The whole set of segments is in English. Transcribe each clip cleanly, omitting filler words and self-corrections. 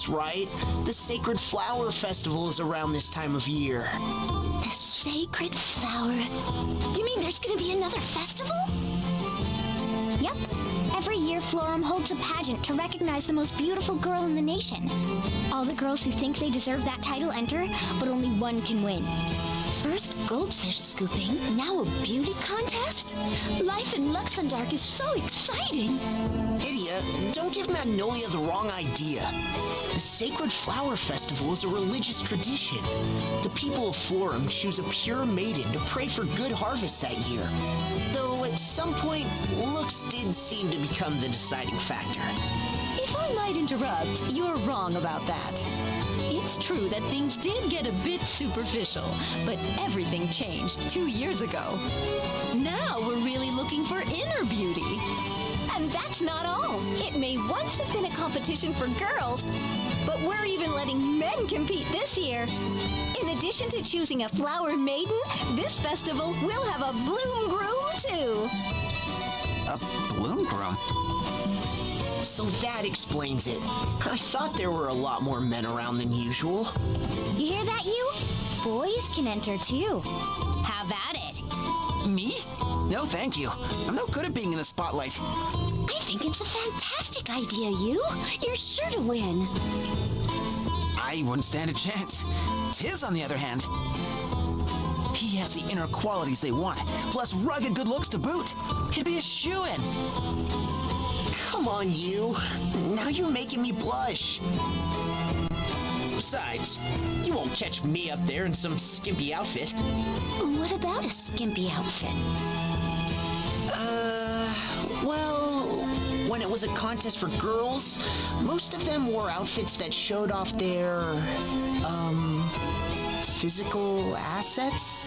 That's right. The Sacred Flower Festival is around this time of year. The Sacred Flower? You mean there's gonna be another festival? Yep. Every year, Florum holds a pageant to recognize the most beautiful girl in the nation. All the girls who think they deserve that title enter, but only one can win. First goldfish scooping, now a beauty contest? Life in Luxembourg is so exciting! Idiot, don't give Magnolia the wrong idea. The Sacred Flower Festival is a religious tradition. The people of Florum choose a pure maiden to pray for good harvest that year. Though at some point, looks did seem to become the deciding factor. If I might interrupt, you're wrong about that. It's true that things did get a bit superficial, but everything changed 2 years ago. Now we're really looking for inner beauty. And that's not all. It may once have been a competition for girls, but we're even letting men compete this year. In addition to choosing a flower maiden, this festival will have a bloom groom too. A bloom groom? So that explains it. I thought there were a lot more men around than usual. You hear that, you? Boys can enter too. Have at it. Me? No, thank you. I'm no good at being in the spotlight. I think it's a fantastic idea, you. You're sure to win. I wouldn't stand a chance. Tiz, on the other hand, he has the inner qualities they want, plus rugged good looks to boot. He'd be a shoo-in. Come on, you. Now you're making me blush. Besides, you won't catch me up there in some skimpy outfit. What about a skimpy outfit? Well, when it was a contest for girls, most of them wore outfits that showed off their, physical assets?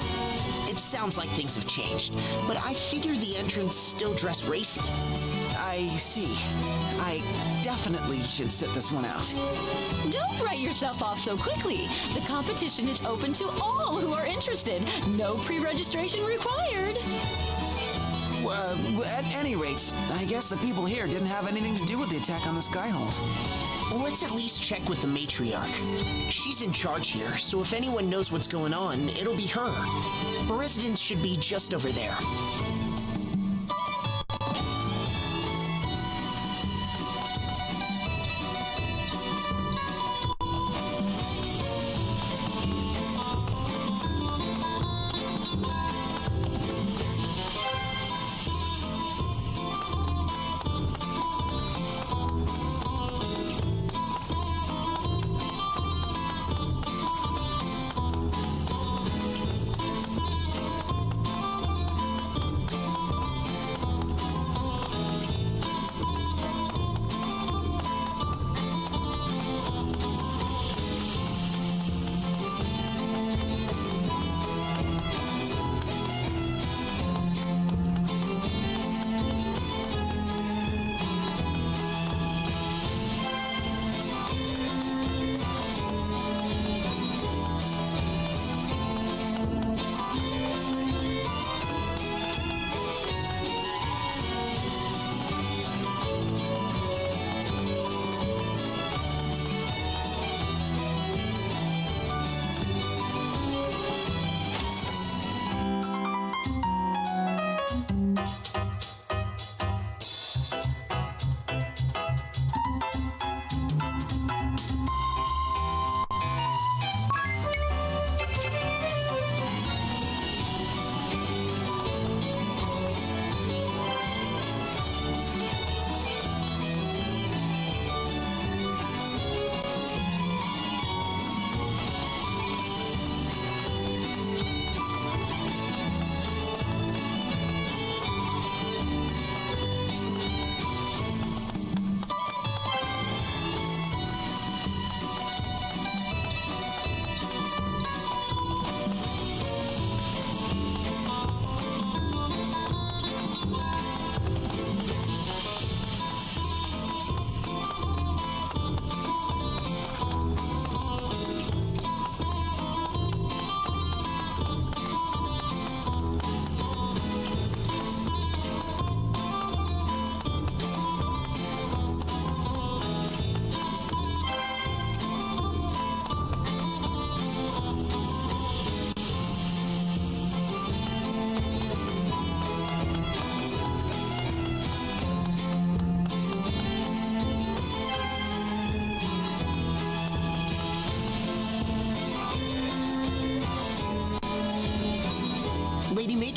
It sounds like things have changed, but I figure the entrants still dress racy. I see. I definitely should sit this one out. Don't write yourself off so quickly. The competition is open to all who are interested. No pre-registration required. At any rate, I guess the people here didn't have anything to do with the attack on the Skyhold. Let's at least check with the matriarch. She's in charge here, so if anyone knows what's going on, it'll be her. Her residence should be just over there.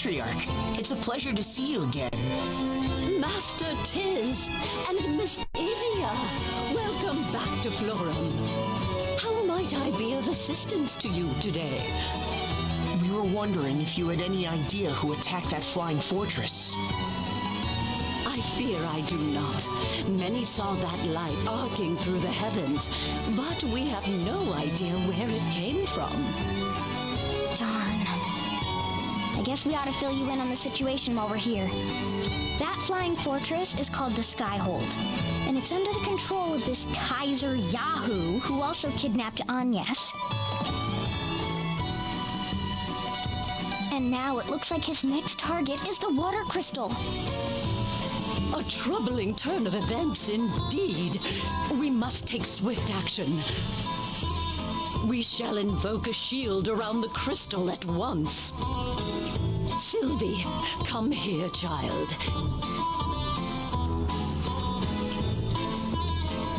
Matriarch. It's a pleasure to see you again. Master Tiz and Miss Ilia, welcome back to Florum. How might I be of assistance to you today? We were wondering if you had any idea who attacked that flying fortress. I fear I do not. Many saw that light arcing through the heavens, but we have no idea where it came from. Darn. I guess we ought to fill you in on the situation while we're here. That flying fortress is called the Skyhold, and it's under the control of this Kaiser Yahoo, who also kidnapped Agnes. And now it looks like his next target is the water crystal. A troubling turn of events indeed. We must take swift action. We shall invoke a shield around the crystal at once. Sylvie, come here, child.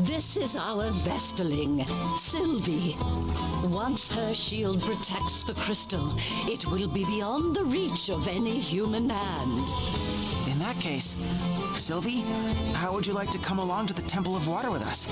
This is our Vestaling, Sylvie. Once her shield protects the crystal, it will be beyond the reach of any human hand. In that case, Sylvie, how would you like to come along to the Temple of Water with us?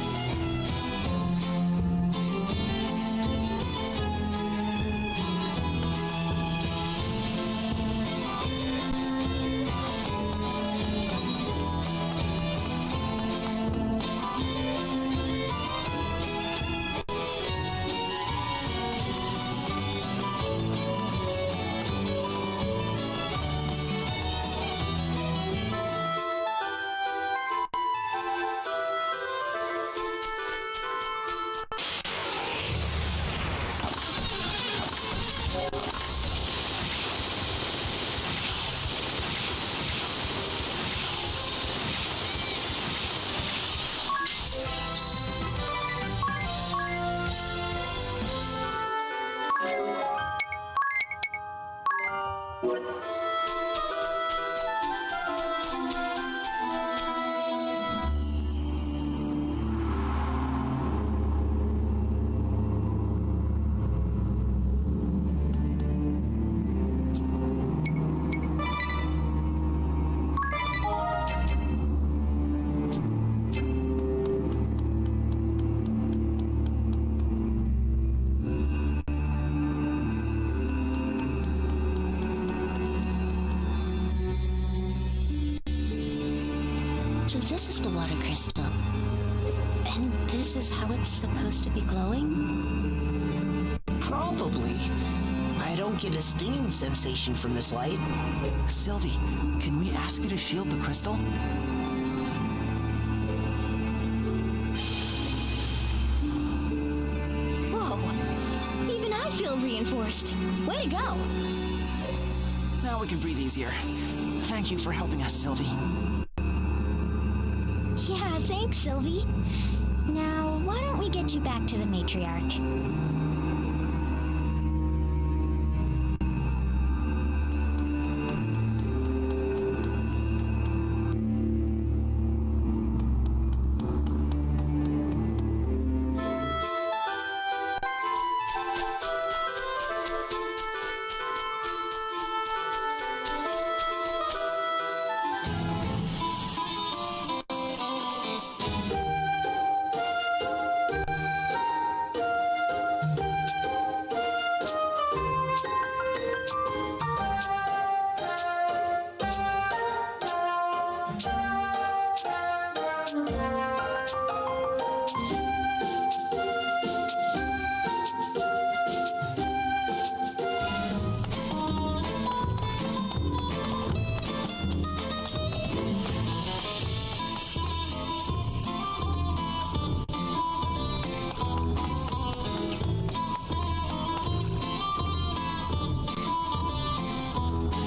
So this is the water crystal. And this is how it's supposed to be glowing? Probably. I don't get a stinging sensation from this light. Sylvie, can we ask you to shield the crystal? Whoa. Even I feel reinforced. Way to go. Now we can breathe easier. Thank you for helping us, Sylvie. Yeah, thanks, Sylvie. Now, why don't we get you back to the Matriarch?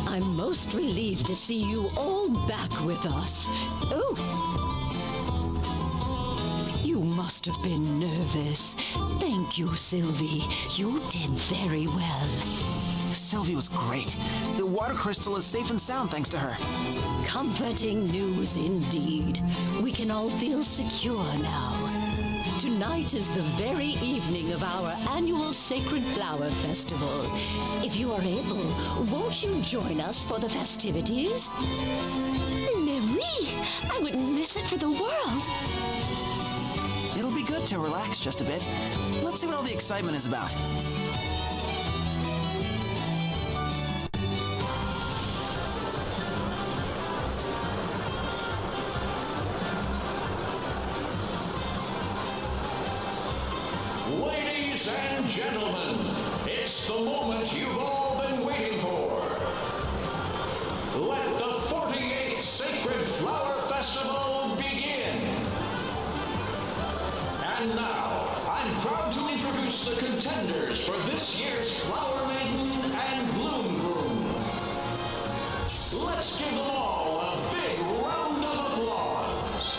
I'm most relieved to see you all back with us. Oh! You must have been nervous. Thank you, Sylvie. You did very well. Sylvie was great. The water crystal is safe and sound thanks to her. Comforting news indeed. We can all feel secure now. To Tonight is the very evening of our annual Sacred Flower Festival. If you are able, won't you join us for the festivities? Marie, I wouldn't miss it for the world. It'll be good to relax just a bit. Let's see what all the excitement is about. Ladies and gentlemen, it's the moment you've all been waiting for. Let the 48th Sacred Flower Festival begin. And now, I'm proud to introduce the contenders for this year's Flower Maiden and Bloom Groom. Let's give them all a big round of applause.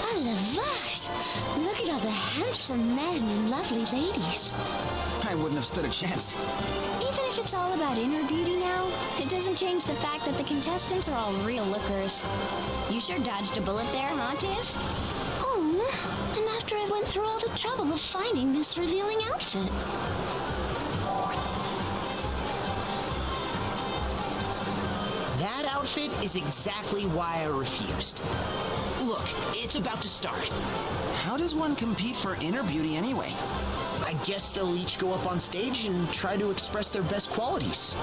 Ah, la vache! Look at all the handsome men and lovely ladies. I wouldn't have stood a chance. Even if it's all about inner beauty now, it doesn't change the fact that the contestants are all real lookers. You sure dodged a bullet there, huh, Tiz? Oh, and after I went through all the trouble of finding this revealing outfit. That outfit is exactly why I refused. Look, it's about to start. How does one compete for inner beauty anyway? I guess they'll each go up on stage and try to express their best qualities.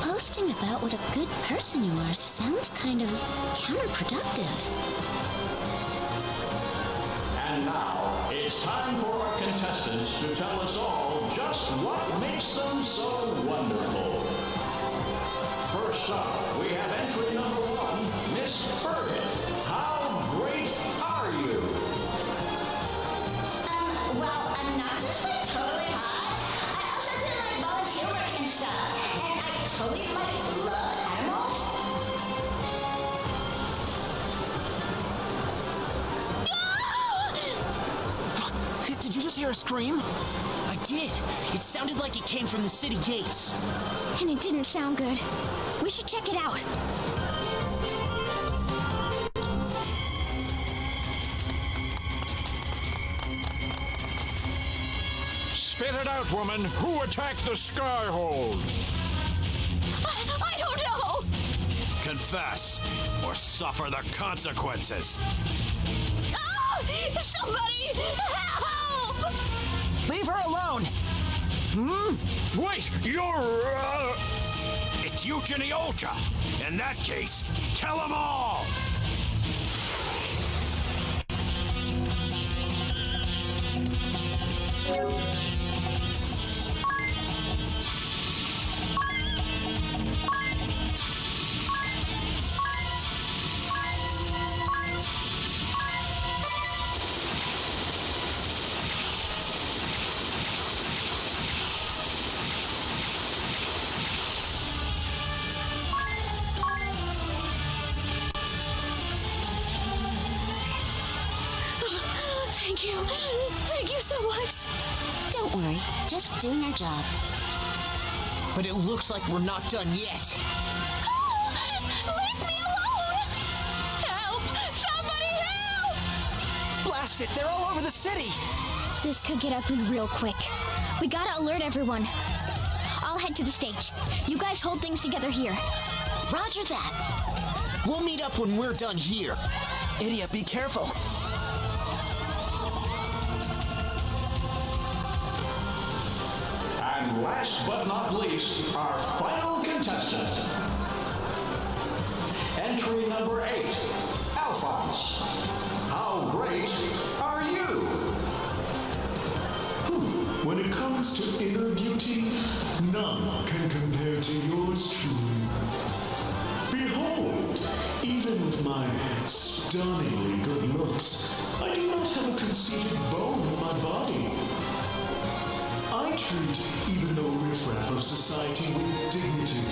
Boasting about what a good person you are sounds kind of counterproductive. And now, it's time for our contestants to tell us all just what makes them so wonderful. First up, we have entry number 1, Miss Burgett. How great are you? Well, I'm not just like totally hot. I also do like volunteer work and stuff. And I totally like love animals. Did you just hear a scream? I did. It sounded like it came from the city gates. And it didn't sound good. We should check it out. Spit it out, woman. Who attacked the Skyhold? I don't know! Confess, or suffer the consequences. Oh! Somebody help! Leave her alone! Wait, you're, It's Eugenie Olcha. In that case, kill them all! Thank you. Thank you so much. Don't worry. Just doing our job. But it looks like we're not done yet. Leave me alone! Help! Somebody help! Blast it! They're all over the city! This could get ugly real quick. We gotta alert everyone. I'll head to the stage. You guys hold things together here. Roger that. We'll meet up when we're done here. Idiot, be careful! And last but not least, our final contestant. Entry number 8, Alphonse. How great are you? When it comes to inner beauty, none can compare to yours truly. Behold, even with my stunningly good looks, I do not have a conceited bone in my body. I treat even the riffraff of society with dignity,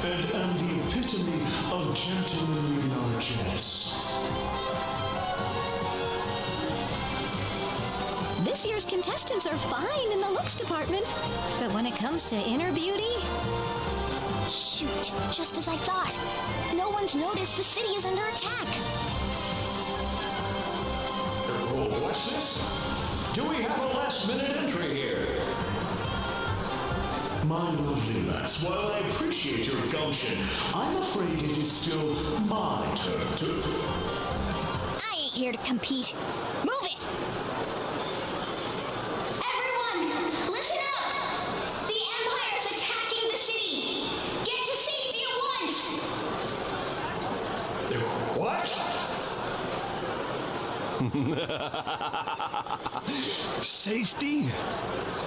and am the epitome of gentlemanly largesse. This year's contestants are fine in the looks department. But when it comes to inner beauty, Shoot, just as I thought. No one's noticed the city is under attack. Oh, what's this? Do we have a last-minute entry here? My lovely lass, while I appreciate your gumption, I'm afraid it is still my turn to... I ain't here to compete. Move it! Everyone, listen up! The Empire's attacking the city! Get to safety at once! What? Safety?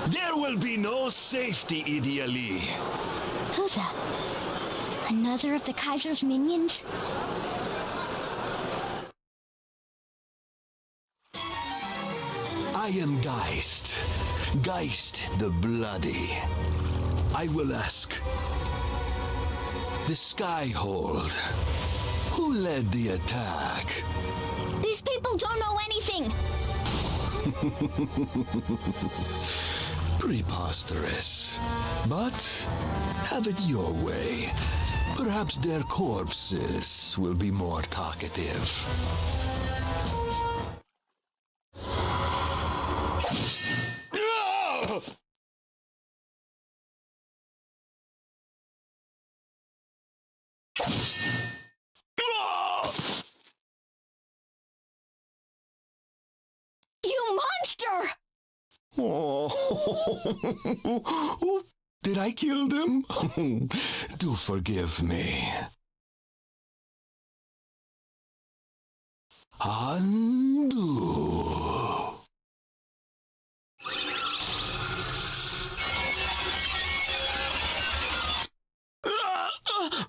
There will be no safety, Ideally. Who's that? Another of the Kaiser's minions? I am Geist. Geist the Bloody. I will ask. The Skyhold. Who led the attack? These people don't know anything! Preposterous. But have it your way. Perhaps their corpses will be more talkative. You monster! Oh, did I kill them? Do forgive me. Undo.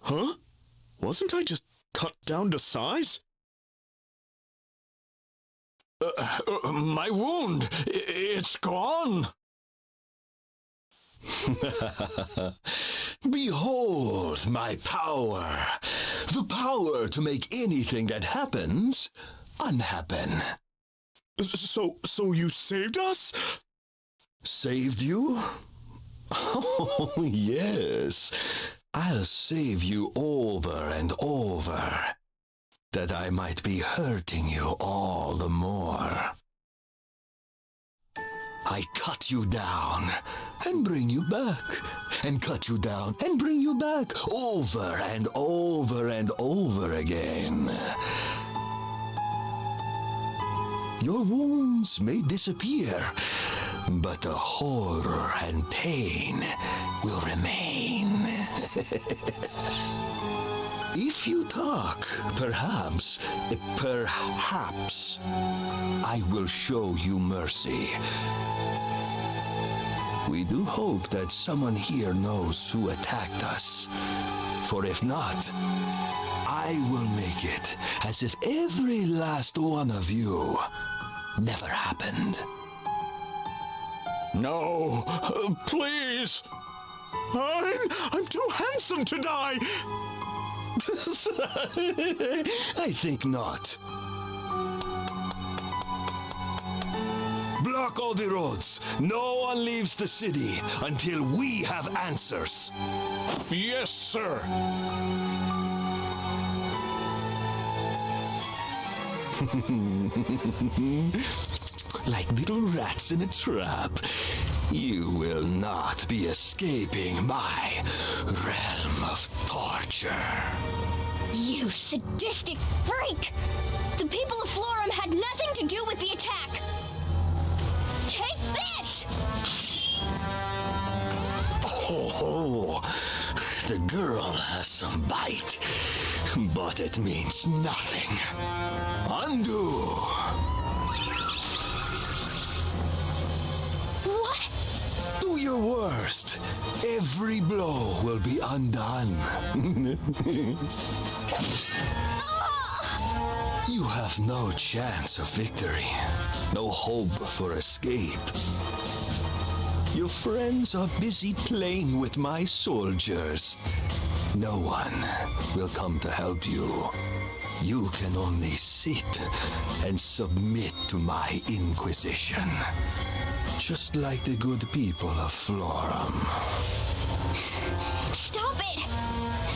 Huh? Wasn't I just cut down to size? My wound, it's gone. Behold my power. The power to make anything that happens unhappen. So you saved us? Saved you? Oh, yes. I'll save you over and over, that I might be hurting you all the more. I cut you down and bring you back, and cut you down and bring you back over and over and over again. Your wounds may disappear, but the horror and pain will remain. If you talk, perhaps, I will show you mercy. We do hope that someone here knows who attacked us. For if not, I will make it as if every last one of you never happened. No, please. I'm too handsome to die. I think not. Block all the roads. No one leaves the city until we have answers. Yes, sir. Like little rats in a trap, you will not be escaping my realm of torture. You sadistic freak! The people of Florum had nothing to do with the attack! Take this! Oh, the girl has some bite, but it means nothing. Undo! What? Do your worst. Every blow will be undone. You have no chance of victory. No hope for escape. Your friends are busy playing with my soldiers. No one will come to help you. You can only sit and submit to my inquisition. Just like the good people of Florum. Stop it!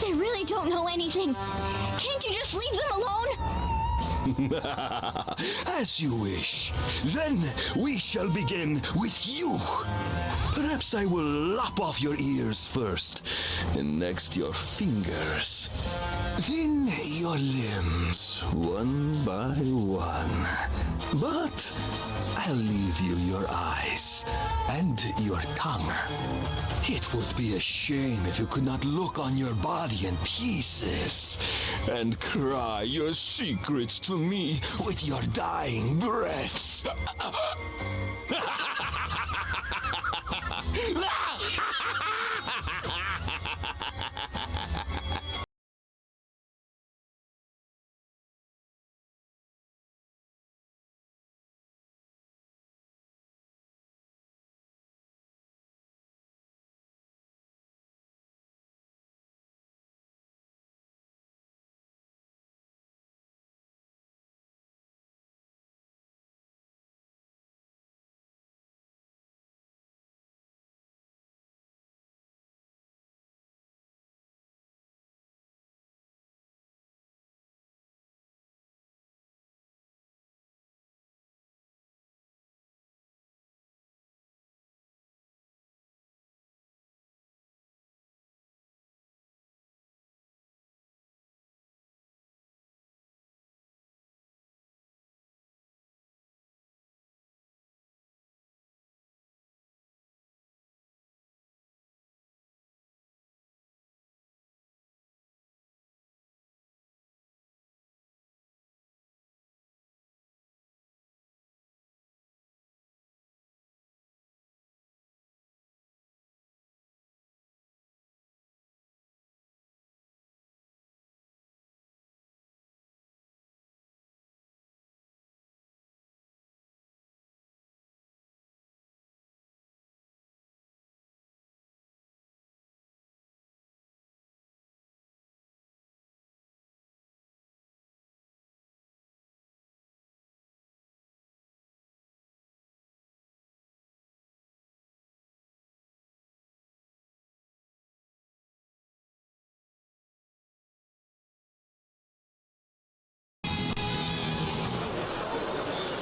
They really don't know anything. Can't you just leave them alone? As you wish. Then we shall begin with you. Perhaps I will lop off your ears first, and next your fingers. Then your limbs, one by one. But I'll leave you your eyes and your tongue. It would be a shame if you could not look on your body in pieces and cry your secrets to me with your dying breaths.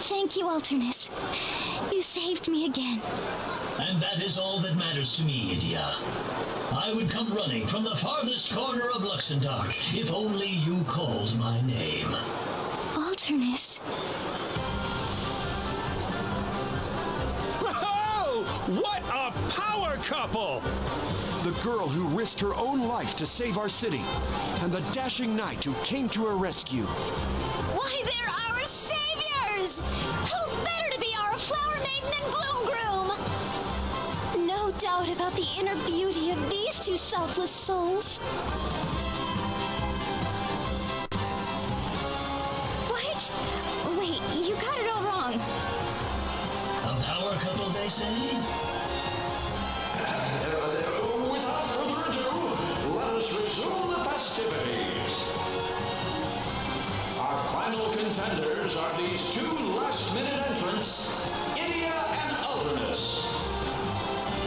Thank you, Alternus. You saved me again. And that is all that matters to me, Idia. I would come running from the farthest corner of Luxembourg if only you called my name. Alternus. Whoa! What a power couple! The girl who risked her own life to save our city, and the dashing knight who came to her rescue. Why, they're our saviors! Who better to be our flower maiden and bloom groom? No doubt about the inner beauty of these two selfless souls. What? Wait, you got it all wrong. A power couple, they say? Without further ado, let us resume the festivities. Our final contenders are these two last-minute entrants, Idia and Alderness.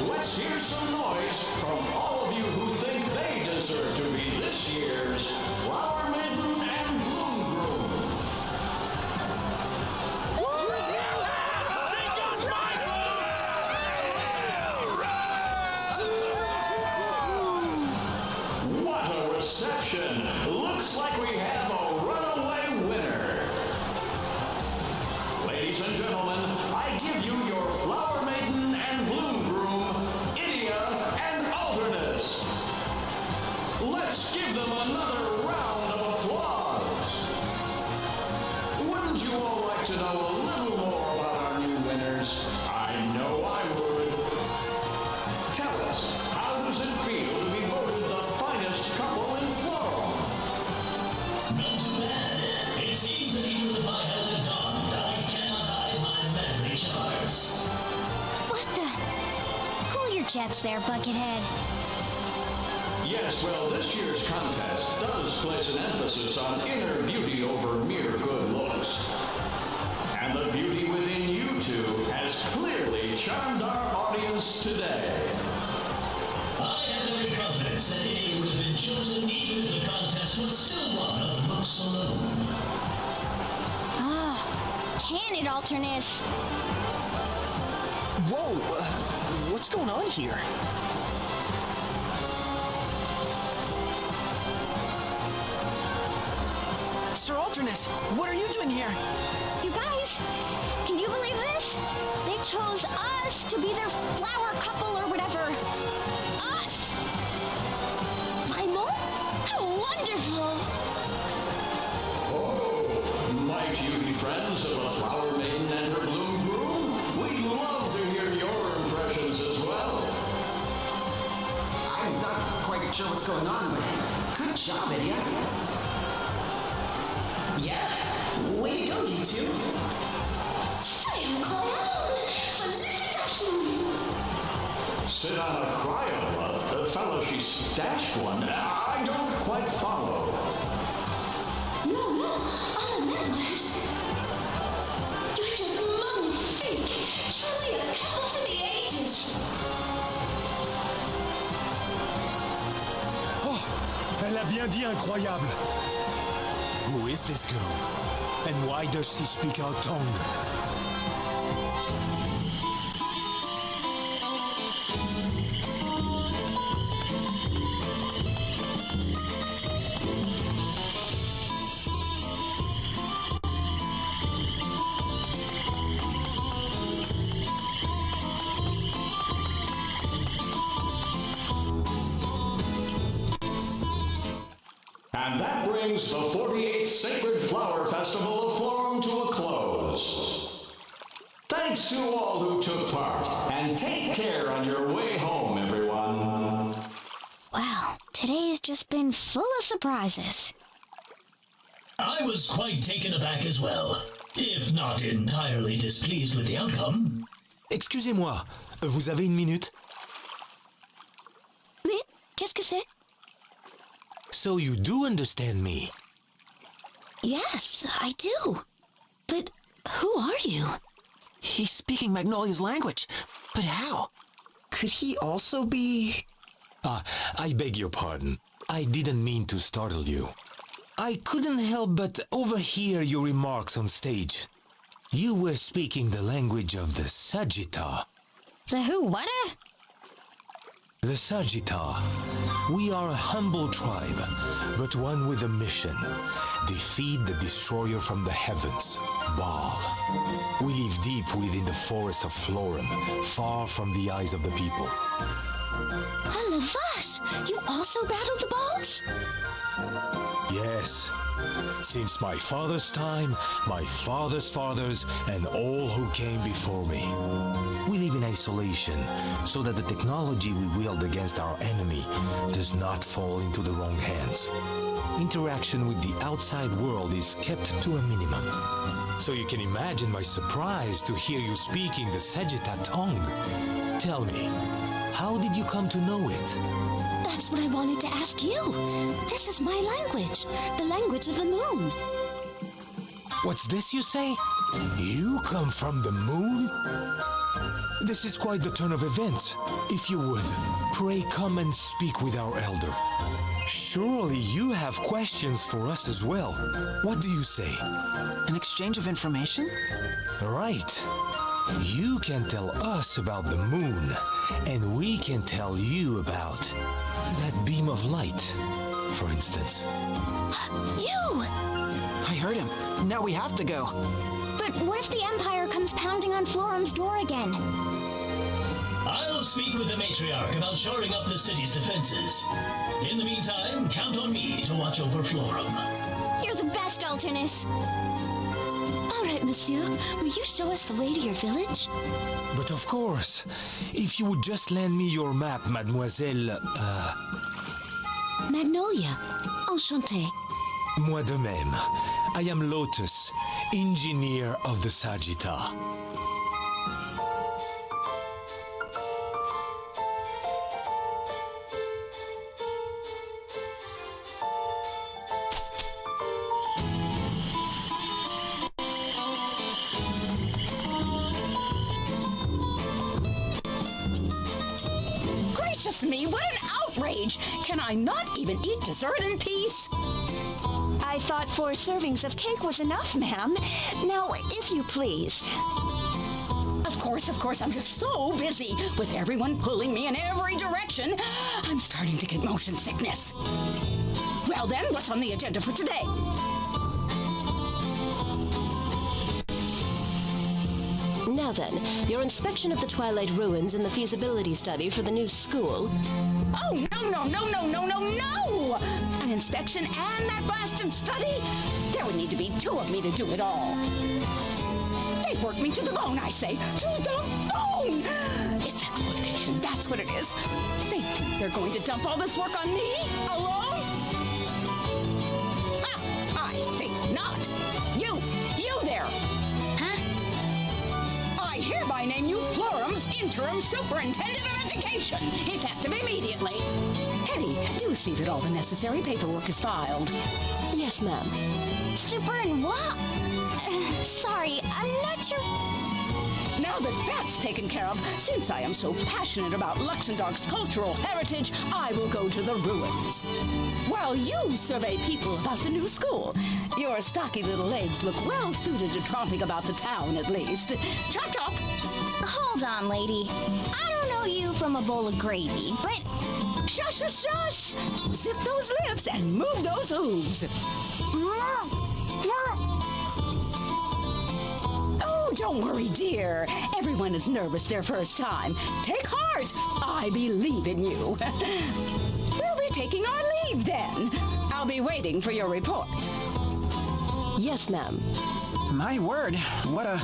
Let's hear some noise from all of you who think they deserve to be this year's Flower Maiden and Bloom Groom. What a reception! Looks like we have a runaway winner. Ladies and gentlemen, I give you your Flower Maiden and Bloom Groom, Idia and Alderness. Let's give them another round of applause. Wouldn't you all like to know a little more about our new winners? I know I would. Tell us, how does it feel to be voted the finest couple in Floral? Not too bad. It seems that even with my helmet donned, I cannot hide my manly charms. What the? Cool your jets there, Buckethead. Yes, well, this year's contest does place an emphasis on inner beauty over mere good looks. And the beauty within you two has clearly charmed our audience today. I have every minute, Alternus. Whoa, what's going on here? Sir Alternus, what are you doing here? You guys, can you believe this? They chose us to be their flower couple or whatever. Us! Vraiment? How wonderful! Oh, might you be friends of a flower maiden and her bloom groom? We'd love to hear your impressions as well. I'm not quite sure what's going on, but good job, idiot. Yeah, way to go, you two. Incroyable! Félicitations! Sit on a Crayola? The fellow she stashed one? I don't quite follow. No, mademoiselle. You're just magnifique. Truly a couple for the ages. Oh, elle a bien dit incroyable. Who is this girl? And why does she speak our tongue? And that brings the 48th Sacred Flower Festival of Florum to a close. Thanks to all who took part, and take care on your way home, everyone. Wow, today's just been full of surprises. I was quite taken aback as well, if not entirely displeased with the outcome. Excusez-moi, vous avez une minute? Mais, qu'est-ce que c'est? So you do understand me? Yes, I do. But who are you? He's speaking Magnolia's language, but how? Could he also be... I beg your pardon. I didn't mean to startle you. I couldn't help but overhear your remarks on stage. You were speaking the language of the Sagitta. The who, what? The Sagitta. We are a humble tribe, but one with a mission. Defeat the destroyer from the heavens, Baal. We live deep within the forest of Florum, far from the eyes of the people. Oh, la vache! You also battled the balls? Yes. Since my father's time, my father's fathers, and all who came before me. We live in isolation, so that the technology we wield against our enemy does not fall into the wrong hands. Interaction with the outside world is kept to a minimum. So you can imagine my surprise to hear you speaking the Sagitta tongue. Tell me, how did you come to know it? That's what I wanted to ask you. This is my language, the language of the moon. What's this you say? You come from the moon? This is quite the turn of events. If you would, pray come and speak with our elder. Surely you have questions for us as well. What do you say? An exchange of information? Right. You can tell us about the moon, and we can tell you about that beam of light, for instance. You! I heard him. Now we have to go. But what if the Empire comes pounding on Florum's door again? I'll speak with the matriarch about shoring up the city's defenses. In the meantime, count on me to watch over Florum. You're the best, Alternus. All right, monsieur. Will you show us the way to your village? But of course, if you would just lend me your map, mademoiselle, Magnolia. Enchanté. moi de même. I am Lotus, engineer of the Sagitta. Me, what an outrage! Can I not even eat dessert in peace? I I thought 4 servings of cake was enough, ma'am. Now, if you please. Of course, I'm just so busy with everyone pulling me in every direction. I'm starting to get motion sickness. Well then, what's on the agenda for today? Now then, your inspection of the Twilight Ruins and the feasibility study for the new school. Oh, no! An inspection and that blasted study? There would need to be 2 of me to do it all. They worked me to the bone, I say. To the bone! It's exploitation, that's what it is. They think they're going to dump all this work on me? Alone? I think not. You there! I hereby name you Florum's interim superintendent of education, effective immediately. Hetty, do see that all the necessary paperwork is filed. Yes, ma'am. Super and what? Sorry, I'm not sure. Now that that's taken care of, since I am so passionate about Luxembourg's cultural heritage, I will go to the ruins. While you survey people about the new school, your stocky little legs look well suited to tromping about the town, at least. Chop chop! Hold on, lady. I don't know you from a bowl of gravy, but... Shush! Zip those lips and move those hooves. Oh, don't worry, dear. Everyone is nervous their first time. Take heart. I believe in you. We'll be taking our leave then. I'll be waiting for your report. Yes, ma'am. My word, what a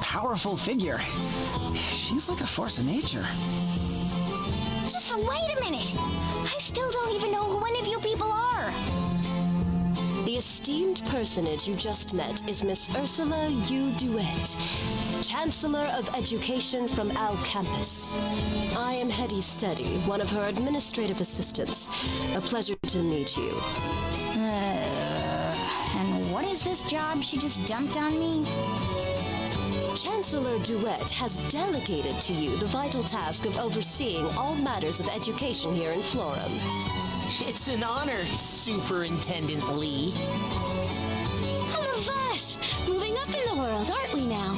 powerful figure. She's like a force of nature. Just wait a minute. I still don't even know who any of you people are. The esteemed personage you just met is Miss Ursula U. Duet, Chancellor of Education from Al Campus. I am Hetty Steady, one of her administrative assistants. A pleasure to meet you. And what is this job she just dumped on me? Chancellor Duet has delegated to you the vital task of overseeing all matters of education here in Florum. It's an honor, Superintendent Lee. Hello, Vash! Moving up in the world, aren't we now?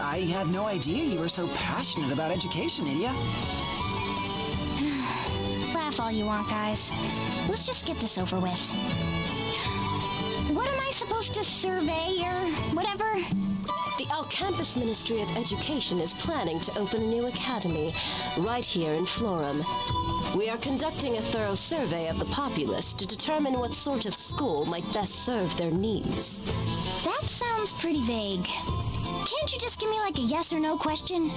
I had no idea you were so passionate about education, Idia. Laugh all you want, guys. Let's just get this over with. What am I supposed to survey or whatever? The Al Campus Ministry of Education is planning to open a new academy right here in Florum. We are conducting a thorough survey of the populace to determine what sort of school might best serve their needs. That sounds pretty vague. Can't you just give me like a yes or no question?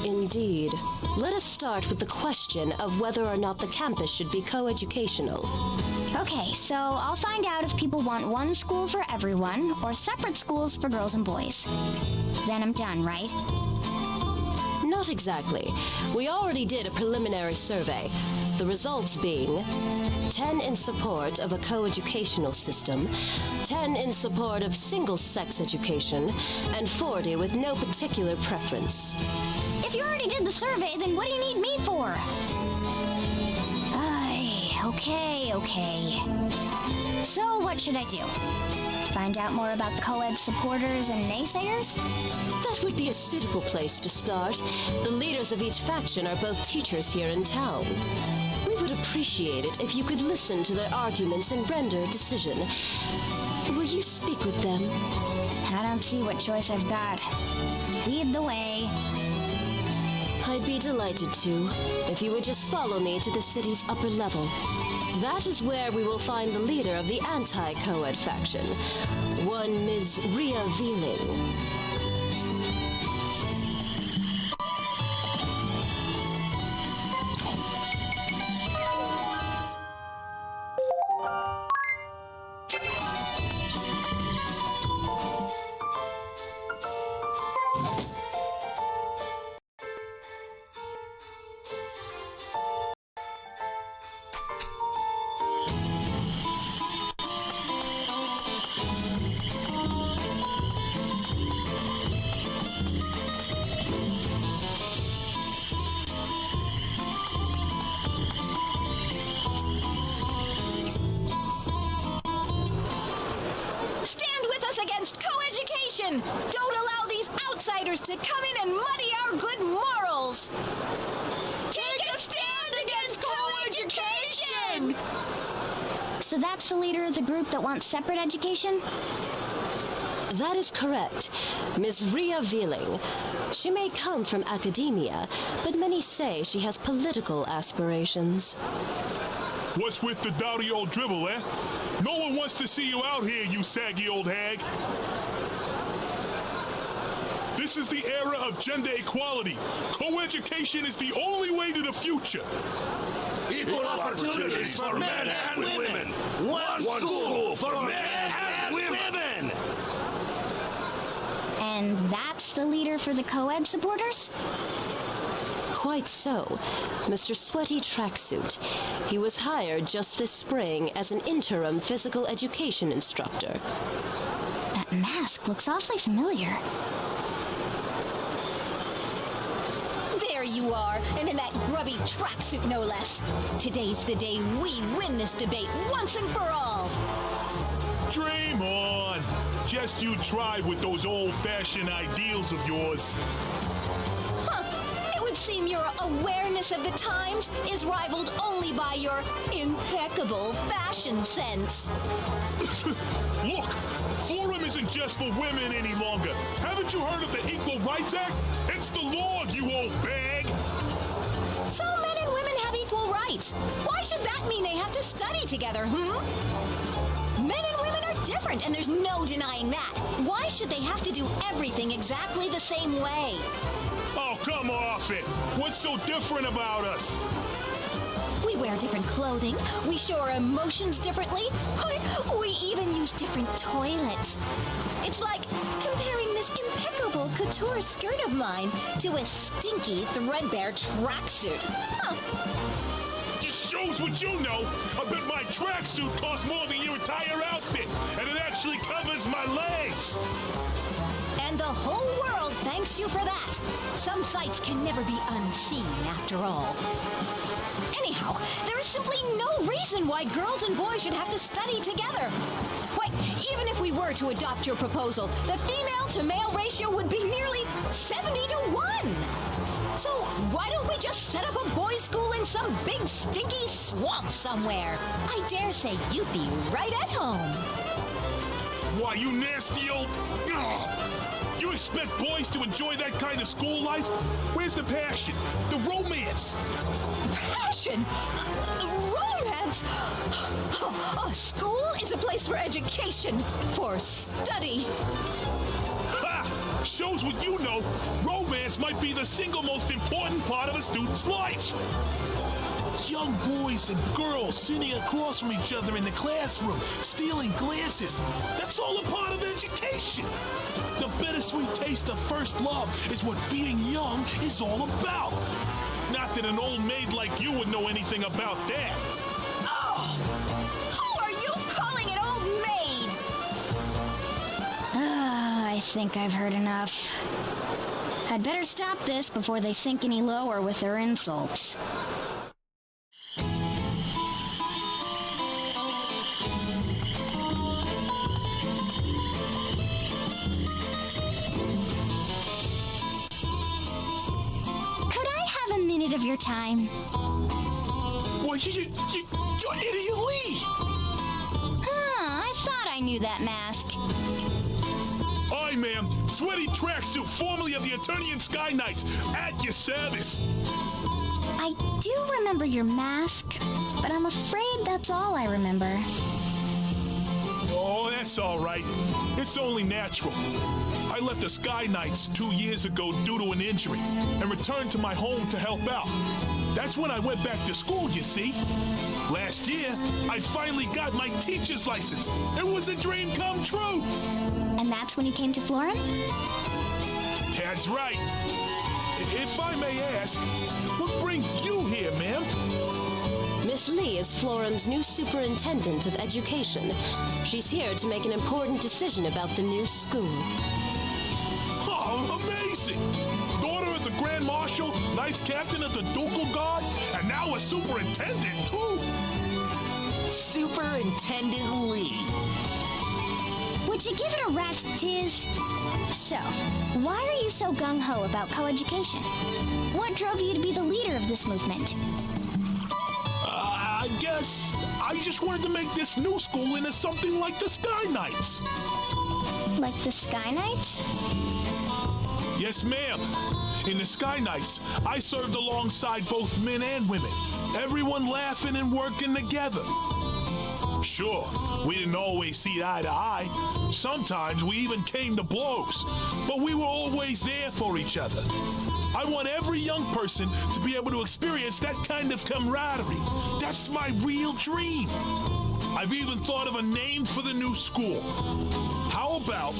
Indeed. Let us start with the question of whether or not the campus should be coeducational. Okay, so I'll find out if people want one school for everyone or separate schools for girls and boys. Then I'm done, right? Not exactly. We already did a preliminary survey. The results being 10 in support of a coeducational system, 10 in support of single-sex education, and 40 with no particular preference. If you already did the survey, then what do you need me for? Okay. So what should I do? Find out more about the co-ed supporters and naysayers? That would be a suitable place to start. The leaders of each faction are both teachers here in town. We would appreciate it if you could listen to their arguments and render a decision. Will you speak with them? I don't see what choice I've got. Lead the way. I'd be delighted to, if you would just follow me to the city's upper level. That is where we will find the leader of the anti-co-ed faction, one Ms. Rhea Veeling. education! Don't allow these outsiders to come in and muddy our good morals! Take a stand against co-education! So that's the leader of the group that wants separate education? That is correct. Miss Rhea Veeling. She may come from academia, but many say she has political aspirations. What's with the dowdy old dribble, eh? No one wants to see you out here, you saggy old hag. This is the era of gender equality. Co-education is the only way to the future. Equal opportunities for men and women. One school for men and women. And that's the leader for the co-ed supporters? Quite so. Mr. Sweaty Tracksuit. He was hired just this spring as an interim physical education instructor. That mask looks awfully familiar. There you are, and in that grubby tracksuit no less. Today's the day we win this debate once and for all. Dream on. Just you try with those old-fashioned ideals of yours. It would seem your awareness of the times is rivaled only by your impeccable fashion sense. Look, Forum isn't just for women any longer. Haven't you heard of the Equal Rights Act? It's the law, you old bag. So men and women have equal rights. Why should that mean they have to study together, Men and women are different, and there's no denying that. Why should they have to do everything exactly the same way? Oh, come off it. What's so different about us? We wear different clothing. We show our emotions differently. We even use different toilets. It's like comparing this impeccable couture skirt of mine to a stinky, threadbare tracksuit. Just shows what you know. I bet my tracksuit costs more than your entire outfit, and it actually covers my legs. And the whole world thanks you for that. Some sights can never be unseen, after all. Anyhow, there is simply no reason why girls and boys should have to study together. Why, even if we were to adopt your proposal, the female-to-male ratio would be nearly 70-1. So why don't we just set up a boys' school in some big, stinky swamp somewhere? I dare say you'd be right at home. Why, you nasty old... You expect boys to enjoy that kind of school life? Where's the passion? The romance? Passion? Romance? A school is a place for education, for study. Ha! Shows what you know. Romance might be the single most important part of a student's life. Young boys and girls sitting across from each other in the classroom, stealing glances. That's all a part of education. The bittersweet taste of first love is what being young is all about. Not that an old maid like you would know anything about that. Oh! Who are you calling an old maid? I think I've heard enough. I'd better stop this before they sink any lower with their insults. Of your time. Well, you're Idiot Lee! I thought I knew that mask. Aye, ma'am. Sweaty Tracksuit, formerly of the Eternian Sky Knights, at your service. I do remember your mask, but I'm afraid that's all I remember. Oh, that's all right. It's only natural. I left the Sky Knights 2 years ago due to an injury and returned to my home to help out. That's when I went back to school, you see. Last year, I finally got my teacher's license. It was a dream come true. And that's when you came to Florin? That's right. If I may ask, what brings you here, ma'am? Miss Lee is Florum's new superintendent of education. She's here to make an important decision about the new school. Oh, amazing! Daughter of the Grand Marshal, Knights Captain of the Ducal Guard, and now a superintendent, too! Superintendent Lee. Would you give it a rest, Tiz? So, why are you so gung-ho about co-education? What drove you to be the leader of this movement? I guess I just wanted to make this new school into something like the Sky Knights. Like the Sky Knights? Yes, ma'am. In the Sky Knights, I served alongside both men and women. Everyone laughing and working together. Sure, we didn't always see eye to eye. Sometimes we even came to blows. But we were always there for each other. I want every young person to be able to experience that kind of camaraderie. That's my real dream. I've even thought of a name for the new school. How about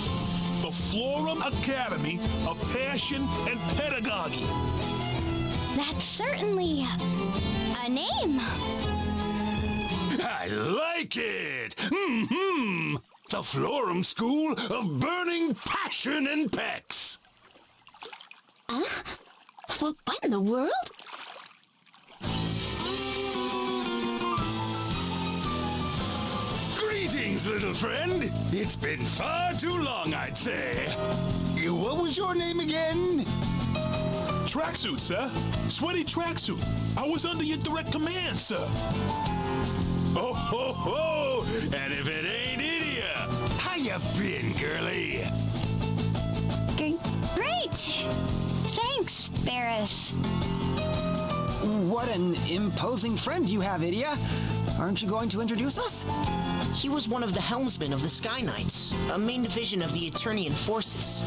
the Florum Academy of Passion and Pedagogy? That's certainly a name. I like it! Mm-hmm! The Florum School of Burning Passion and Pecs! What in the world? Greetings, little friend. It's been far too long, I'd say. What was your name again? Tracksuit, sir. Sweaty tracksuit. I was under your direct command, sir. Oh, ho, ho! And if it ain't Idia, how you been, girlie? Great! Thanks, Barris. What an imposing friend you have, Idia. Aren't you going to introduce us? He was one of the helmsmen of the Sky Knights, a main division of the Eternian forces.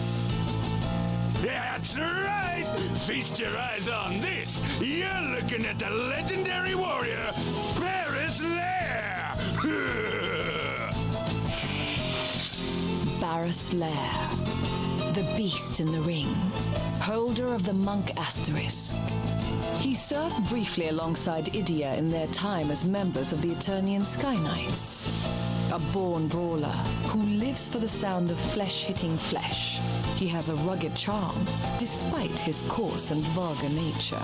That's right! Feast your eyes on this! You're looking at the legendary warrior, Barris Lair! Barris Lair, the beast in the ring, holder of the monk asterisk. He served briefly alongside Idia in their time as members of the Eternian Sky Knights. A born brawler who lives for the sound of flesh hitting flesh. He has a rugged charm, despite his coarse and vulgar nature.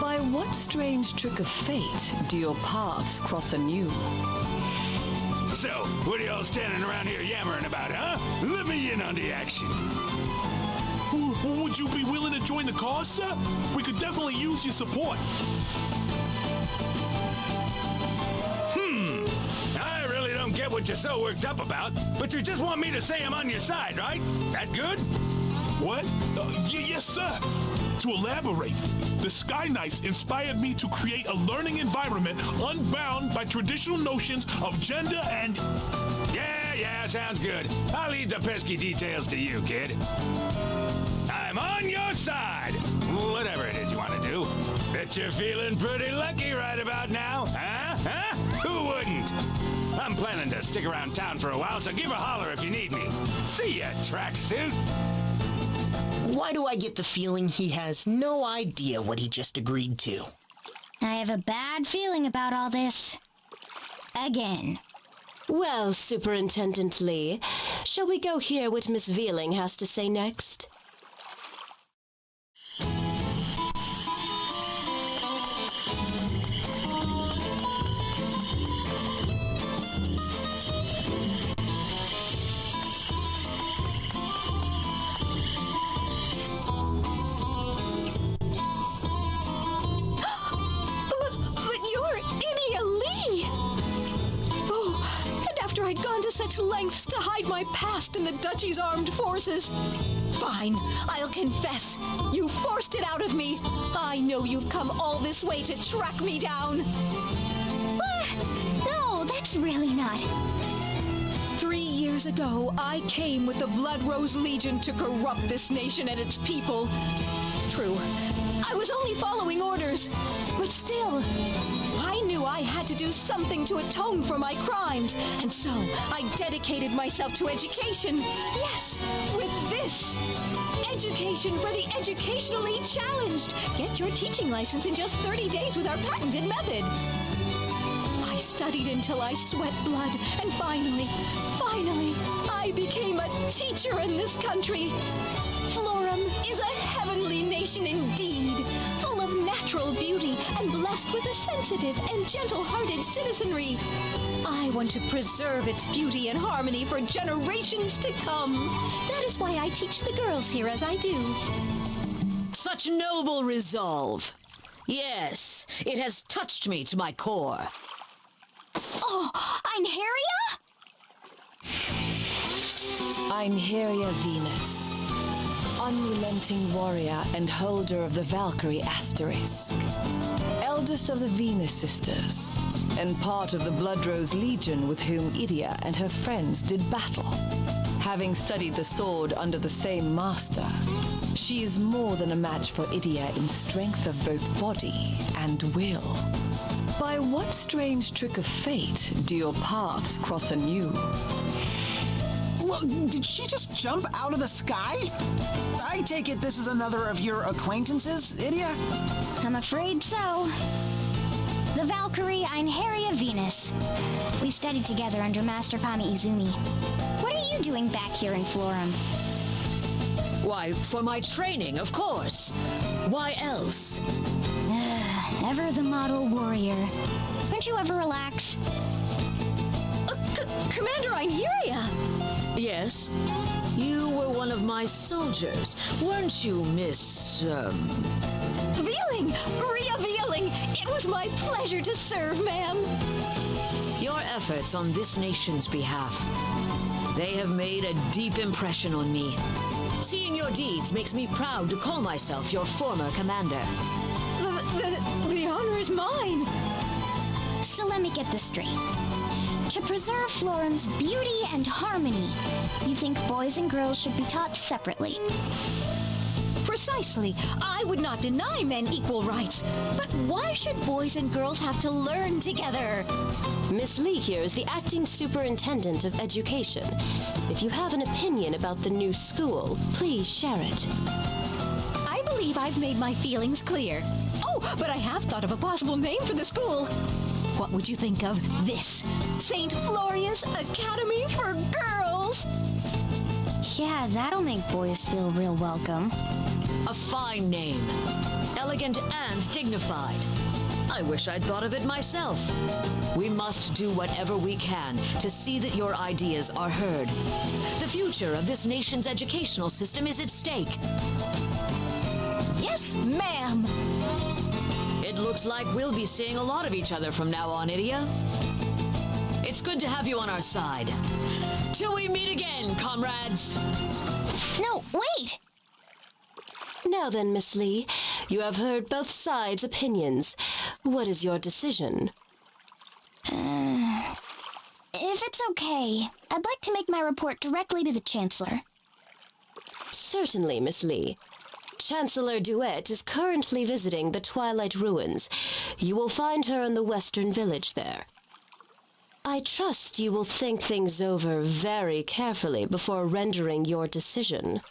By what strange trick of fate do your paths cross anew? So, what are y'all standing around here yammering about, huh? Let me in on the action. Would you be willing to join the cause, sir? We could definitely use your support. I really don't get what you're so worked up about, but you just want me to say I'm on your side, right? That good? What? Yes, sir. To elaborate, the Sky Knights inspired me to create a learning environment unbound by traditional notions of gender and... Yeah, sounds good. I'll leave the pesky details to you, kid. I'm on your side. Whatever it is you want to do. Bet you're feeling pretty lucky right about now, huh? Who wouldn't? I'm planning to stick around town for a while, so give a holler if you need me. See ya, tracksuit. Why do I get the feeling he has no idea what he just agreed to? I have a bad feeling about all this. Again. Well, Superintendent Lee, shall we go hear what Miss Veeling has to say next? I'd gone to such lengths to hide my past in the Duchy's armed forces. Fine, I'll confess. You forced it out of me. I know you've come all this way to track me down. No, that's really not. 3 years ago, I came with the Blood Rose Legion to corrupt this nation and its people. True, I was only following orders, but still, I knew I had to do something to atone for my crimes, and so I dedicated myself to education. Yes, with this. Education for the educationally challenged. Get your teaching license in just 30 days with our patented method. I studied until I sweat blood, and finally, I became a teacher in this country. Florum is a heavenly nation indeed, full of natural beauty and I'm blessed with a sensitive and gentle-hearted citizenry. I want to preserve its beauty and harmony for generations to come. That is why I teach the girls here as I do. Such noble resolve. Yes, it has touched me to my core. Oh, Einherja? Einherja Venus, unrelenting warrior and holder of the Valkyrie asterisk, eldest of the Venus sisters, and part of the Bloodrose Legion with whom Idia and her friends did battle. Having studied the sword under the same master, she is more than a match for Idia in strength of both body and will. By what strange trick of fate do your paths cross anew? Well, did she just jump out of the sky? I take it this is another of your acquaintances, Idia? I'm afraid so. The Valkyrie Einherja Venus. We studied together under Master Kami Izumi. What are you doing back here in Florum? Why, for my training, of course. Why else? Ever the model warrior. Couldn't you ever relax? Commander Einherja! Yes? You were one of my soldiers, weren't you, Miss, Vealing! Rhea Vealing! It was my pleasure to serve, ma'am. Your efforts on this nation's behalf, they have made a deep impression on me. Seeing your deeds makes me proud to call myself your former commander. The honor is mine. So let me get this straight. To preserve Florum's beauty and harmony, you think boys and girls should be taught separately? Precisely. I would not deny men equal rights. But why should boys and girls have to learn together? Miss Lee here is the acting superintendent of education. If you have an opinion about the new school, please share it. I believe I've made my feelings clear. Oh, but I have thought of a possible name for the school. What would you think of this? St. Floria's Academy for Girls? Yeah, that'll make boys feel real welcome. A fine name. Elegant and dignified. I wish I'd thought of it myself. We must do whatever we can to see that your ideas are heard. The future of this nation's educational system is at stake. Yes, ma'am. It looks like we'll be seeing a lot of each other from now on, Idia. It's good to have you on our side. Till we meet again, comrades. No, wait! Now then, Miss Lee, you have heard both sides' opinions. What is your decision? If it's okay, I'd like to make my report directly to the Chancellor. Certainly, Miss Lee. Chancellor Duet is currently visiting the Twilight Ruins. You will find her in the Western Village there. I trust you will think things over very carefully before rendering your decision.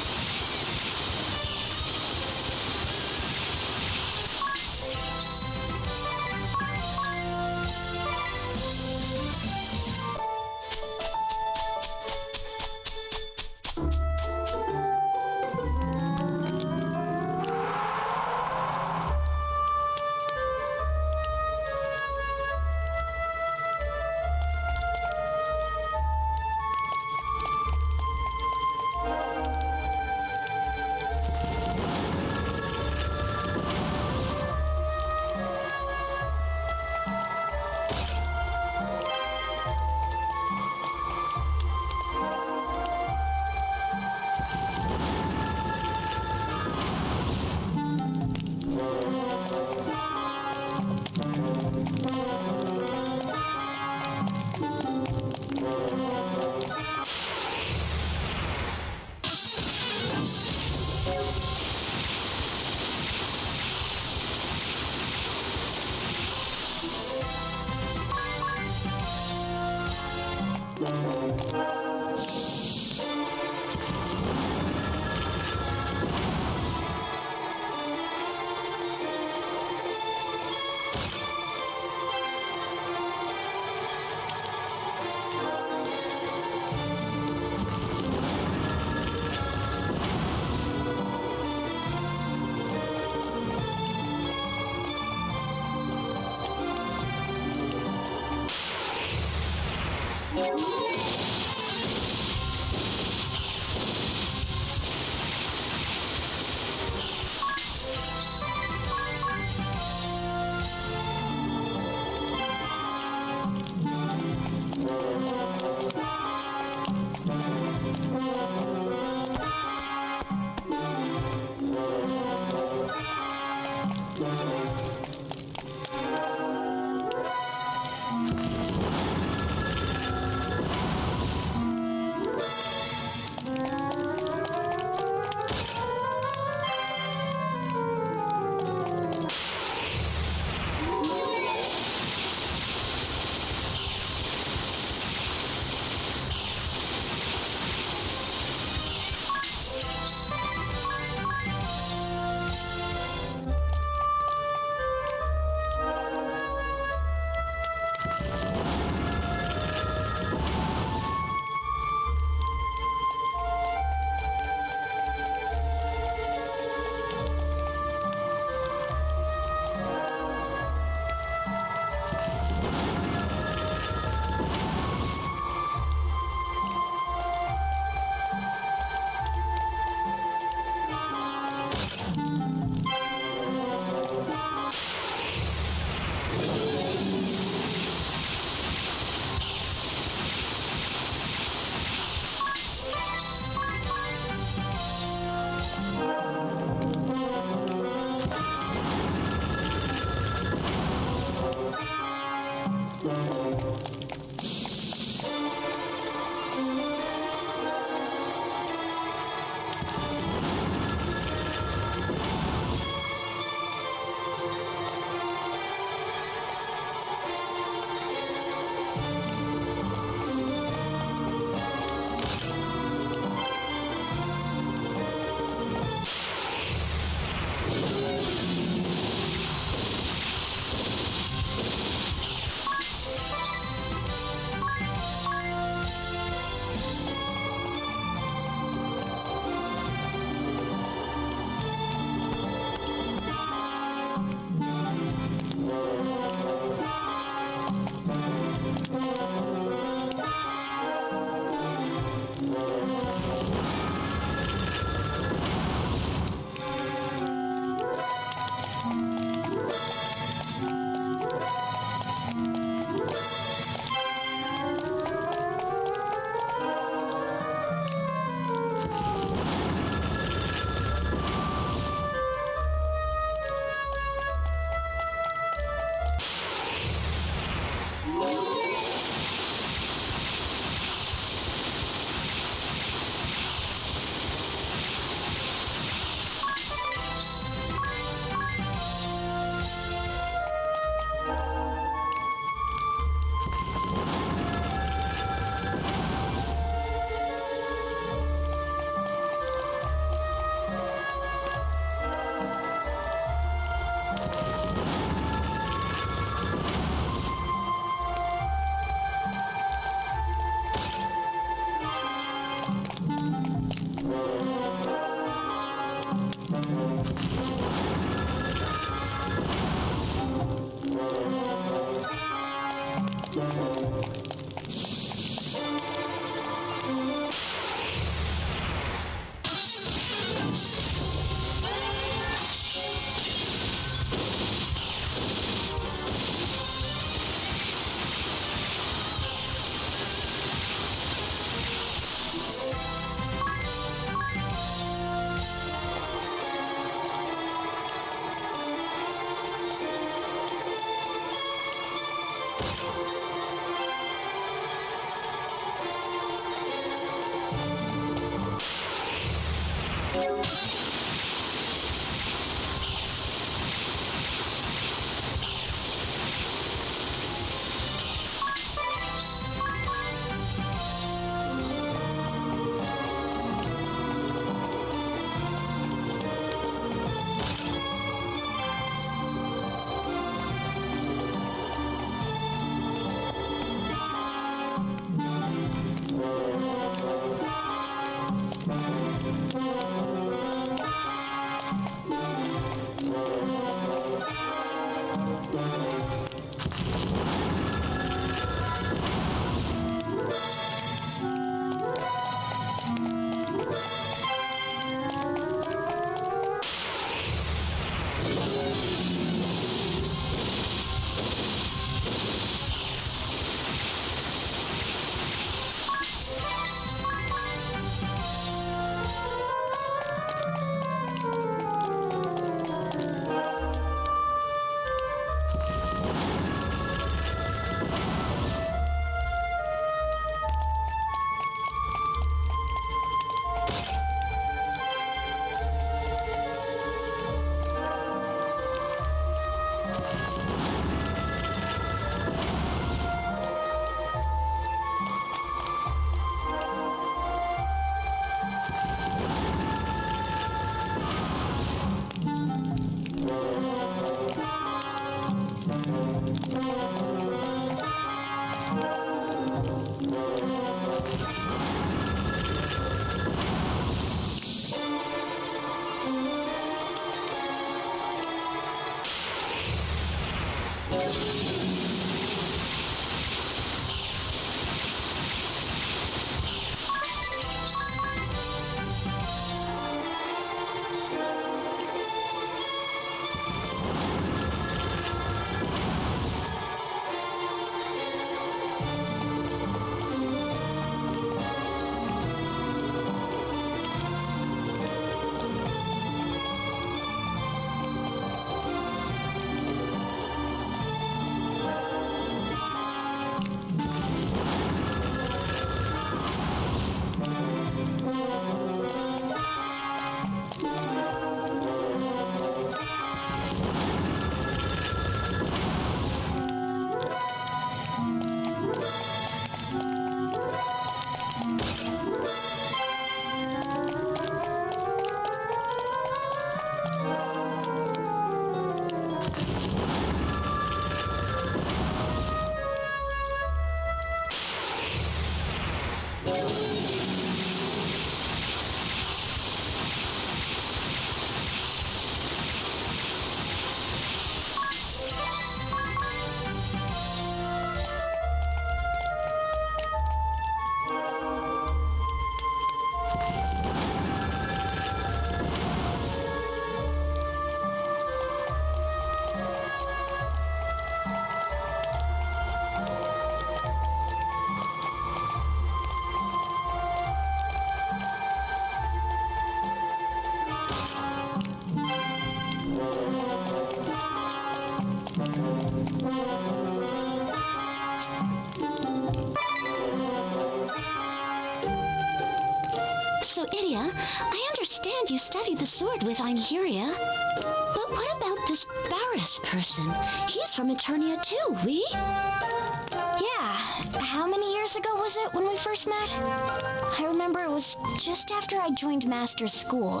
So, Idia, I understand you studied the sword with Einherja. But what about this Barris person? He's from Eternia too, we? Yeah, how many years ago was it when we first met? I remember it was just after I joined Master's school.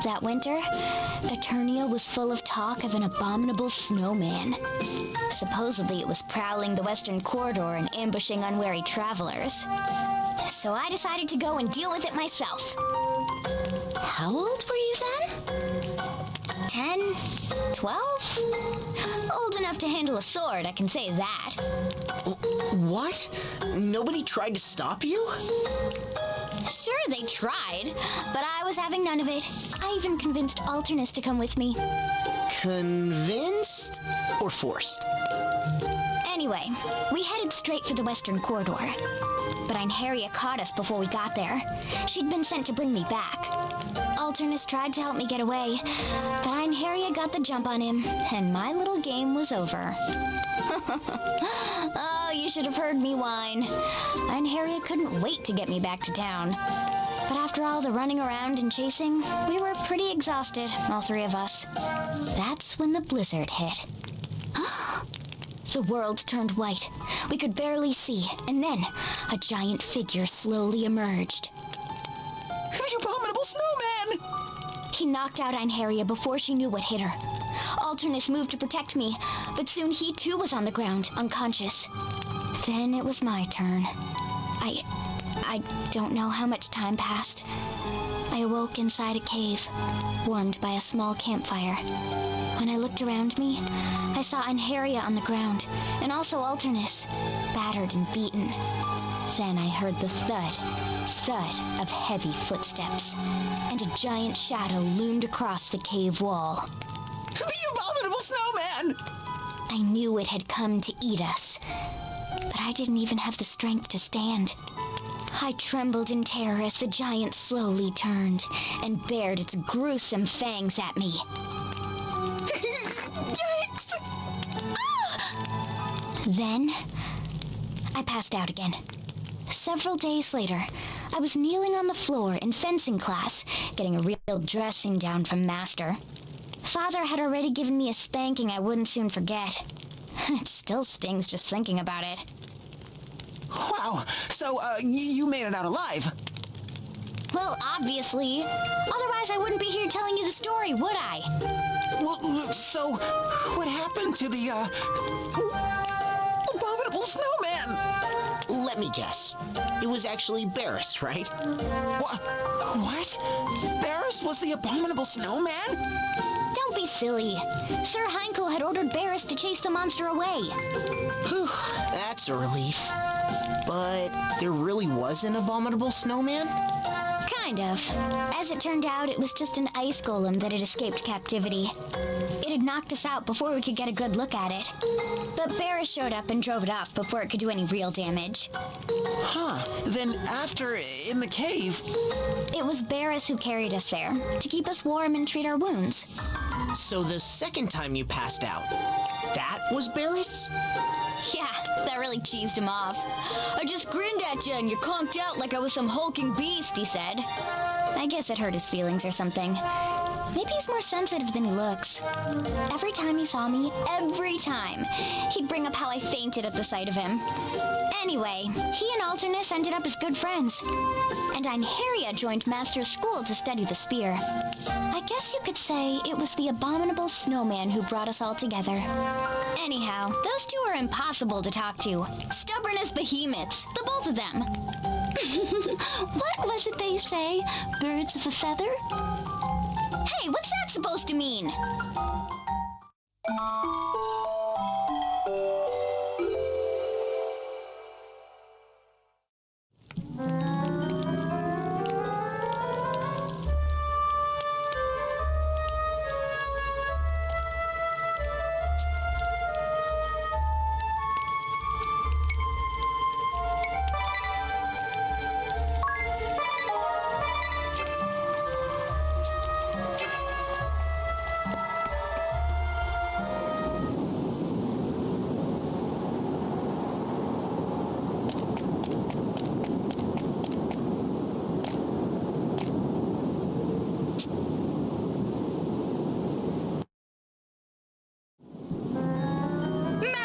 That winter, Eternia was full of talk of an abominable snowman. Supposedly it was prowling the western corridor and ambushing unwary travelers. So I decided to go and deal with it myself. How old were you then? 10? 12? Old enough to handle a sword, I can say that. What? Nobody tried to stop you? Sure, they tried, but I was having none of it. I even convinced Alternus to come with me. Convinced? Or forced? Anyway, we headed straight for the western corridor. But Einherja caught us before we got there. She'd been sent to bring me back. Alternus tried to help me get away, but Einherja got the jump on him, and my little game was over. Oh, you should have heard me whine. Einherja couldn't wait to get me back to town. But after all the running around and chasing, we were pretty exhausted, all three of us. That's when the blizzard hit. The world turned white. We could barely see, and then a giant figure slowly emerged. The abominable snowman! He knocked out Einherja before she knew what hit her. Alternus moved to protect me, but soon he too was on the ground, unconscious. Then it was my turn. I don't know how much time passed. I awoke inside a cave, warmed by a small campfire. When I looked around me, I saw Einherja on the ground, and also Alternus, battered and beaten. Then I heard the thud of heavy footsteps, and a giant shadow loomed across the cave wall. The abominable snowman! I knew it had come to eat us, but I didn't even have the strength to stand. I trembled in terror as the giant slowly turned and bared its gruesome fangs at me. Yikes! Then, I passed out again. Several days later, I was kneeling on the floor in fencing class, getting a real dressing down from Master. Father had already given me a spanking I wouldn't soon forget. It still stings just thinking about it. Wow, so, you made it out alive. Well, obviously. Otherwise, I wouldn't be here telling you the story, would I? Well, so, what happened to the, abominable snowman? Let me guess. It was actually Barris, right? What? Barris was the abominable snowman? Don't be silly. Sir Heinkel had ordered Barris to chase the monster away. Whew, that's a relief. But there really was an abominable snowman? Kind of. As it turned out, it was just an ice golem that had escaped captivity. It had knocked us out before we could get a good look at it. But Barris showed up and drove it off before it could do any real damage. Huh. Then after, in the cave... It was Barris who carried us there, to keep us warm and treat our wounds. So the second time you passed out, that was Barris? Yeah, that really cheesed him off. I just grinned at you and you conked out like I was some hulking beast, he said. I guess it hurt his feelings or something. Maybe he's more sensitive than he looks. Every time he saw me, every time, he'd bring up how I fainted at the sight of him. Anyway, he and Alternus ended up as good friends. And Einherja joined Master's school to study the spear. I guess you could say it was the abominable snowman who brought us all together. Anyhow, those two are impossible to talk to. Stubborn as behemoths, the both of them. What was it they say? Birds of a feather? Hey, what's that supposed to mean?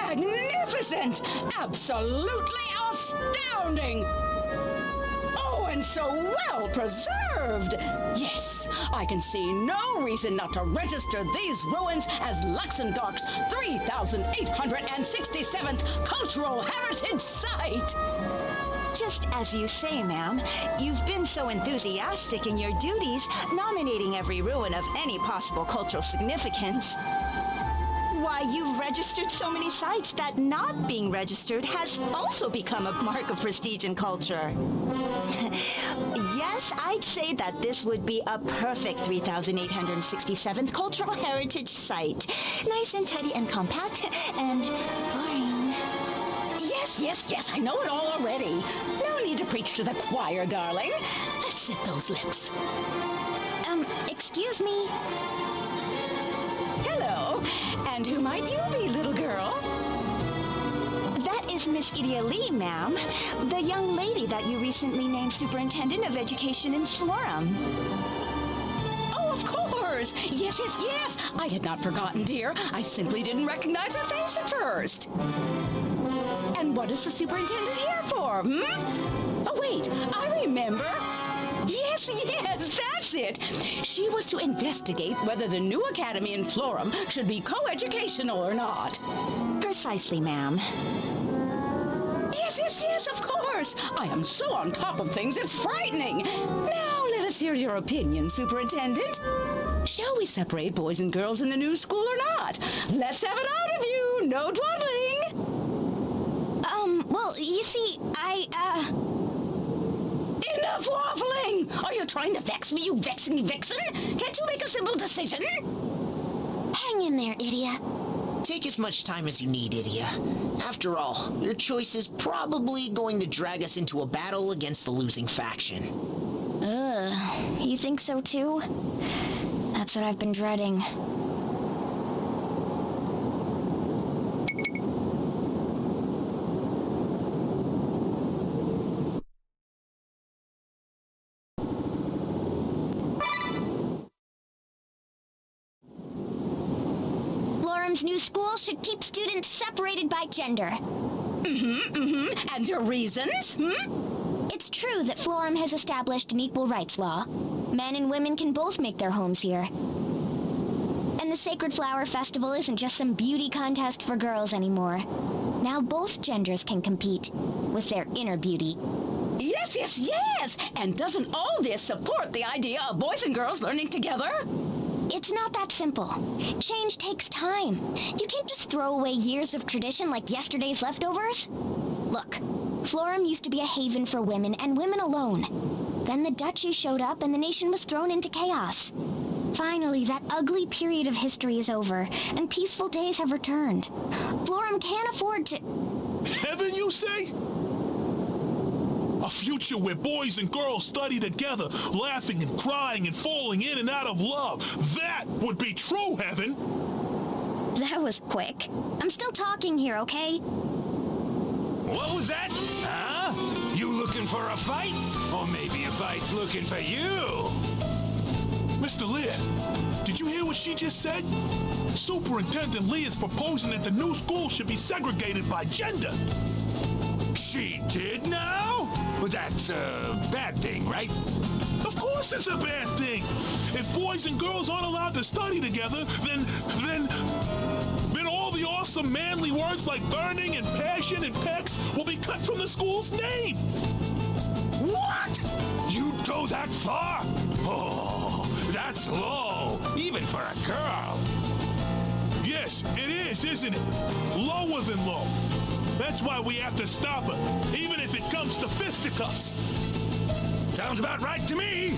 Magnificent! Absolutely astounding! Oh, and so well preserved! Yes, I can see no reason not to register these ruins as Luxembourg's 3,867th Cultural Heritage Site! Just as you say, ma'am, you've been so enthusiastic in your duties, nominating every ruin of any possible cultural significance. Why, you've registered so many sites that not being registered has also become a mark of prestige and culture. Yes, I'd say that this would be a perfect 3,867th Cultural Heritage Site. Nice and tidy and compact and boring. Yes, I know it all already. No need to preach to the choir, darling. Let's sit those lips. Excuse me? Hello, and who might you be, little girl? That is Miss Idia Lee, ma'am. The young lady that you recently named Superintendent of Education in Florum. Oh, of course! Yes. I had not forgotten, dear. I simply didn't recognize her face at first. And what is the superintendent here for, Oh, wait, I remember. Yes, that's it. She was to investigate whether the new academy in Florum should be co-educational or not. Precisely, ma'am. Yes, of course. I am so on top of things, it's frightening. Now, let us hear your opinion, Superintendent. Shall we separate boys and girls in the new school or not? Let's have it out of you. No dawdling. Well, you see, Enough waffling! Are you trying to vex me, you vexing vixen? Can't you make a simple decision? Hang in there, Idia. Take as much time as you need, Idia. After all, your choice is probably going to drag us into a battle against the losing faction. You think so too? That's what I've been dreading. Florum's new school should keep students separated by gender. And your reasons? It's true that Florum has established an equal rights law. Men and women can both make their homes here. And the Sacred Flower Festival isn't just some beauty contest for girls anymore. Now both genders can compete with their inner beauty. Yes! And doesn't all this support the idea of boys and girls learning together? It's not that simple. Change takes time. You can't just throw away years of tradition like yesterday's leftovers. Look, Florum used to be a haven for women and women alone. Then the duchy showed up and the nation was thrown into chaos. Finally, that ugly period of history is over, and peaceful days have returned. Florum can't afford to... Heaven, you say? A future where boys and girls study together, laughing and crying and falling in and out of love. That would be true heaven. That was quick. I'm still talking here, okay? What was that? Huh? You looking for a fight? Or maybe a fight's looking for you? Mr. Lear, did you hear what she just said? Superintendent Lee is proposing that the new school should be segregated by gender. She did now? Well, that's a bad thing, right? Of course it's a bad thing. If boys and girls aren't allowed to study together, then all the awesome manly words like burning and passion and pecs will be cut from the school's name. What? You'd go that far? Oh, that's low, even for a girl. Yes, it is, isn't it? Lower than low. That's why we have to stop her, even if it comes to fisticuffs. Sounds about right to me.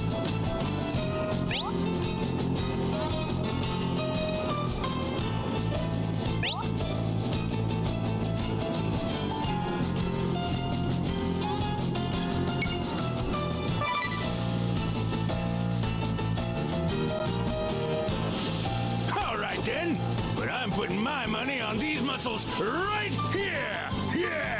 All right then, but I'm putting my money on these muscles right here. Yeah!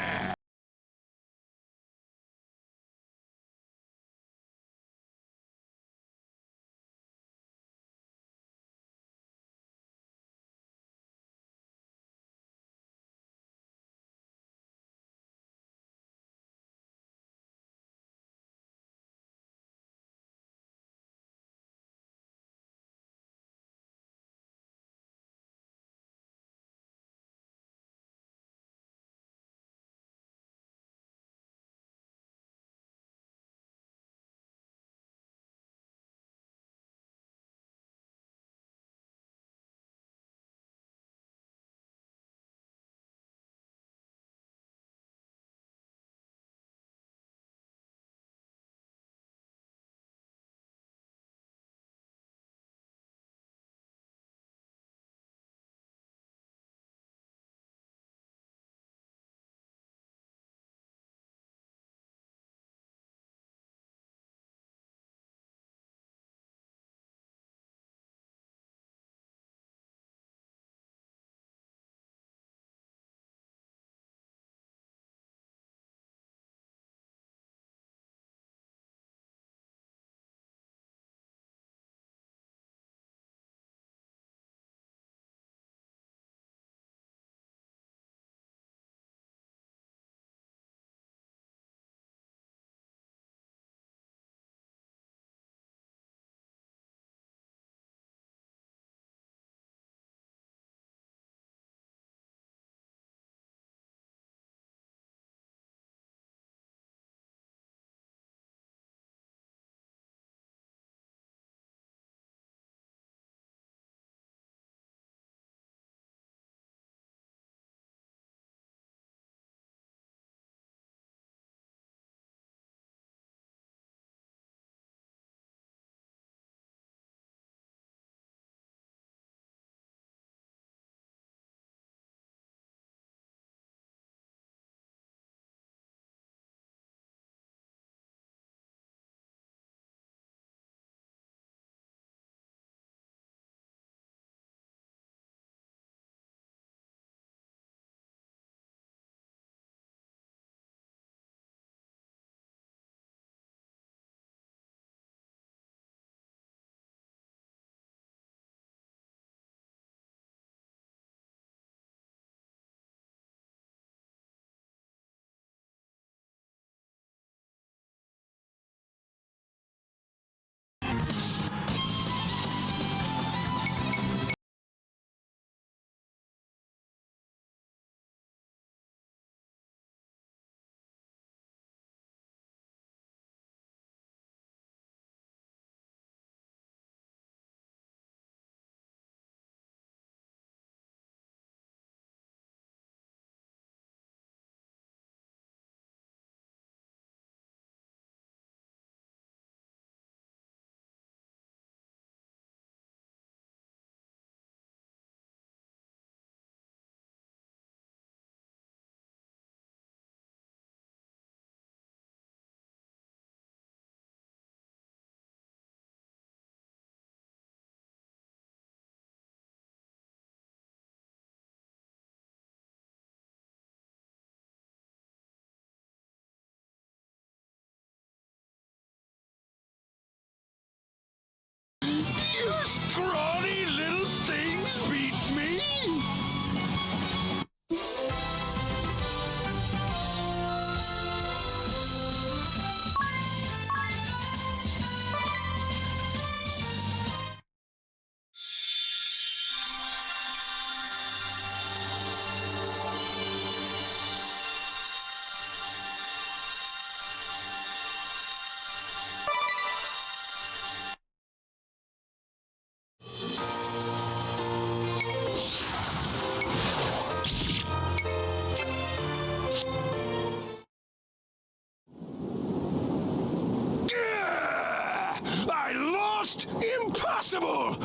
I lost? Impossible!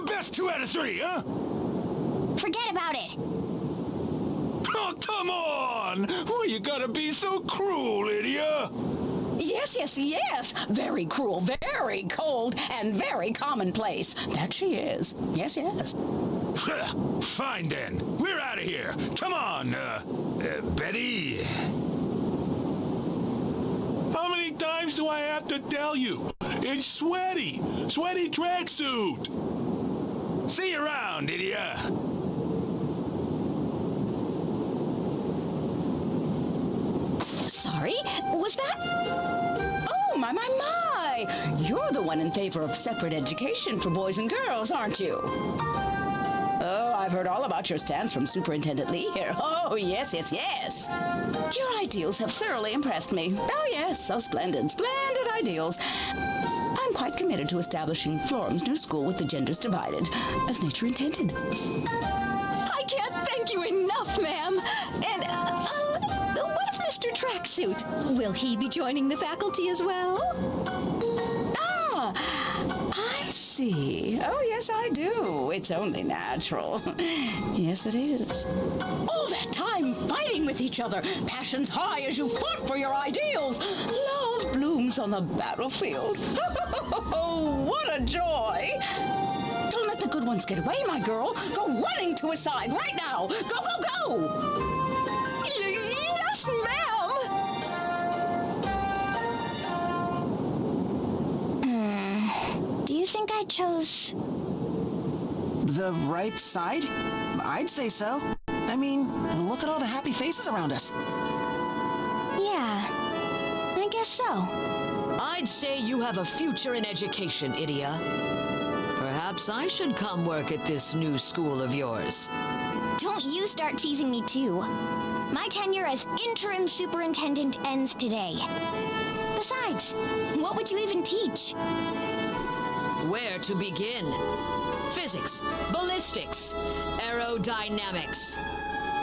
Best 2 out of 3, huh? Forget about it. Oh, come on! Why you gotta be so cruel, Lydia? Yes, yes, yes. Very cruel, very cold, and very commonplace. That she is. Yes, yes. Fine then. We're out of here. Come on, Betty. How many times do I have to tell you? It's sweaty. Sweaty tracksuit. See you around, Lydia. Sorry? Was that? Oh, my. You're the one in favor of separate education for boys and girls, aren't you? Oh, I've heard all about your stance from Superintendent Lee here. Oh, yes. Your ideals have thoroughly impressed me. Oh, yes, so splendid ideals. I'm quite committed to establishing Florum's new school with the genders divided, as nature intended. I can't thank you enough, ma'am. And, what of Mr. Tracksuit? Will he be joining the faculty as well? Ah, I see. Oh, yes, I do. It's only natural. Yes, it is. All that time fighting with each other, passions high as you fought for your ideals. Love blooms on the battlefield. Oh, what a joy. Don't let the good ones get away, my girl. Go running to his side right now. Go. Yes, ma'am. Do you think I chose... The right side? I'd say so. I mean, look at all the happy faces around us. Yeah, I guess so. I'd say you have a future in education, Idia. Perhaps I should come work at this new school of yours. Don't you start teasing me, too. My tenure as interim superintendent ends today. Besides, what would you even teach? Where to begin? Physics, ballistics, aerodynamics.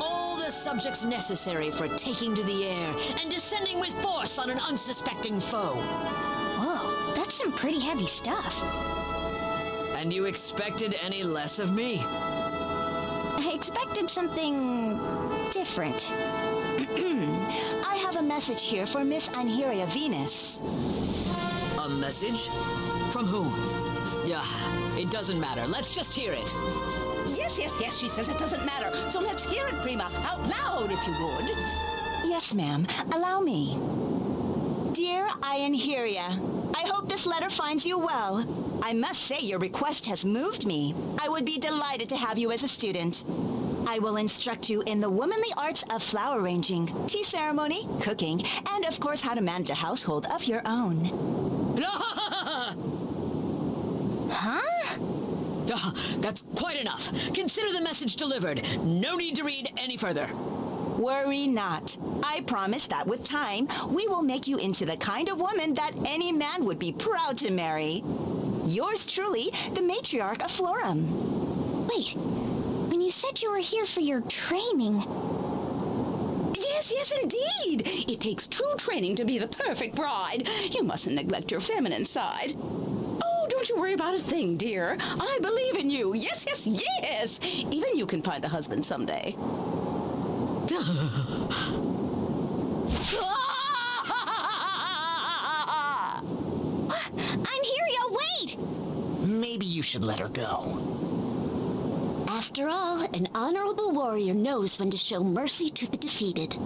All the subjects necessary for taking to the air and descending with force on an unsuspecting foe. Whoa, that's some pretty heavy stuff. And you expected any less of me? I expected something different. I have a message here for Miss Anheria Venus. A message? From whom? Yeah, it doesn't matter. Let's just hear it. Yes, she says it doesn't matter. So let's hear it, Prima, out loud, if you would. Yes, ma'am. Allow me. Dear Anheria, I hope this letter finds you well. I must say your request has moved me. I would be delighted to have you as a student. I will instruct you in the womanly arts of flower arranging, tea ceremony, cooking, and of course how to manage a household of your own. Huh? That's quite enough. Consider the message delivered. No need to read any further. Worry not. I promise that with time, we will make you into the kind of woman that any man would be proud to marry. Yours truly, the matriarch of Florum. Wait, when you said you were here for your training... Yes, indeed. It takes true training to be the perfect bride. You mustn't neglect your feminine side. Oh, don't you worry about a thing, dear. I believe in you. Yes. Even you can find a husband someday. Anheria, wait! Maybe you should let her go. After all, an honorable warrior knows when to show mercy to the defeated.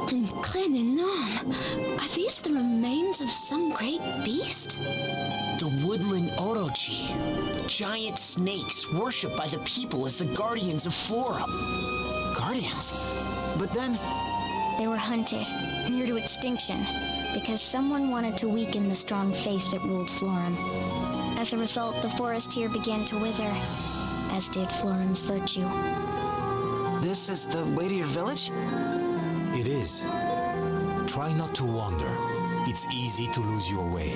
Clan and Nom, are these the remains of some great beast? The woodland Orochi. Giant snakes worshipped by the people as the guardians of Florum. Guardians? But then... They were hunted, near to extinction, because someone wanted to weaken the strong faith that ruled Florum. As a result, the forest here began to wither, as did Florum's virtue. This is the way to your village? It is. Try not to wander. It's easy to lose your way.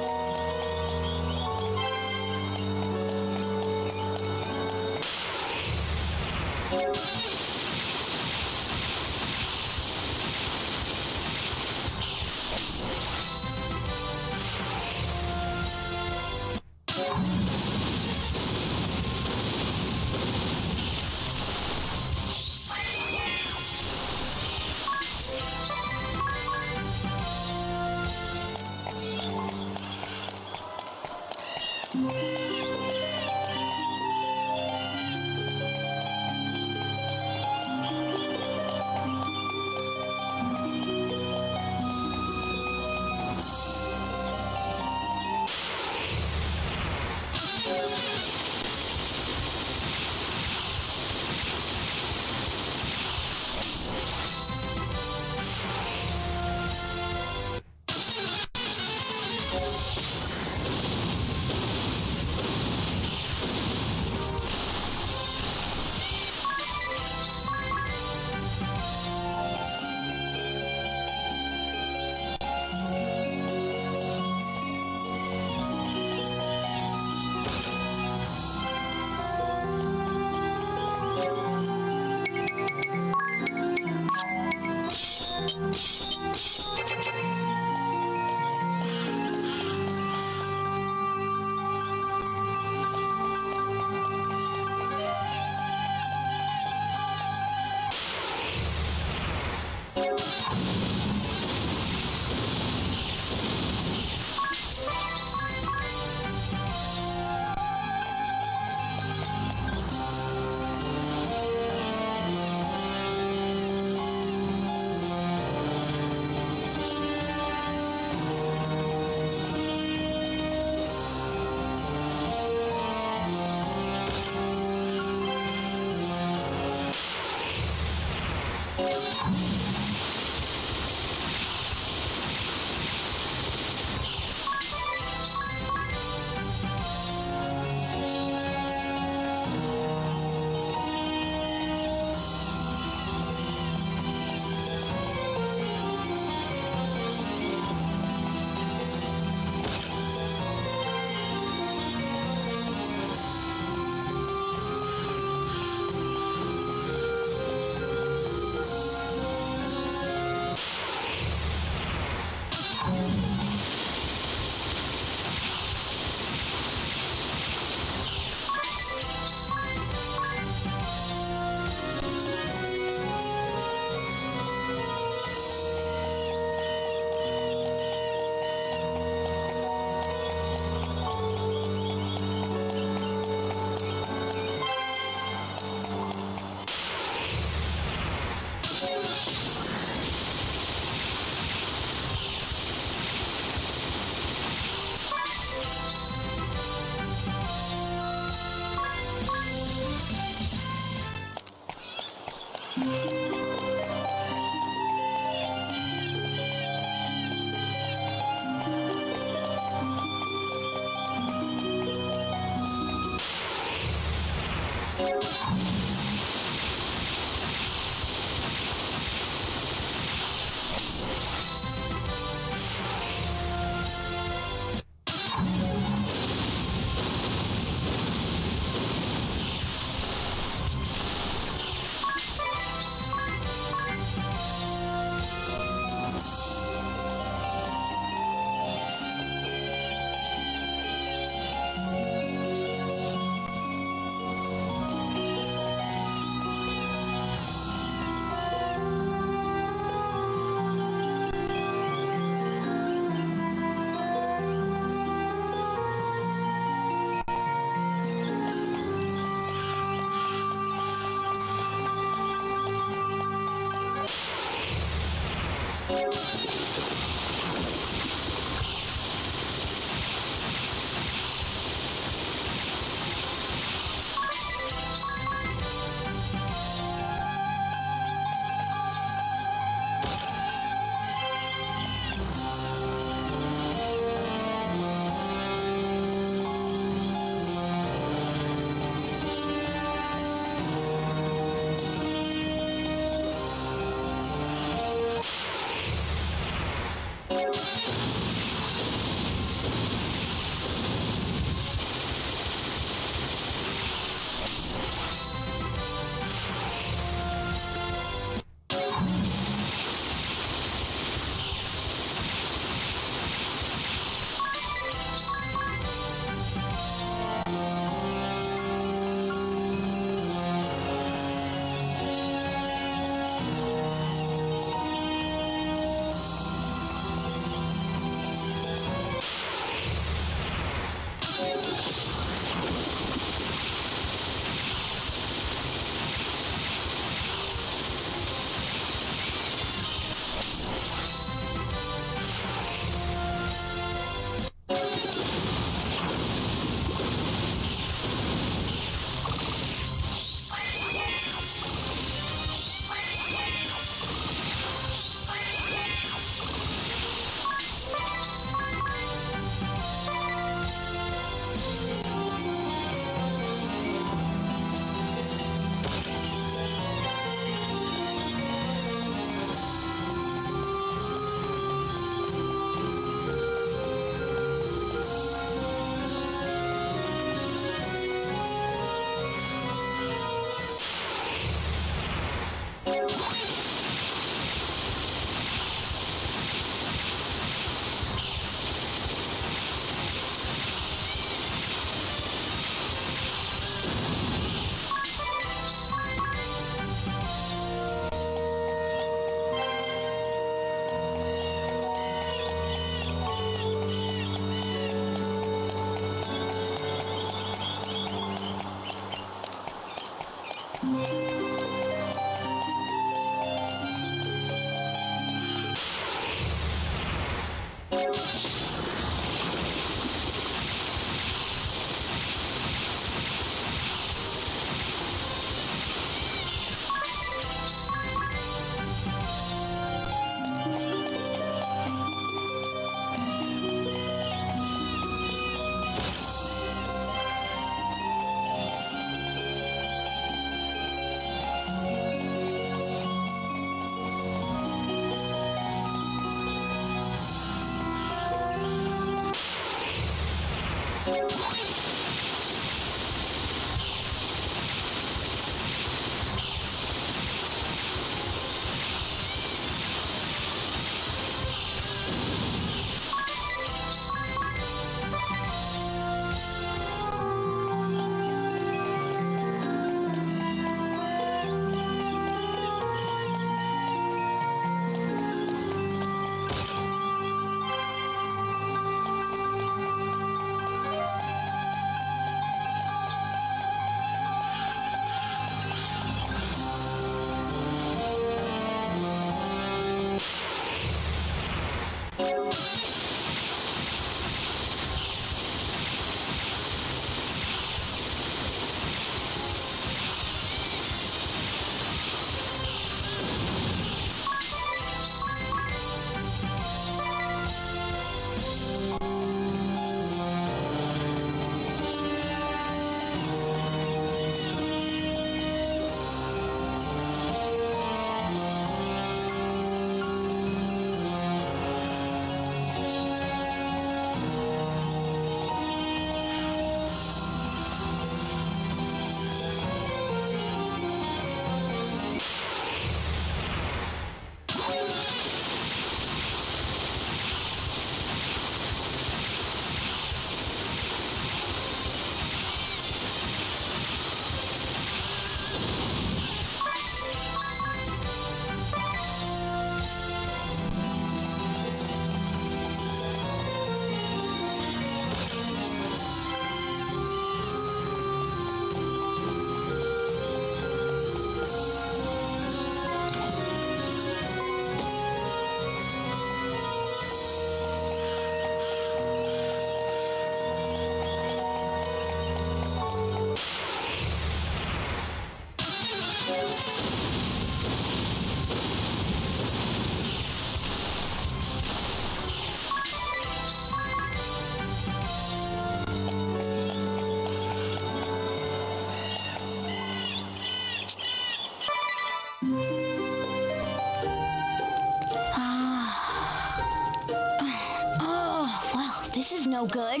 This is no good.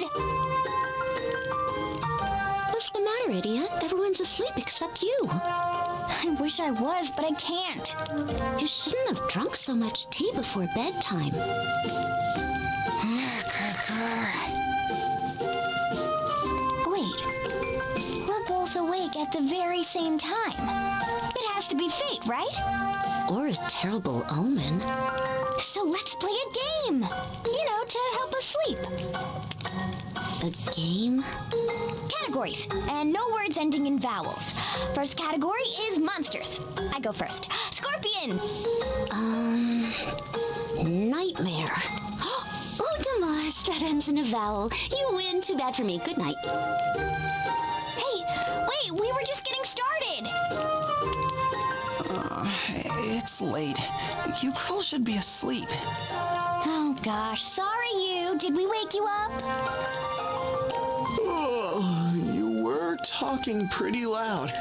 What's the matter, idiot? Everyone's asleep except you. I wish I was, but I can't. You shouldn't have drunk so much tea before bedtime. Wait. We're both awake at the very same time. It has to be fate, right? Or a terrible omen. So let's play a game. You know, to help us sleep. A game? Categories, and no words ending in vowels. First category is monsters. I go first. Scorpion! Nightmare. Oh, dommage, that ends in a vowel. You win. Too bad for me. Good night. Hey, wait, we were just getting started. It's late. You girls should be asleep. Oh gosh, sorry you. Did we wake you up? Oh, you were talking pretty loud.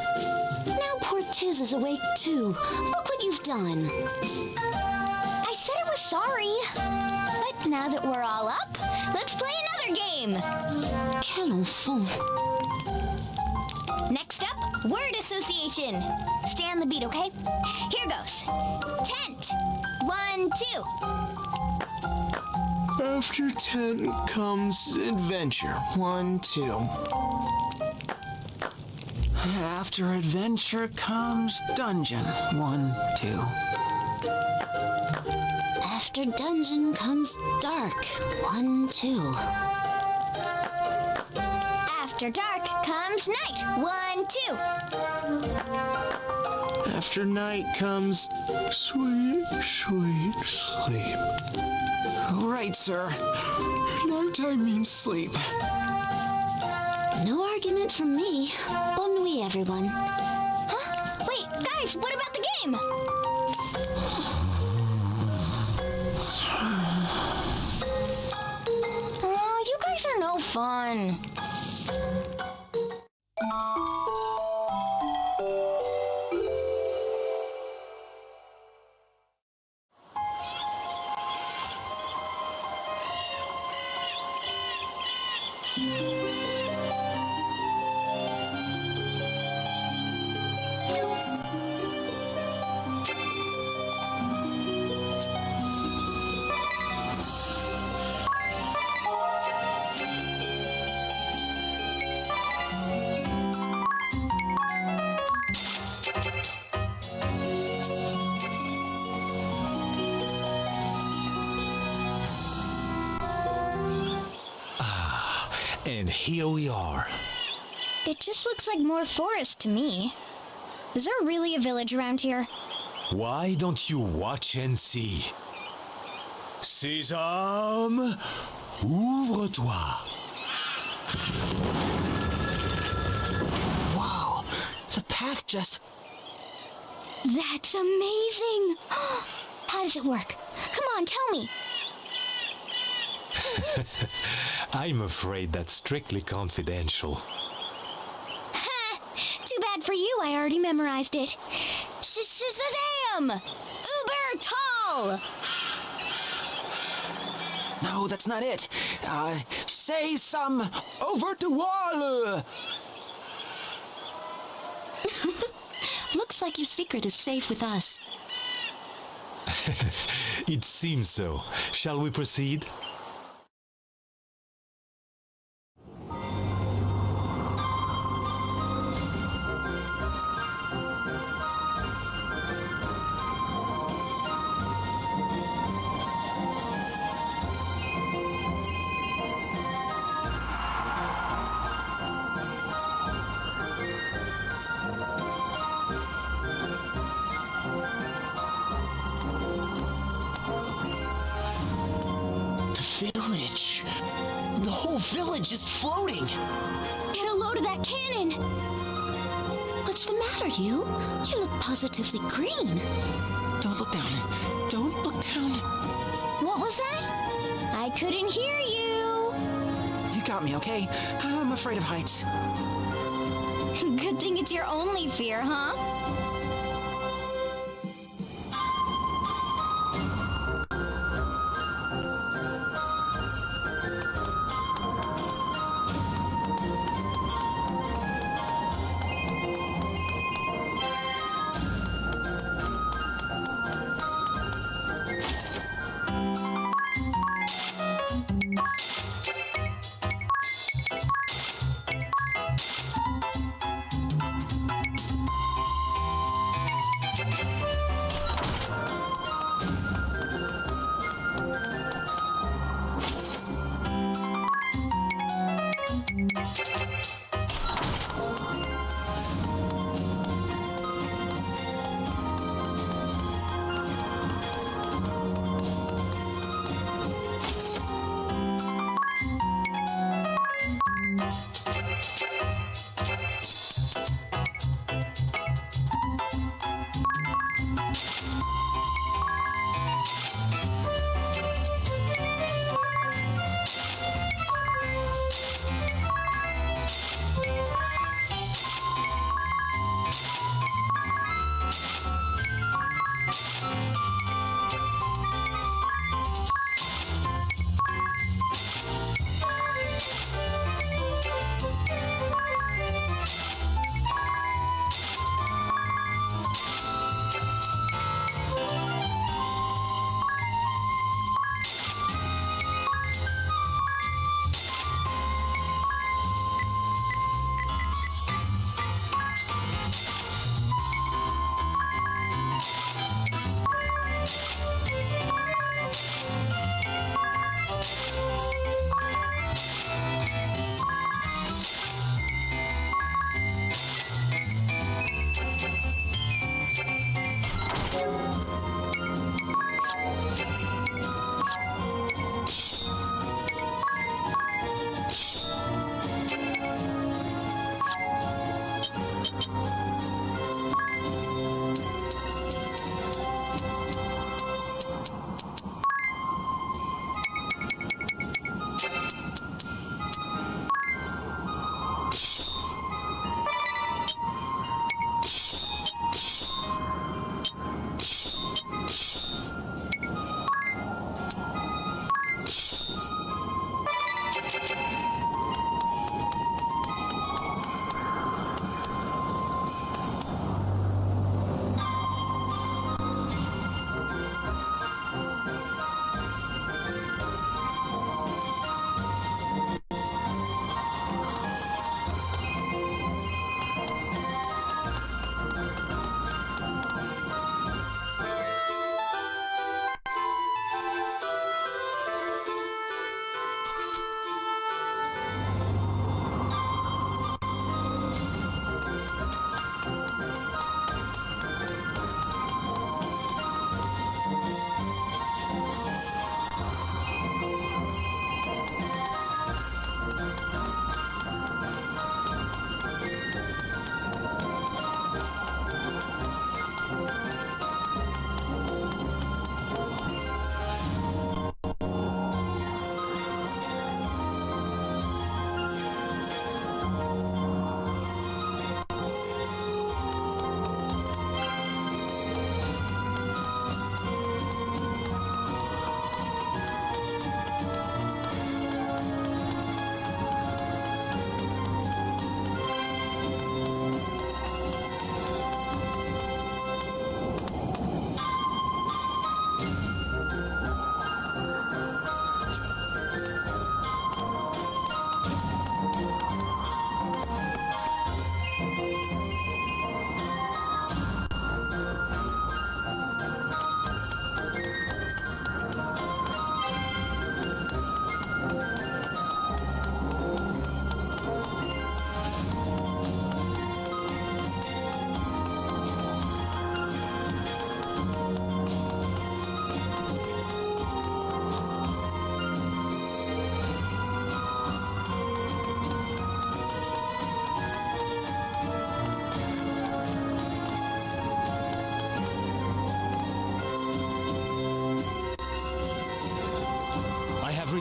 Now poor Tiz is awake too. Look what you've done. I said I was sorry. But now that we're all up, let's play another game. Quel enfant. Next up, word association. Stay on the beat, okay? Here goes. Tent. 1, 2. After 10 comes adventure. 1, 2. After adventure comes dungeon. 1, 2. After dungeon comes dark. 1, 2. After dark comes night. 1, 2. After night comes sweet, sweet sleep. Right, sir. Nighttime means sleep. No argument from me. Bonne nuit, everyone. Huh? Wait, guys, what about the game? Oh, you guys are no fun. And here we are. It just looks like more forest to me. Is there really a village around here? Why don't you watch and see? Sésame, ouvre-toi. Wow, the path just... That's amazing! How does it work? Come on, tell me. I'm afraid that's strictly confidential. Too bad for you, I already memorized it. Shazam! Uber tall! No, that's not it. Say some over to all. Looks like your secret is safe with us. It seems so. Shall we proceed? Village. The whole village is floating. Get a load of that cannon! What's the matter, you? You look positively green. Don't look down. Don't look down. What was that? I couldn't hear you. You got me, okay? I'm afraid of heights. Good thing it's your only fear, huh?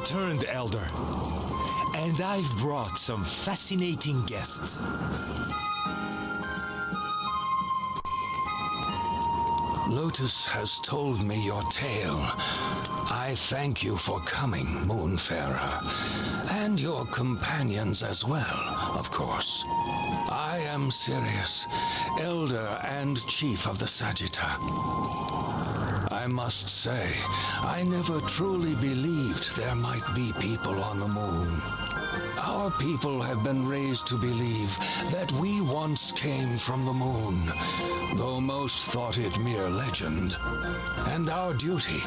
returned, Elder. And I've brought some fascinating guests. Lotus has told me your tale. I thank you for coming, Moonfarer. And your companions as well, of course. I am Sirius, Elder and Chief of the Sagitta. I must say, I never truly believed there might be people on the moon. Our people have been raised to believe that we once came from the moon, though most thought it mere legend. And our duty,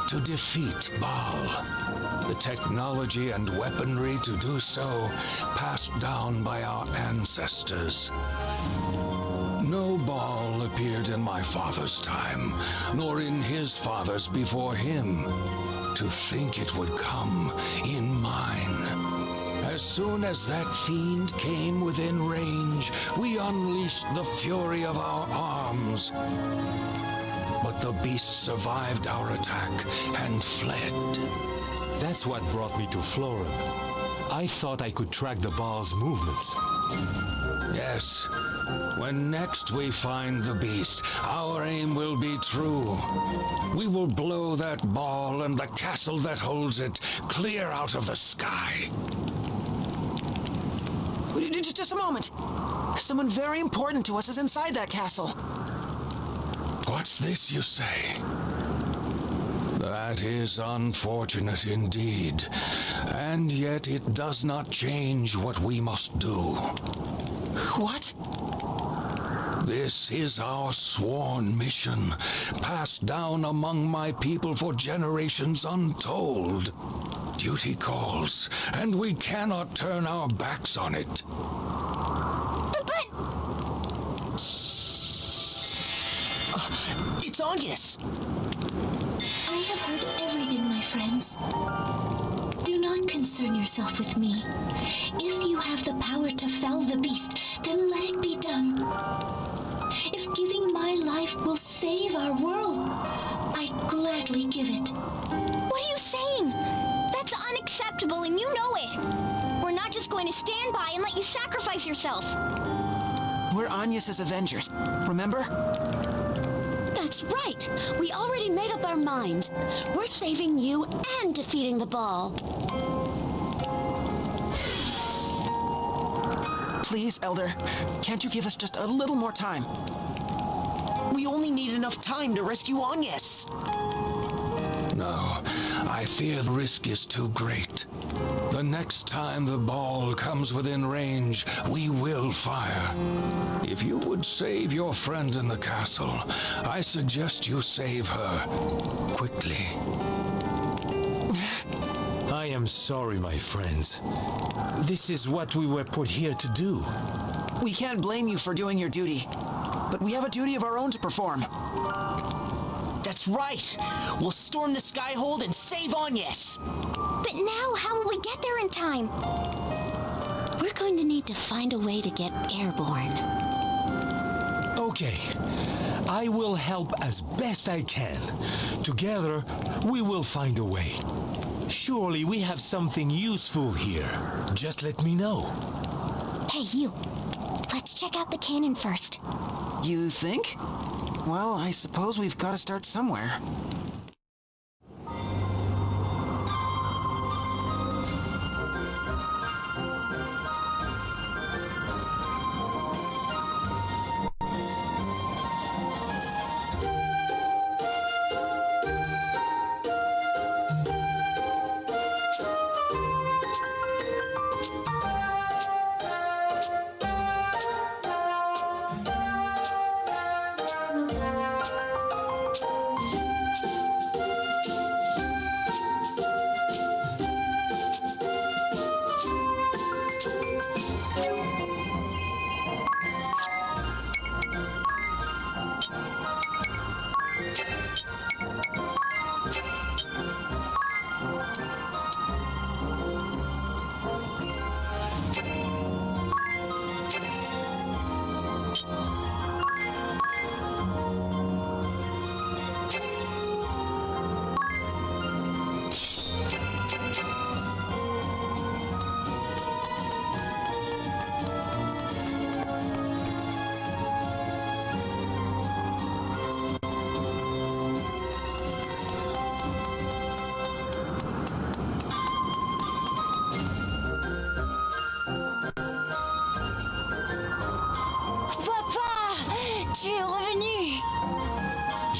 to defeat Baal. The technology and weaponry to do so passed down by our ancestors. No Baal appeared in my father's time, nor in his father's before him. To think it would come in mine. As soon as that fiend came within range, we unleashed the fury of our arms. But the beast survived our attack and fled. That's what brought me to Florum. I thought I could track the Baal's movements. Yes. When next we find the beast, our aim will be true. We will blow that Baal and the castle that holds it clear out of the sky. Just a moment. Someone very important to us is inside that castle. What's this you say? That is unfortunate indeed. And yet it does not change what we must do. What? This is our sworn mission, passed down among my people for generations untold. Duty calls, and we cannot turn our backs on it. But... it's Onyas! I have heard everything, my friends. Do not concern yourself with me. If you have the power to fell the beast, then let it be done. If giving my life will save our world, I'd gladly give it. What are you saying? That's unacceptable and you know it. We're not just going to stand by and let you sacrifice yourself. We're Onyas's Avengers, remember? That's right. We already made up our minds. We're saving you and defeating the Baal. Please, Elder, can't you give us just a little more time? We only need enough time to rescue Onyas. No, I fear the risk is too great. The next time the Baal comes within range, we will fire. If you would save your friend in the castle, I suggest you save her quickly. I am sorry, my friends. This is what we were put here to do. We can't blame you for doing your duty, but we have a duty of our own to perform. That's right! We'll storm the Skyhold and save Onyas! But now, how will we get there in time? We're going to need to find a way to get airborne. Okay, I will help as best I can. Together, we will find a way. Surely we have something useful here. Just let me know. Hey, you. Let's check out the cannon first. You think? Well, I suppose we've got to start somewhere.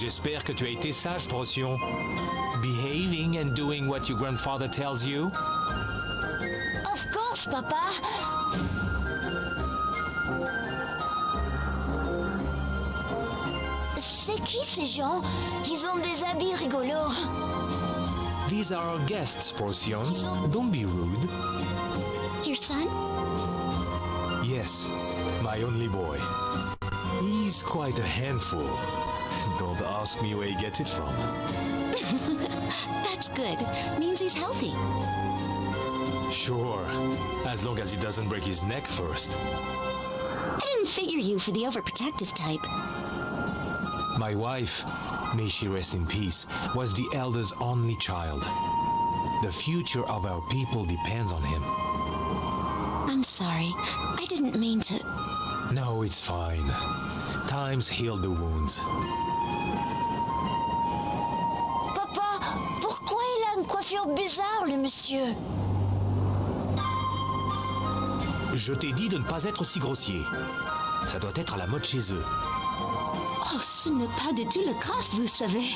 J'espère que tu as été sage, Procyon. Behaving and doing what your grandfather tells you. Of course, Papa. C'est qui ces gens? Ils ont des habits rigolos. These are our guests, Procyon. Don't be rude. Your son? Yes, my only boy. He's quite a handful. Don't ask me where he gets it from. That's good. Means he's healthy. Sure, as long as he doesn't break his neck first. I didn't figure you for the overprotective type. My wife, may she rest in peace, was the elder's only child. The future of our people depends on him. I'm sorry. I didn't mean to... No, it's fine. Times heal the wounds. Papa, pourquoi il a une coiffure bizarre, le monsieur? Je t'ai dit de ne pas être si grossier. Ça doit être à la mode chez eux. Oh, ce n'est pas du tout le cas, vous savez.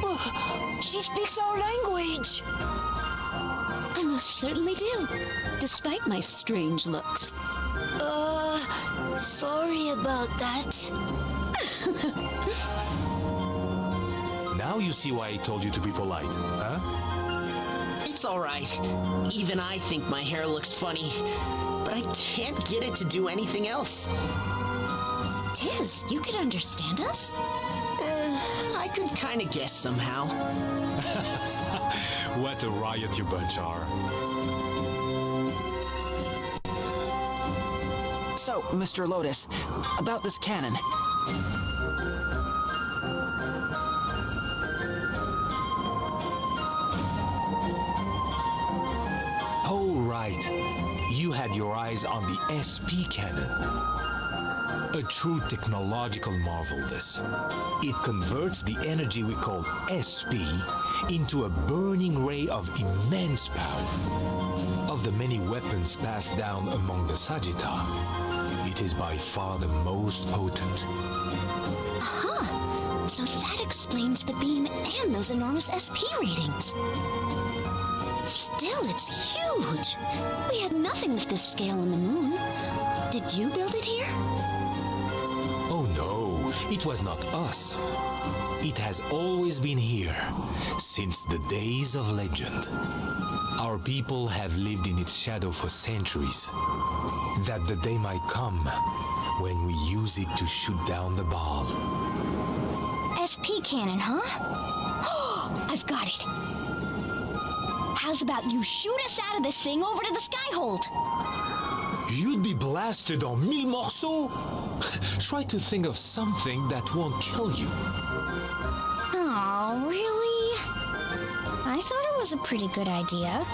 Oh, she speaks our language. I most certainly do, despite my strange looks. Sorry about that. Now you see why I told you to be polite, huh? It's all right. Even I think my hair looks funny, but I can't get it to do anything else. Tiz, you could understand us? I could kind of guess somehow. What a riot you bunch are. So, Mr. Lotus, about this cannon. Oh, right. You had your eyes on the SP cannon. A true technological marvel, this. It converts the energy we call SP into a burning ray of immense power. Of the many weapons passed down among the Sagitta, it is by far the most potent. Huh. So that explains the beam and those enormous SP readings. Still, it's huge. We had nothing of this scale on the moon. Did you build it here? Oh no, it was not us. It has always been here, since the days of legend. Our people have lived in its shadow for centuries, that the day might come when we use it to shoot down the ball. SP cannon, huh? I've got it. How's about you shoot us out of this thing over to the skyhold? You'd be blasted en mille morceaux. Try to think of something that won't kill you. Oh, really? I thought it was a pretty good idea.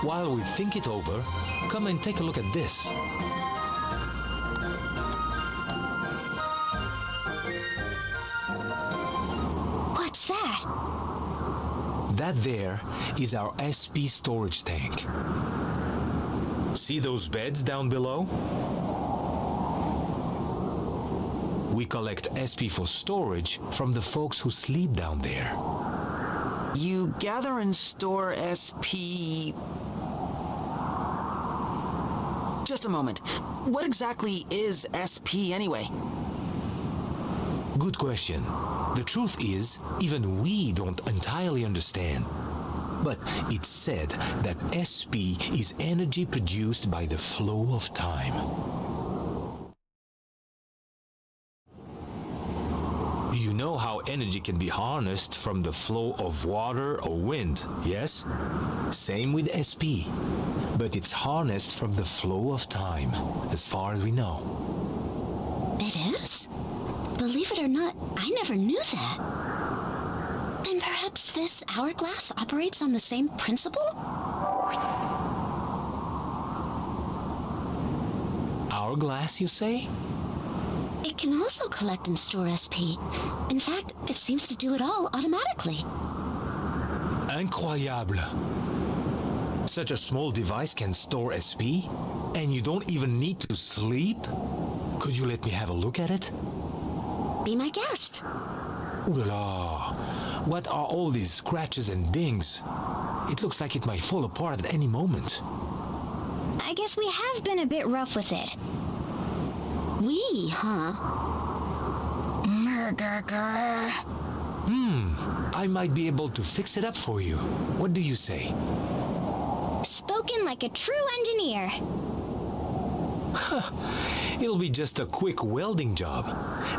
While we think it over, come and take a look at this. What's that? That there is our SP storage tank. See those beds down below? We collect SP for storage from the folks who sleep down there. You gather and store SP... Just a moment. What exactly is SP anyway? Good question. The truth is, even we don't entirely understand. But it's said that SP is energy produced by the flow of time. You know how energy can be harnessed from the flow of water or wind, yes? Same with SP. But it's harnessed from the flow of time, as far as we know. It is? Believe it or not, I never knew that. Then perhaps this hourglass operates on the same principle? Hourglass, you say? It can also collect and store SP. In fact, it seems to do it all automatically. Incroyable. Such a small device can store SP, and you don't even need to sleep? Could you let me have a look at it? Be my guest. Ooh la la. What are all these scratches and dings? It looks like it might fall apart at any moment. I guess we have been a bit rough with it. We, huh? Murder. I might be able to fix it up for you. What do you say? Spoken like a true engineer. It'll be just a quick welding job,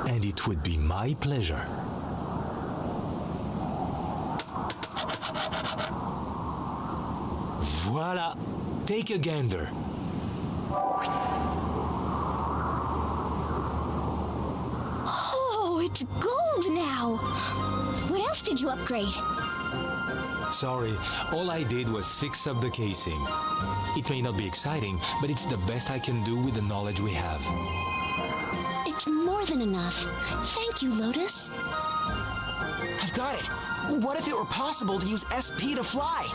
and it would be my pleasure. Voila! Take a gander. Oh, it's gold now. What else did you upgrade? Sorry, all I did was fix up the casing. It may not be exciting, but it's the best I can do with the knowledge we have. It's more than enough. Thank you, Lotus. I've got it. What if it were possible to use SP to fly?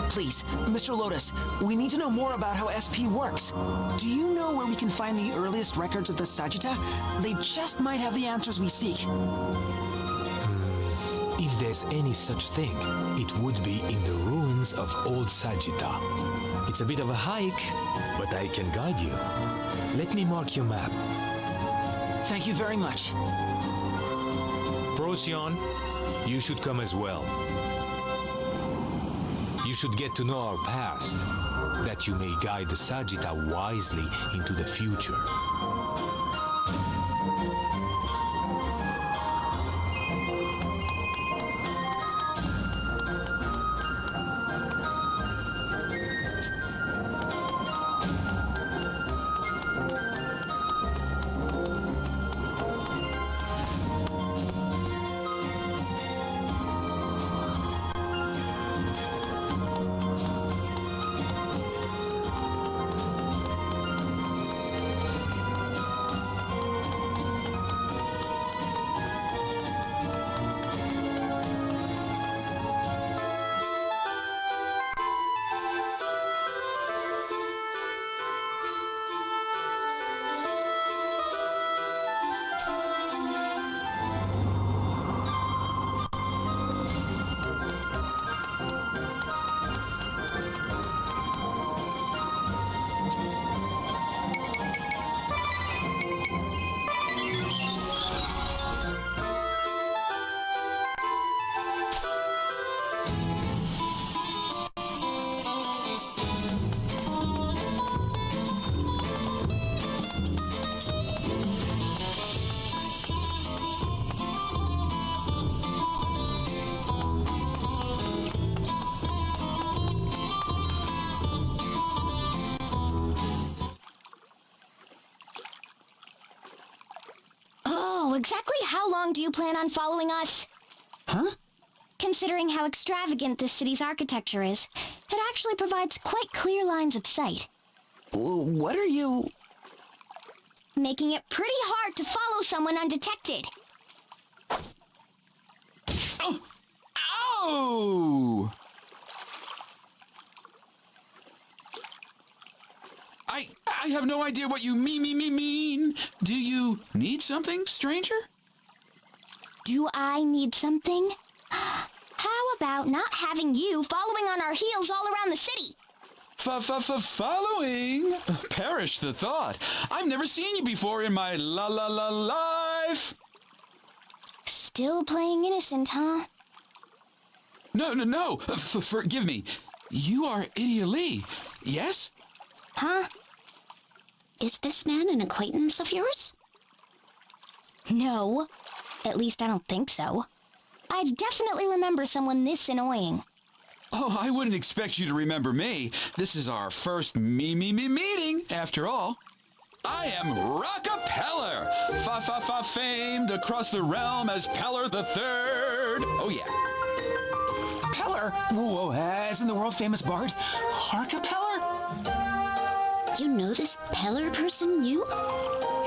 Please, Mr. Lotus, we need to know more about how SP works. Do you know where we can find the earliest records of the Sagitta? They just might have the answers we seek. If there's any such thing, it would be in the ruins of Old Sagitta. It's a bit of a hike, but I can guide you. Let me mark your map. Thank you very much. Procyon, you should come as well. You should get to know our past, that you may guide the Sagitta wisely into the future. Exactly how long do you plan on following us? Huh? Considering how extravagant this city's architecture is, it actually provides quite clear lines of sight. What are you... Making it pretty hard to follow someone undetected. Oh! Ow! I have no idea what you mean. Do you need something, stranger? Do I need something? How about not having you following on our heels all around the city? Following? Perish the thought. I've never seen you before in my life. Still playing innocent, huh? No. Forgive me. You are Idia Lee, yes? Huh? Is this man an acquaintance of yours? No. At least I don't think so. I definitely remember someone this annoying. Oh, I wouldn't expect you to remember me. This is our first meeting, after all. I am Rockefeller, famed across the realm as Peller the Third. Oh, yeah. Peller? Whoa, as in the world-famous bard? Harcapeller? You know this Peller person, you?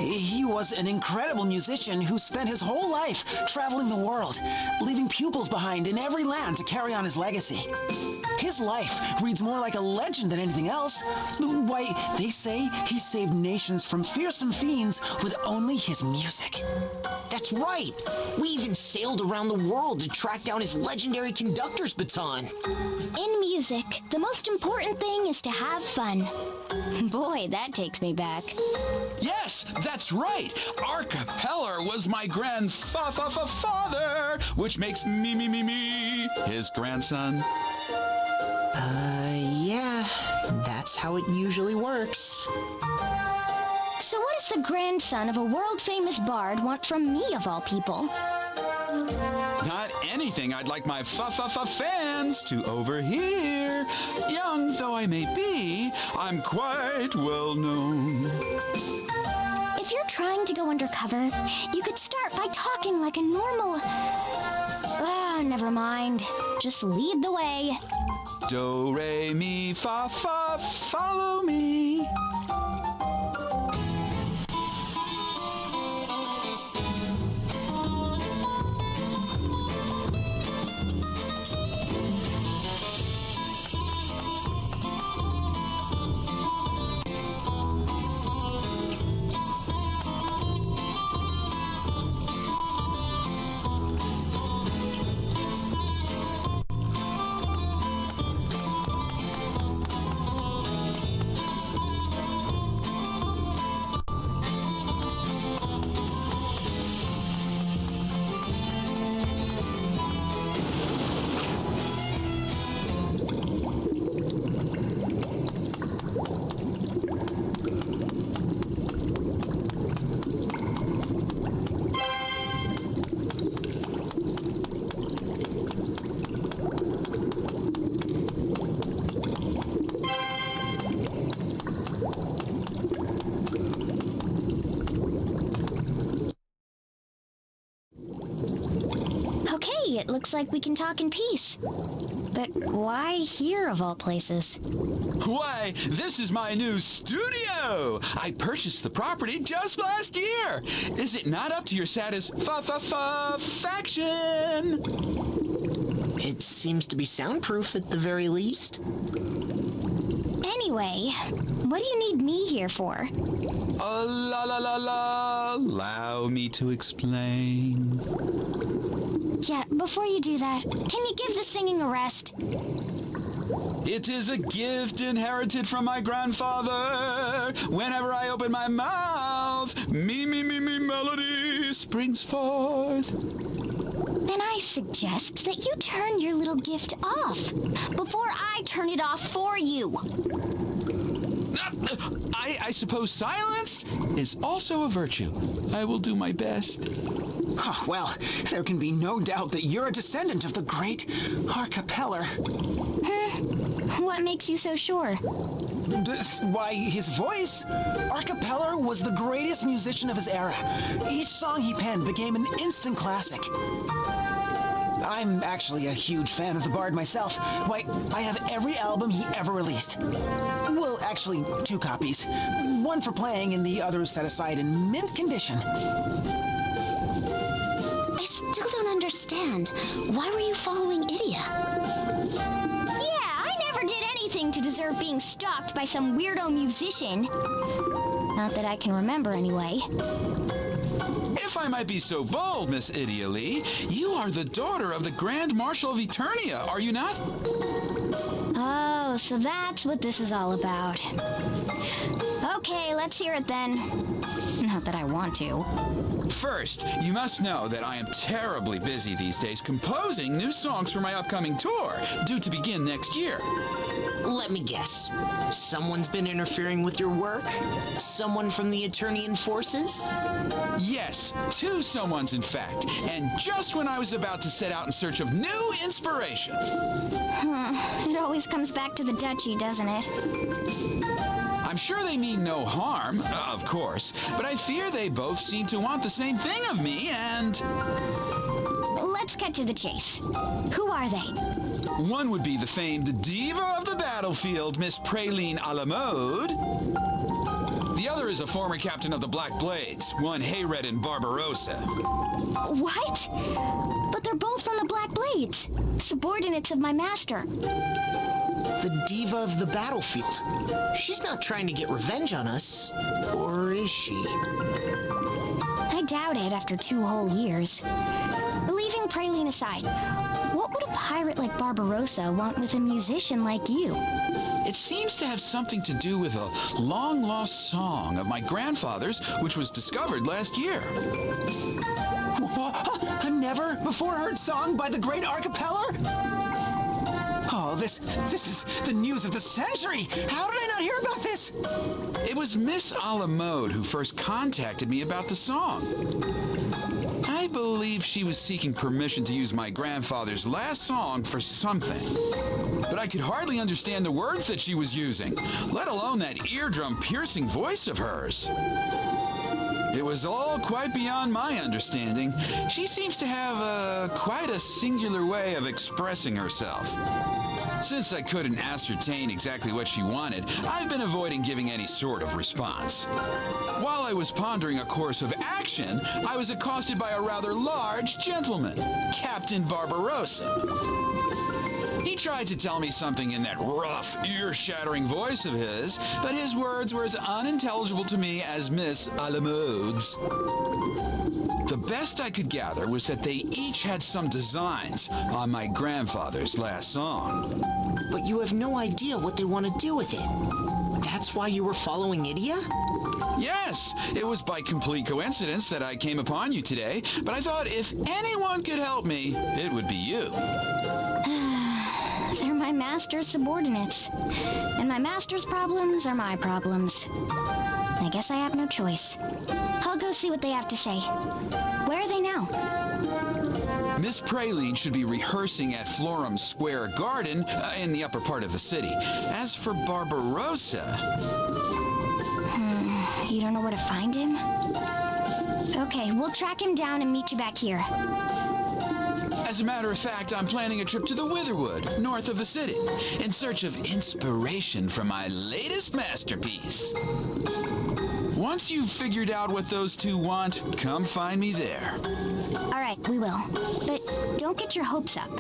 He was an incredible musician who spent his whole life traveling the world, leaving pupils behind in every land to carry on his legacy. His life reads more like a legend than anything else. Why, they say he saved nations from fearsome fiends with only his music. That's right. We even sailed around the world to track down his legendary conductor's baton. In music, the most important thing is to have fun. Boy, that takes me back. Yes, that's right. A cappella was my grandfather, which makes me his grandson. Yeah, that's how it usually works. So what does the grandson of a world-famous bard want from me, of all people? Not anything I'd like my fans to overhear. Young though I may be, I'm quite well known. If you're trying to go undercover, you could start by talking like a normal... never mind. Just lead the way. Do, re, mi, fa, follow me. Okay, it looks like we can talk in peace. But why here, of all places? Why, this is my new studio! I purchased the property just last year! Is it not up to your satisfaction? It seems to be soundproof at the very least. Anyway, what do you need me here for? Allow me to explain. Yeah, before you do that, can you give the singing a rest? It is a gift inherited from my grandfather. Whenever I open my mouth, me melody springs forth. Then I suggest that you turn your little gift off before I turn it off for you. I suppose silence is also a virtue. I will do my best. Well, there can be no doubt that you're a descendant of the great Arcapeller. What makes you so sure? Why, his voice. Arcapeller was the greatest musician of his era. Each song he penned became an instant classic. I'm actually a huge fan of the Bard myself. Why, I have every album he ever released. Well, actually, 2 copies. One for playing and the other set aside in mint condition. I still don't understand. Why were you following Idia? Yeah, I never did anything to deserve being stalked by some weirdo musician. Not that I can remember, anyway. If I might be so bold, Miss Idia Lee, you are the daughter of the Grand Marshal of Eternia, are you not? Oh, so that's what this is all about. Okay, let's hear it then. Not that I want to. First, you must know that I am terribly busy these days composing new songs for my upcoming tour, due to begin next year. Let me guess. Someone's been interfering with your work? Someone from the Eternian forces? Yes, 2 someones in fact, and just when I was about to set out in search of new inspiration. It always comes back to the duchy, doesn't it? I'm sure they mean no harm, of course, but I fear they both seem to want the same thing of me, and... Let's cut to the chase. Who are they? One would be the famed diva of the battlefield, Miss Praline a la Mode. The The other is a former captain of the Black Blades, one Hayred and Barbarossa. What? But they're both from the Black Blades, subordinates of my master. The diva of the battlefield. She's not trying to get revenge on us, or is she? I doubt it after 2 whole years. Leaving Praline aside, what would a pirate like Barbarossa want with a musician like you? It seems to have something to do with a long-lost song of my grandfather's, which was discovered last year. A never-before-heard song by the great archipeller? Oh, this is the news of the century! How did I not hear about this? It was Miss a la mode who first contacted me about the song. I believe she was seeking permission to use my grandfather's last song for something. But I could hardly understand the words that she was using, let alone that eardrum-piercing voice of hers. It was all quite beyond my understanding. She seems to have quite a singular way of expressing herself. Since I couldn't ascertain exactly what she wanted, I've been avoiding giving any sort of response. While I was pondering a course of action, I was accosted by a rather large gentleman, Captain Barbarossa. He tried to tell me something in that rough, ear-shattering voice of his, but his words were as unintelligible to me as Miss a la mode's. The best I could gather was that they each had some designs on my grandfather's last song. But you have no idea what they want to do with it. That's why you were following Idia? Yes, it was by complete coincidence that I came upon you today, but I thought if anyone could help me, it would be you. They're my master's subordinates, and my master's problems are my problems. I guess I have no choice. I'll go see what they have to say. Where are they now? Miss Praline should be rehearsing at Florum Square Garden in the upper part of the city. As for Barbarossa... You don't know where to find him? Okay, we'll track him down and meet you back here. As a matter of fact, I'm planning a trip to the Witherwood, north of the city, in search of inspiration for my latest masterpiece. Once you've figured out what those two want, come find me there. All right, we will. But don't get your hopes up.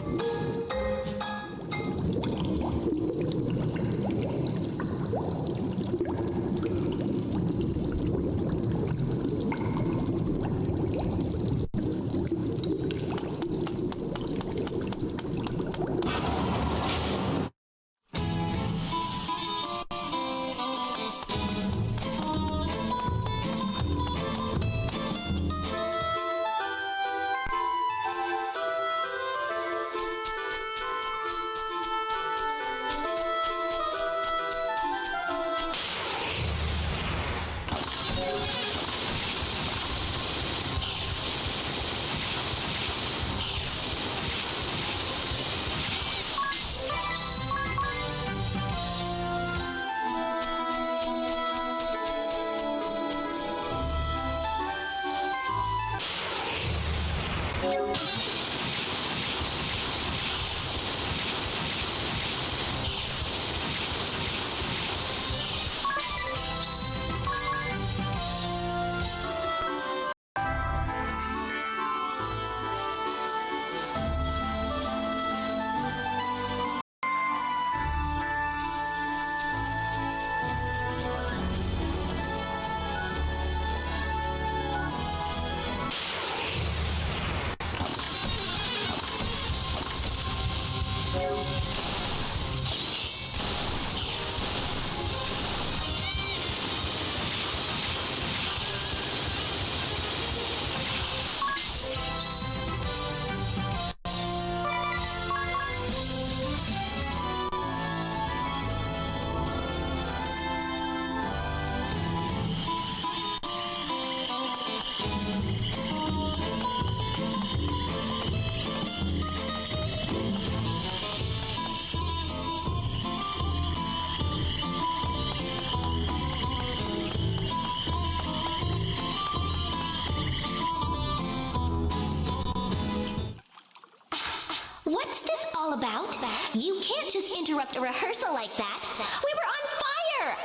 What's this all about? You can't just interrupt a rehearsal like that. We were on fire!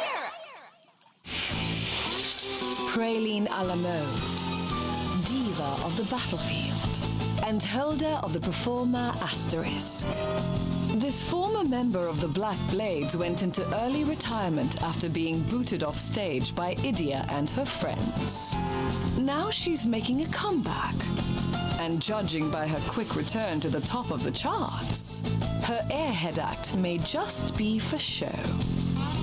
Praline a la mode, diva of the battlefield, and holder of the performer asterisk. This former member of the Black Blades went into early retirement after being booted off stage by Idia and her friends. Now she's making a comeback. And judging by her quick return to the top of the charts, her airhead act may just be for show.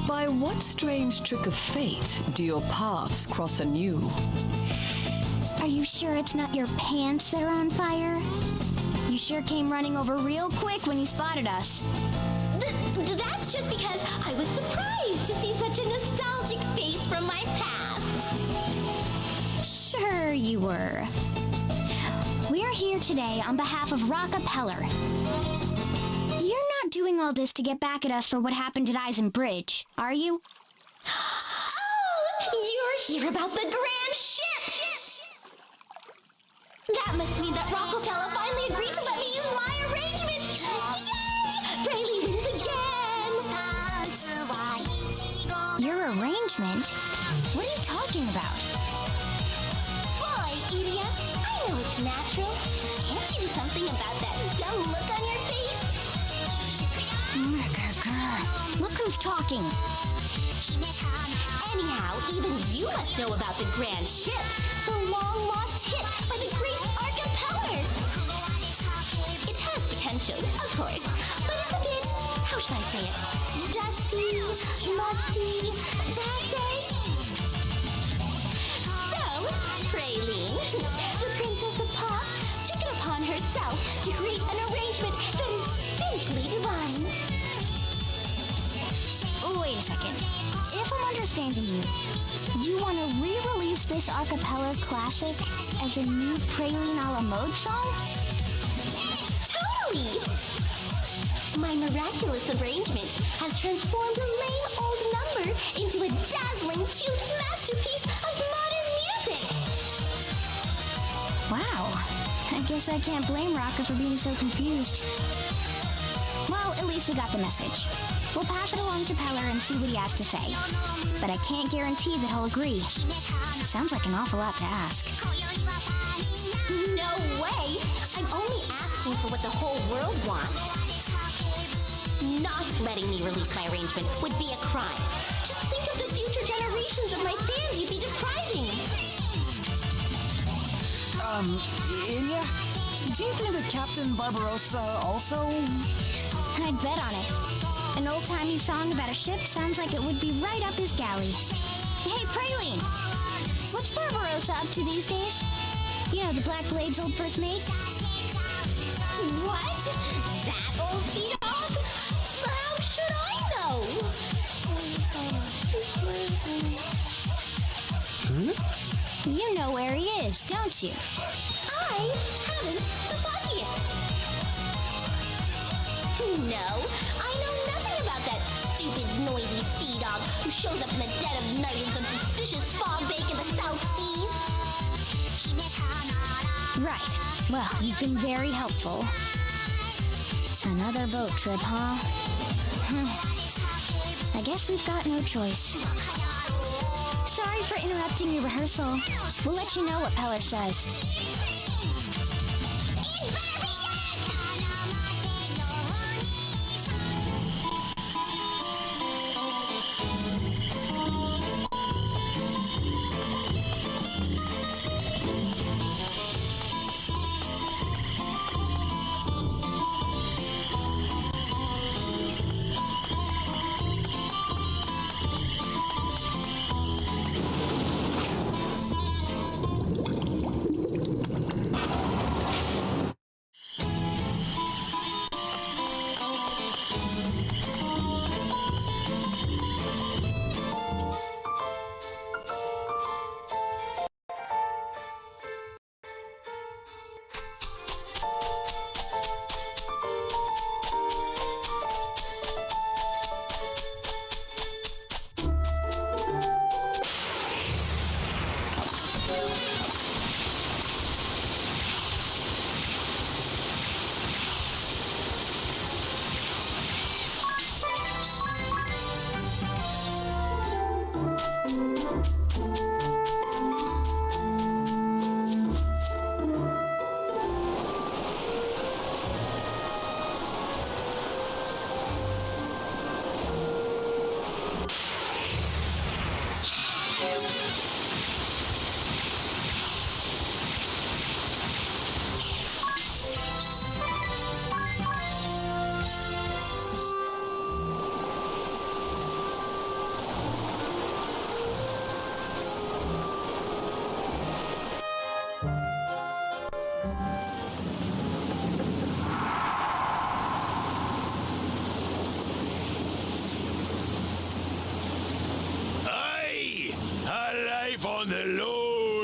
By what strange trick of fate do your paths cross anew? Are you sure it's not your pants that are on fire? You sure came running over real quick when you spotted us. That's just because I was surprised to see such a nostalgic face from my past. Sure you were. We're here today on behalf of Rockefeller. You're not doing all this to get back at us for what happened at Eisen Bridge, are you? Oh, you're here about the grand ship! That must mean that Rockefeller finally agreed to let me use my arrangement! Yay! Fraley wins again! Your arrangement? What are you talking about? Boy, idiot! I know it's natural. Can't you do something about that dumb look on your face? Look who's talking. Anyhow, even you must know about the grand ship, the long-lost hit by the great Archipelago. It has potential, of course, but it's a bit, how should I say it, dusty, musty, passé. So, Praline, the Princess of Pop, took it upon herself to create an arrangement that is simply divine. Wait a second. If I'm understanding you, you want to re-release this Archipelago classic as a new Praline a la mode song? Totally! My miraculous arrangement has transformed a lame old number into a dazzling, cute masterpiece of modern music! Wow. I guess I can't blame Rocka for being so confused. Well, at least we got the message. We'll pass it along to Peller and see what he has to say. But I can't guarantee that he'll agree. Sounds like an awful lot to ask. No way! I'm only asking for what the whole world wants. Not letting me release my arrangement would be a crime. Just think of the future generations of my fans you'd be depriving. Inya? Do you think that Captain Barbarossa also... I'd bet on it. An old-timey song about a ship sounds like it would be right up his galley. Hey, Praline! What's Barbarossa up to these days? You know, the Black Blade's old first mate? What? That old sea dog? How should I know? You know where he is, don't you? I haven't the foggiest. No, I know nothing about that stupid, noisy sea dog who shows up in the dead of night in some suspicious fog bank in the South Seas. Right. Well, you've been very helpful. Another boat trip, huh? I guess we've got no choice. Sorry for interrupting your rehearsal. We'll let you know what Peller says.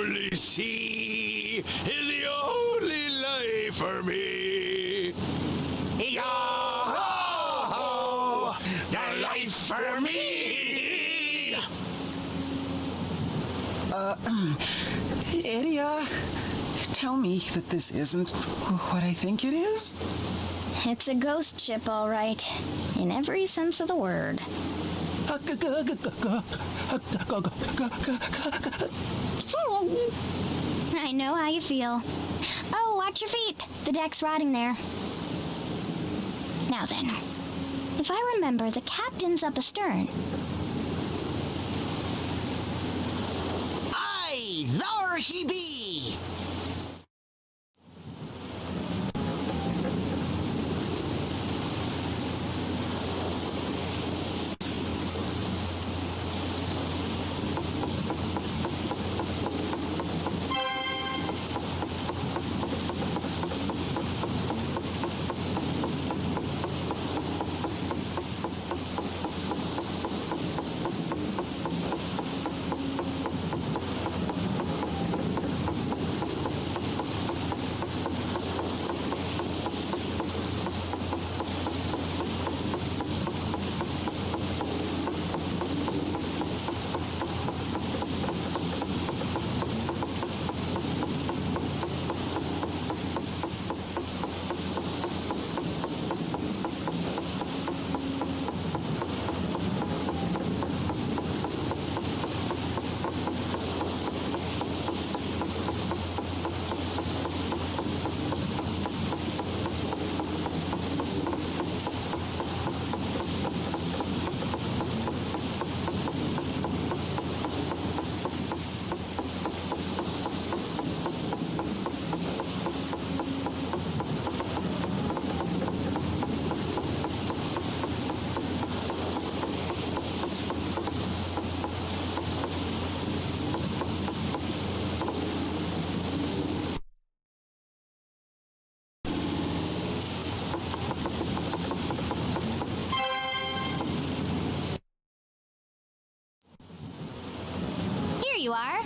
only sea is the only life for me. Yo-ho-ho, the life for me. Idia, tell me that this isn't what I think it is? It's a ghost ship, all right. In every sense of the word. I know how you feel. Oh, watch your feet. The deck's rotting there. Now then, if I remember, the captain's up astern. Aye, there he be! You are?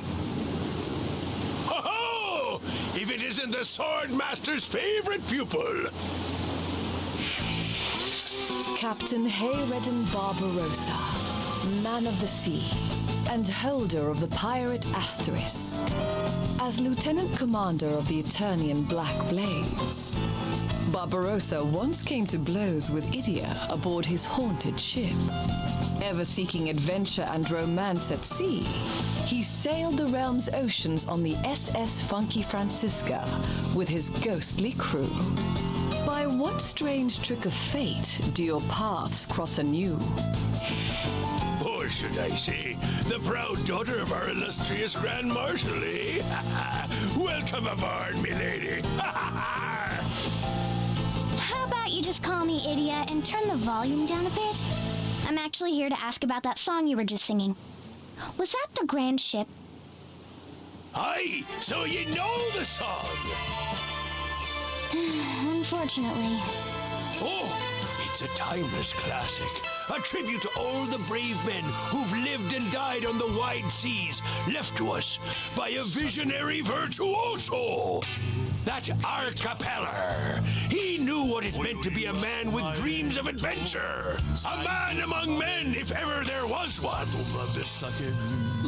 Ho-ho! If it isn't the Sword Master's favorite pupil! Captain Hayredden Barbarossa, man of the sea, and holder of the pirate Asterisk. As Lieutenant Commander of the Eternian Black Blades, Barbarossa once came to blows with Idia aboard his haunted ship. Ever seeking adventure and romance at sea, he sailed the realm's oceans on the SS Funky Francisca with his ghostly crew. By what strange trick of fate do your paths cross anew? Or should I say, the proud daughter of our illustrious Grand Marshal, eh? Welcome aboard, milady. How about you just call me Idia and turn the volume down a bit? I'm actually here to ask about that song you were just singing. Was that the Grand Ship? Aye, so you know the song. Unfortunately. Oh, it's a timeless classic. A tribute to all the brave men who've lived and died on the wide seas, left to us by a visionary virtuoso. That archipeller. He knew what it meant to be a man with dreams of adventure. A man among men, if ever there was one.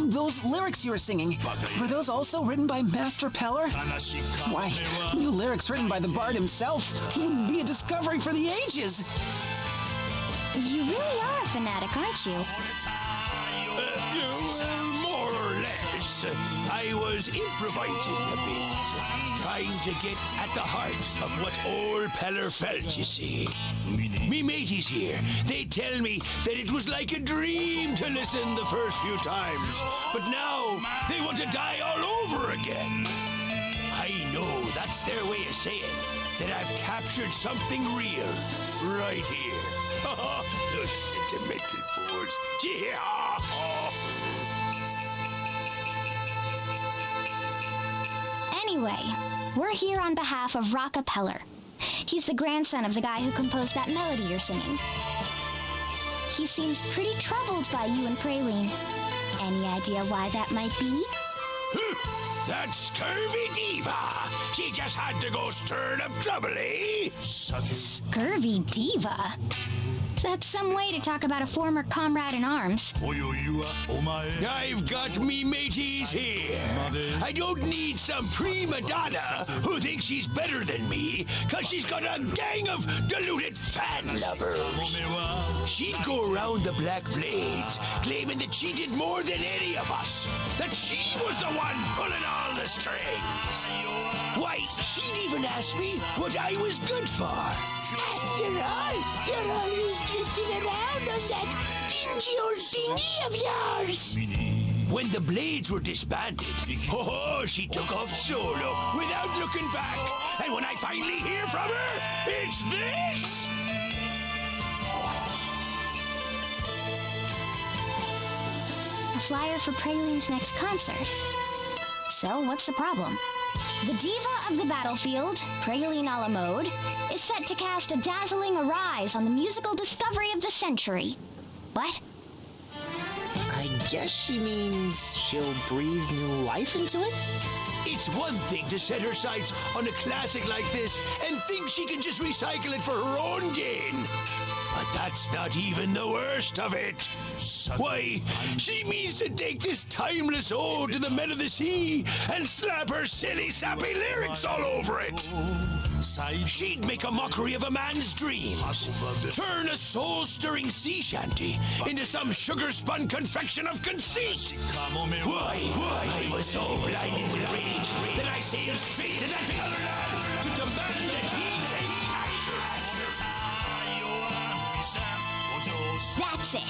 Those lyrics you were singing, were those also written by Master Peller? Why, new lyrics written by the bard himself would be a discovery for the ages. You really are a fanatic, aren't you? More or less. I was improvising a bit, trying to get at the heart of what old Peller felt, you see. Me mateys here, they tell me that it was like a dream to listen the first few times, but now they want to die all over again. I know that's their way of saying that I've captured something real right here. Those sentimental fools. Anyway, we're here on behalf of Rocka Peller. He's the grandson of the guy who composed that melody you're singing. He seems pretty troubled by you and Praline. Any idea why that might be? That scurvy diva. She just had to go stirring up trouble, eh? Scurvy diva? That's some way to talk about a former comrade in arms. I've got me mateys here. I don't need some prima donna who thinks she's better than me because she's got a gang of deluded fan lovers. She'd go around the Black Blades claiming that she did more than any of us, that she was the one pulling all the strings. Why, she'd even ask me what I was good for. After all, you're always drifting around on that dingy old dinghy of yours. When the Blades were disbanded, she took off solo without looking back. And when I finally hear from her, it's this! A flyer for Praline's next concert. So, what's the problem? The diva of the battlefield, Praline a la mode, is set to cast a dazzling arise on the musical discovery of the century. What? I guess she means she'll breathe new life into it? It's one thing to set her sights on a classic like this and think she can just recycle it for her own gain. But that's not even the worst of it. Why, she means to take this timeless ode to the men of the sea and slap her silly, sappy lyrics all over it. She'd make a mockery of a man's dreams, turn a soul-stirring sea shanty into some sugar-spun confection of conceit. Why, I was so blinded with rage that I sailed straight to that other lad to demand that he take action. That's it.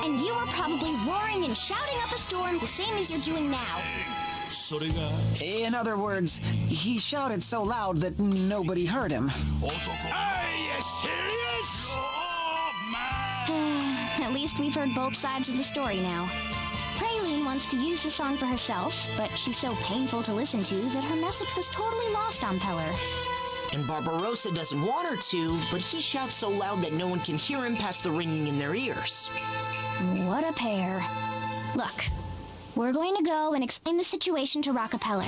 And you are probably roaring and shouting up a storm the same as you're doing now. In other words, he shouted so loud that nobody heard him. Are you serious? At least we've heard both sides of the story now. Praline wants to use the song for herself, but she's so painful to listen to that her message was totally lost on Peller. And Barbarossa doesn't want her to, but he shouts so loud that no one can hear him past the ringing in their ears. What a pair. Look, we're going to go and explain the situation to Rockefeller.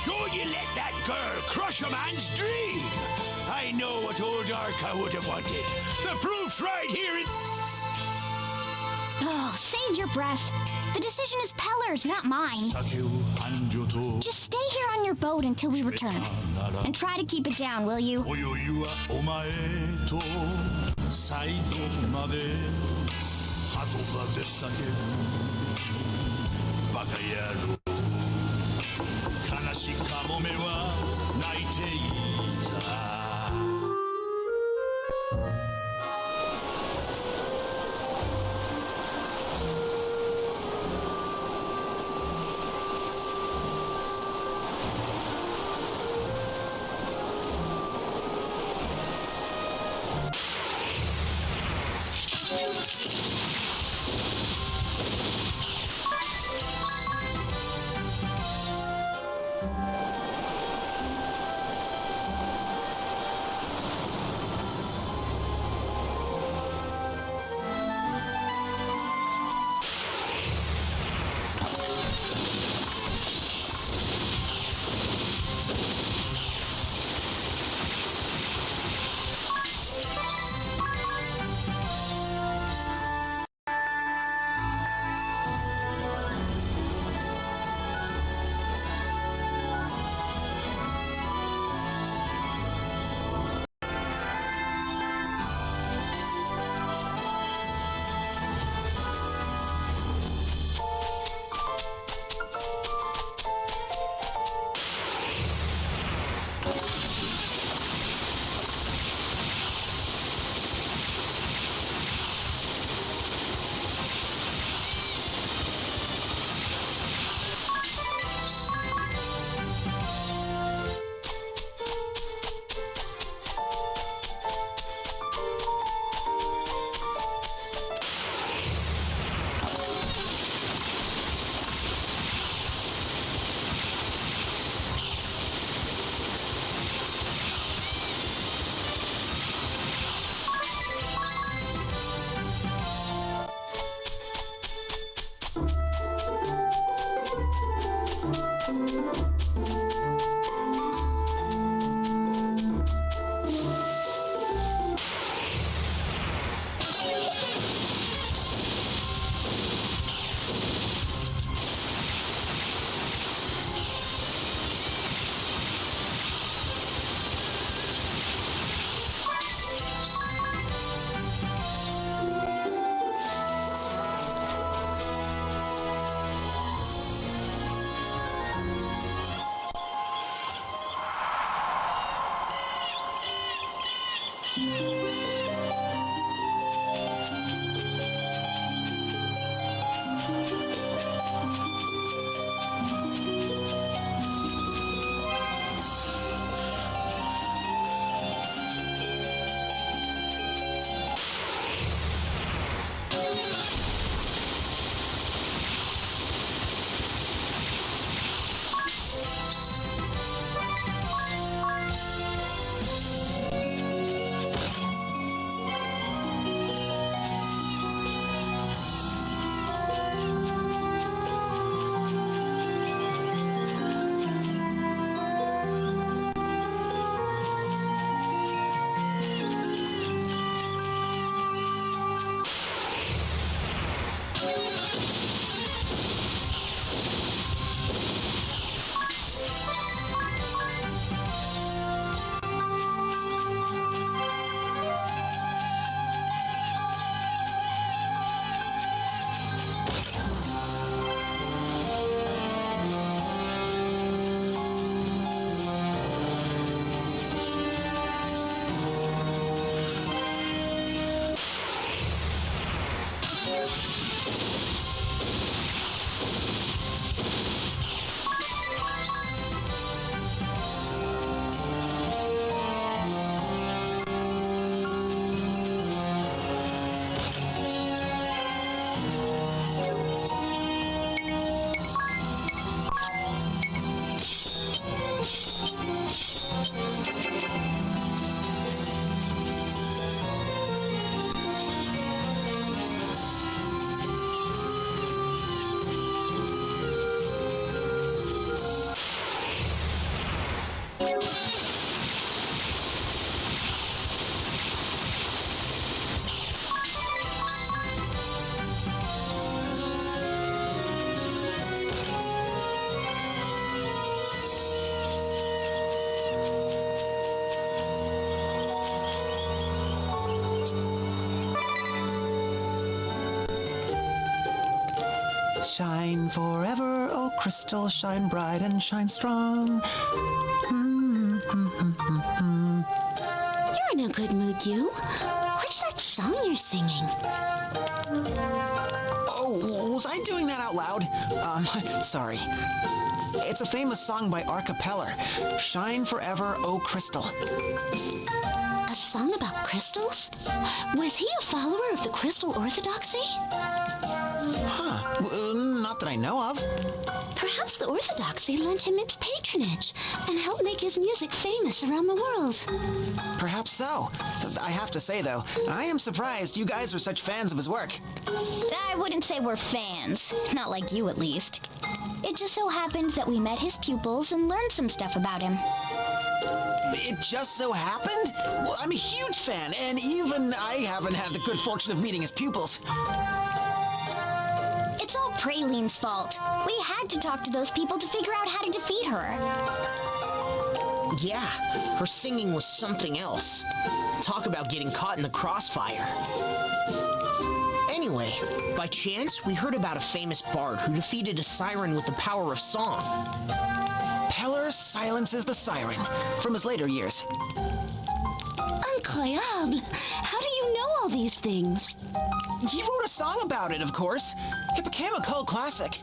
Don't you let that girl crush a man's dream! I know what old Arca would have wanted. The proof's right here in... Oh, save your breath. The decision is Peller's, not mine. Just stay here on your boat until we return. And try to keep it down, will you? Shine forever, oh crystal, shine bright and shine strong. You're in a good mood, you. What's that song you're singing? Oh, was I doing that out loud? Sorry. It's a famous song by Arcapeller. Shine forever, oh crystal. A song about crystals? Was he a follower of the crystal orthodoxy? Not that I know of. Perhaps the orthodoxy lent him its patronage and helped make his music famous around the world. Perhaps so. I have to say, though, I am surprised you guys are such fans of his work. I wouldn't say we're fans. Not like you, at least. It just so happened that we met his pupils and learned some stuff about him. It just so happened? Well, I'm a huge fan, and even I haven't had the good fortune of meeting his pupils. It's all Praline's fault. We had to talk to those people to figure out how to defeat her. Yeah, her singing was something else. Talk about getting caught in the crossfire. Anyway, by chance, we heard about a famous bard who defeated a siren with the power of song. Peller silences the siren from his later years. Incroyable! How do you know all these things? He wrote a song about it, of course. It became a cult classic.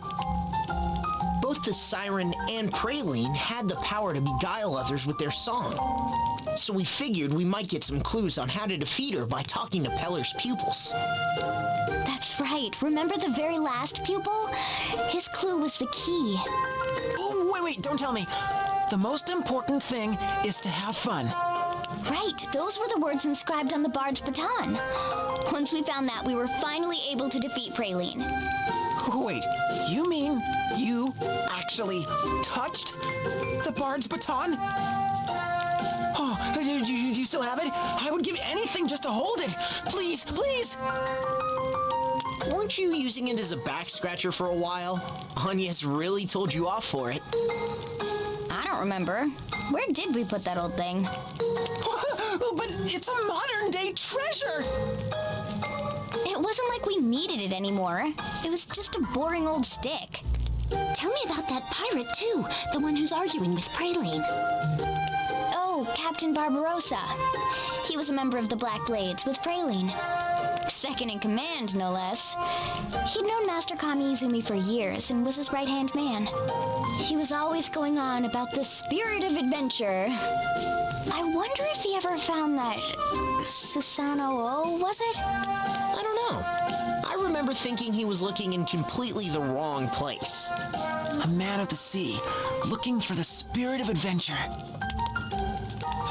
Both the siren and Praline had the power to beguile others with their song. So we figured we might get some clues on how to defeat her by talking to Peller's pupils. That's right. Remember the very last pupil? His clue was the key. Oh, wait, don't tell me. The most important thing is to have fun. Right, those were the words inscribed on the bard's baton. Once we found that, we were finally able to defeat Praline. Wait, you mean you actually touched the bard's baton? Oh, you still have it? I would give anything just to hold it. Please, please. Weren't you using it as a back scratcher for a while? Anya's really told you off for it. I don't remember. Where did we put that old thing? But it's a modern-day treasure! It wasn't like we needed it anymore. It was just a boring old stick. Tell me about that pirate, too. The one who's arguing with Praline. Oh, Captain Barbarossa. He was a member of the Black Blades with Praline. Second in command, no less. He'd known Master Kami Izumi for years and was his right-hand man. He was always going on about the spirit of adventure. I wonder if he ever found that Susanoo, was it? I don't know. I remember thinking he was looking in completely the wrong place. A man of the sea, looking for the spirit of adventure.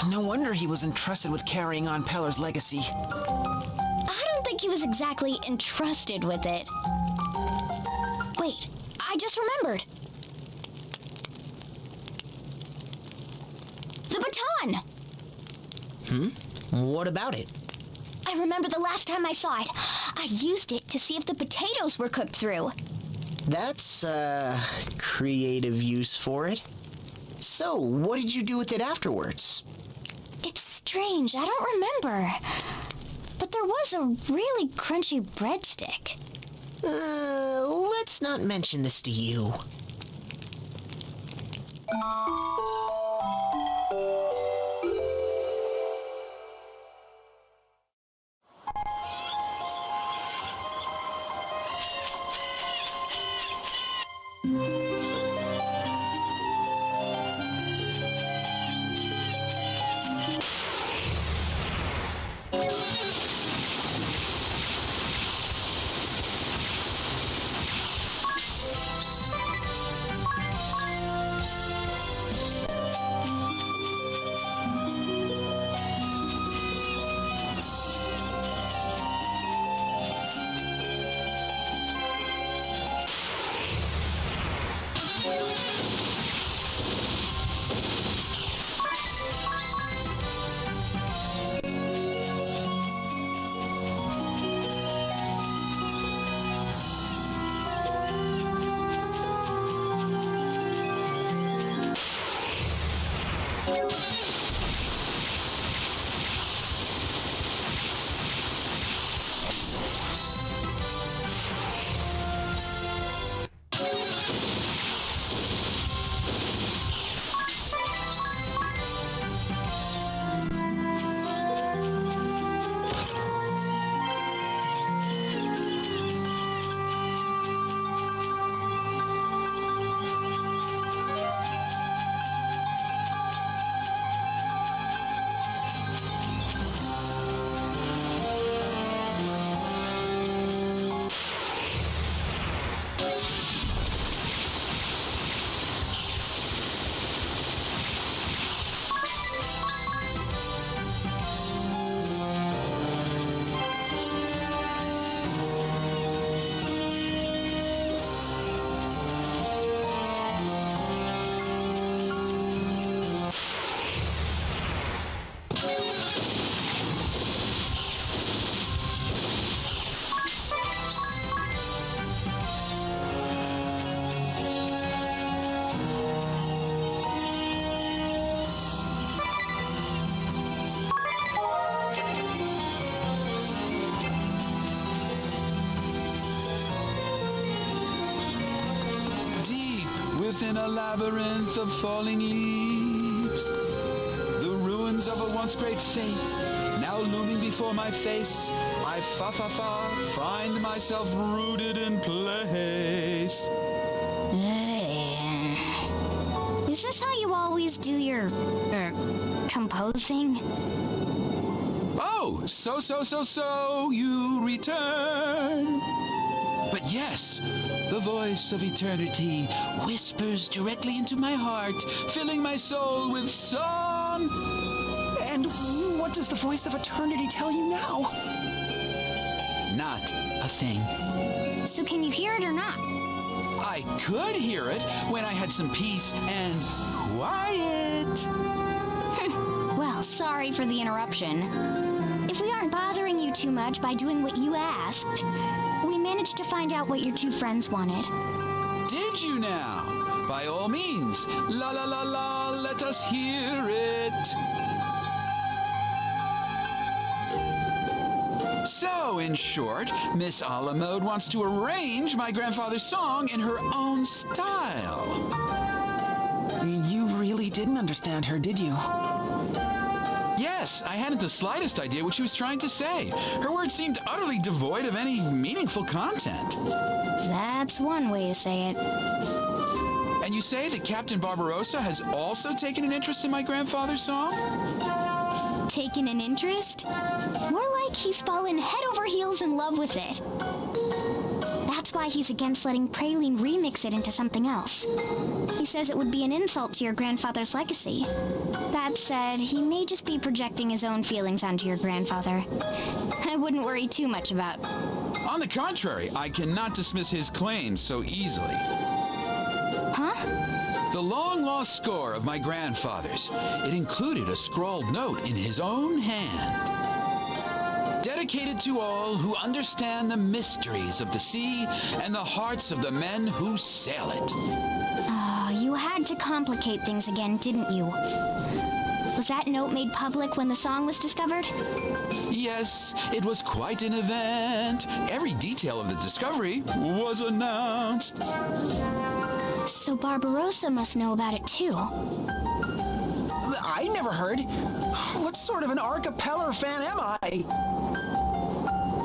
No wonder he was entrusted with carrying on Pellar's legacy. I don't think he was exactly entrusted with it. Wait, I just remembered. The baton! What about it? I remember the last time I saw it. I used it to see if the potatoes were cooked through. That's, creative use for it. So, what did you do with it afterwards? It's strange, I don't remember. But there was a really crunchy breadstick. Let's not mention this to you. Within a labyrinth of falling leaves, the ruins of a once great fate, now looming before my face, I find myself rooted in place. Is this how you always do your, composing? Oh, so you return. But yes, the voice of eternity whispers directly into my heart, filling my soul with song. And what does the voice of eternity tell you now? Not a thing. So can you hear it or not? I could hear it when I had some peace and quiet. Well, sorry for the interruption. If we aren't bothering you too much by doing what you asked, we managed to find out what your two friends wanted. Did you now? By all means, la la la la, let us hear it. So, in short, Miss a la mode wants to arrange my grandfather's song in her own style. You really didn't understand her, did you? Yes, I hadn't the slightest idea what she was trying to say. Her words seemed utterly devoid of any meaningful content. That's one way to say it. And you say that Captain Barbarossa has also taken an interest in my grandfather's song? Taken an interest? More like he's fallen head over heels in love with it. That's why he's against letting Praline remix it into something else. He says it would be an insult to your grandfather's legacy. That said, he may just be projecting his own feelings onto your grandfather. I wouldn't worry too much about. On the contrary, I cannot dismiss his claims so easily. Huh? The long-lost score of my grandfather's. It included a scrawled note in his own hand. Dedicated to all who understand the mysteries of the sea and the hearts of the men who sail it. Oh, you had to complicate things again, didn't you? Was that note made public when the song was discovered? Yes, it was quite an event. Every detail of the discovery was announced. So Barbarossa must know about it too. I never heard. What sort of an archipeller fan am I?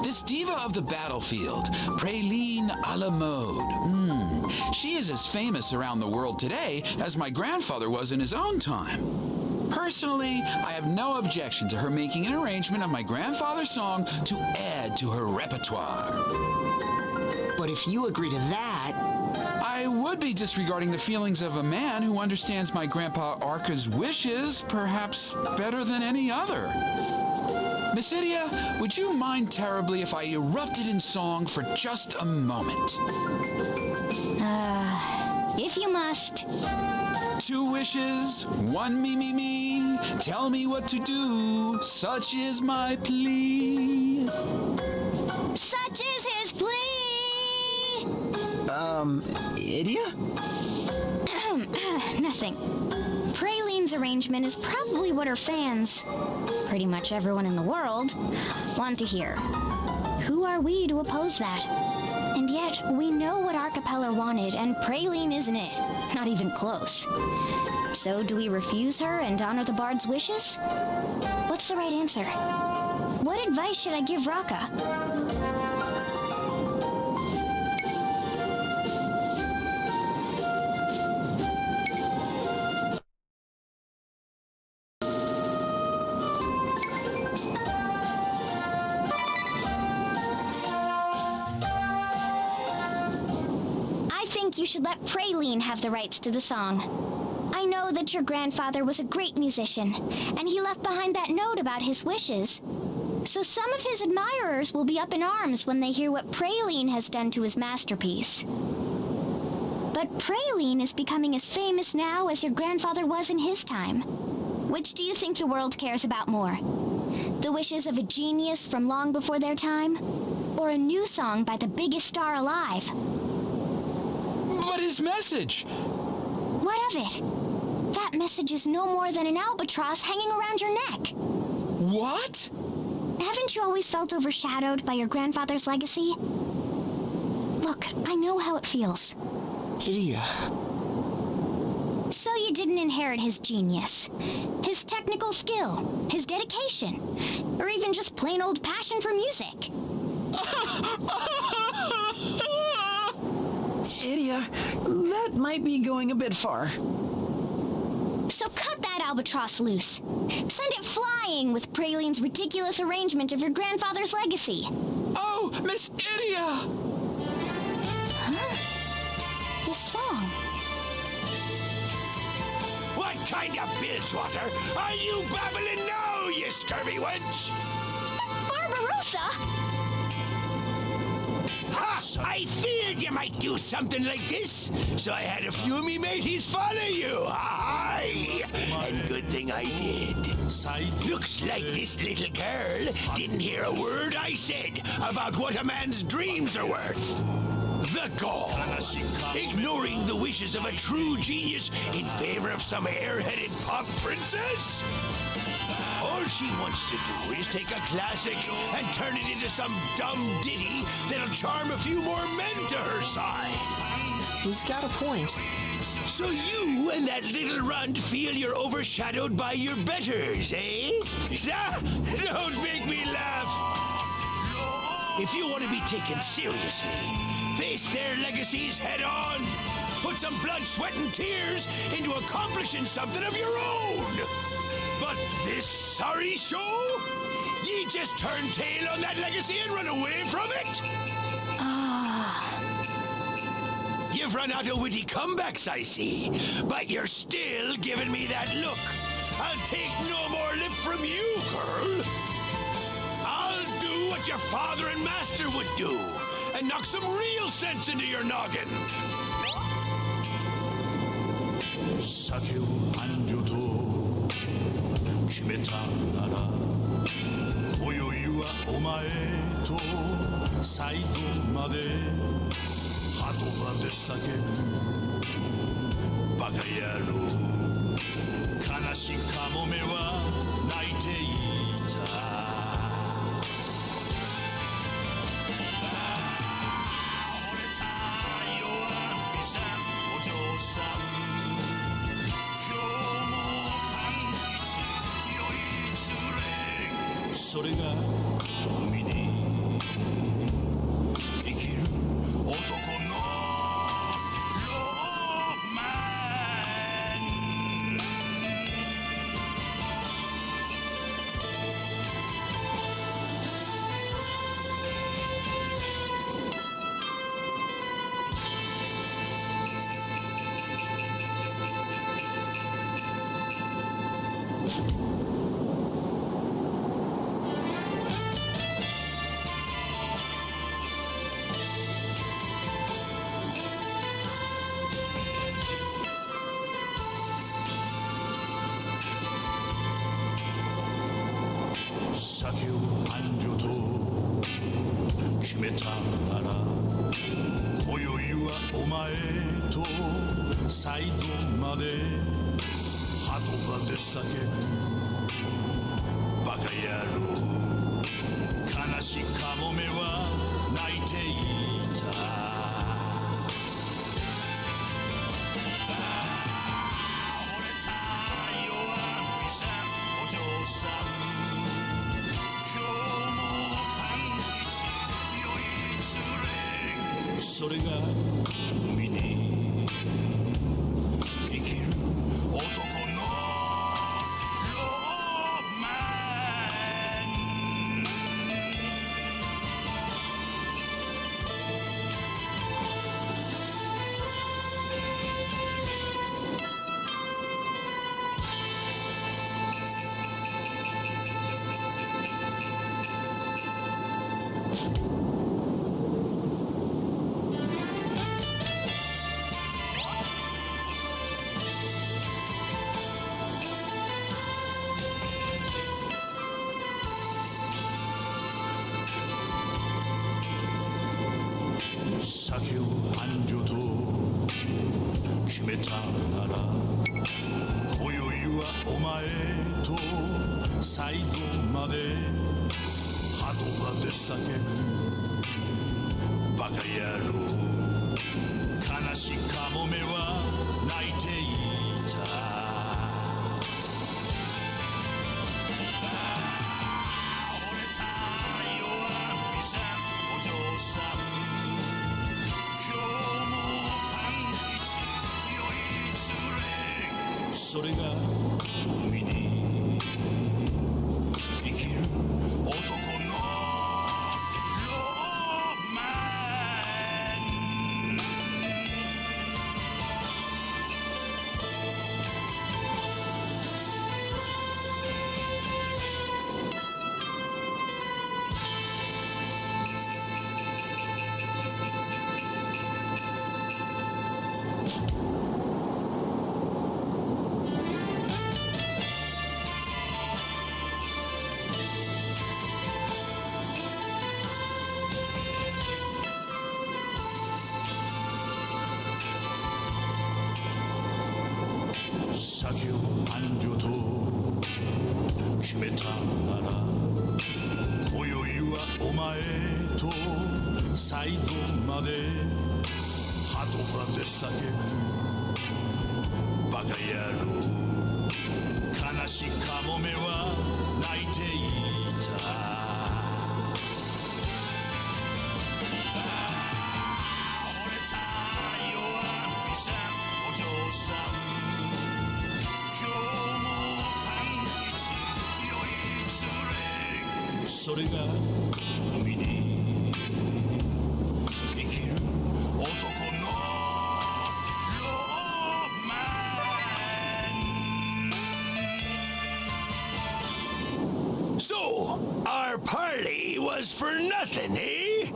This diva of the battlefield, Praline a la mode. She is as famous around the world today as my grandfather was in his own time. Personally, I have no objection to her making an arrangement of my grandfather's song to add to her repertoire. But if you agree to that... I would be disregarding the feelings of a man who understands my Grandpa Arca's wishes perhaps better than any other. Miss Idia, would you mind terribly if I erupted in song for just a moment? If you must. 2 wishes, 1 me. Tell me what to do, such is my plea. Such is his plea! Idia? Nothing. Praline's arrangement is probably what her fans, pretty much everyone in the world, want to hear. Who are we to oppose that? And yet, we know what Archipeller wanted, and Praline isn't it. Not even close. So do we refuse her and honor the bard's wishes? What's the right answer? What advice should I give Raka? You should let Praline have the rights to the song. I know that your grandfather was a great musician, and he left behind that note about his wishes. So some of his admirers will be up in arms when they hear what Praline has done to his masterpiece. But Praline is becoming as famous now as your grandfather was in his time. Which do you think the world cares about more? The wishes of a genius from long before their time? Or a new song by the biggest star alive? But his message! What of it? That message is no more than an albatross hanging around your neck. What? Haven't you always felt overshadowed by your grandfather's legacy? Look, I know how it feels. Idia. So you didn't inherit his genius, his technical skill, his dedication, or even just plain old passion for music. Idia, that might be going a bit far. So cut that albatross loose. Send it flying with Praline's ridiculous arrangement of your grandfather's legacy. Oh, Miss Idia! Huh? This song. What kind of bilgewater are you babbling now, you scurvy wench? Barbarossa! Ha! I feared you might do something like this, so I had a few of me mateys follow you. Aye, and good thing I did. Looks like this little girl didn't hear a word I said about what a man's dreams are worth. The gall! Ignoring the wishes of a true genius in favor of some airheaded pop princess? All she wants to do is take a classic and turn it into some dumb ditty that'll charm a few more men to her side. He's got a point. So you and that little runt feel you're overshadowed by your betters, eh? Don't make me laugh. If you want to be taken seriously, face their legacies head on. Put some blood, sweat, and tears into accomplishing something of your own. But this sorry show? Ye just turn tail on that legacy and run away from it? You've run out of witty comebacks, I see. But you're still giving me that look. I'll take no more lip from you, girl. I'll do what your father and master would do and knock some real sense into your noggin. 酒を伴侶と決めたなら今宵はお前と最後まで鳩場で叫ぶバカ野郎悲しかもめは泣いていたそれが海に生きる男のロマン酒を伴侶と決めたなら今宵はお前と最後まで鳩場で叫ぶバカ野郎悲しかもめは泣いていたそれが海に生きる男のロマン酒を伴侶と決めたなら今宵はお前と最後まで鳩場で叫ぶバカ野郎悲しかもめは泣いていたそれが海に生きる男のロマン酒を伴侶と決めたなら今宵はお前と最後まで鳩場で叫ぶバカ野郎悲しかもめは泣いていたそれが海に生きる男のロマン So, our party was for nothing, eh?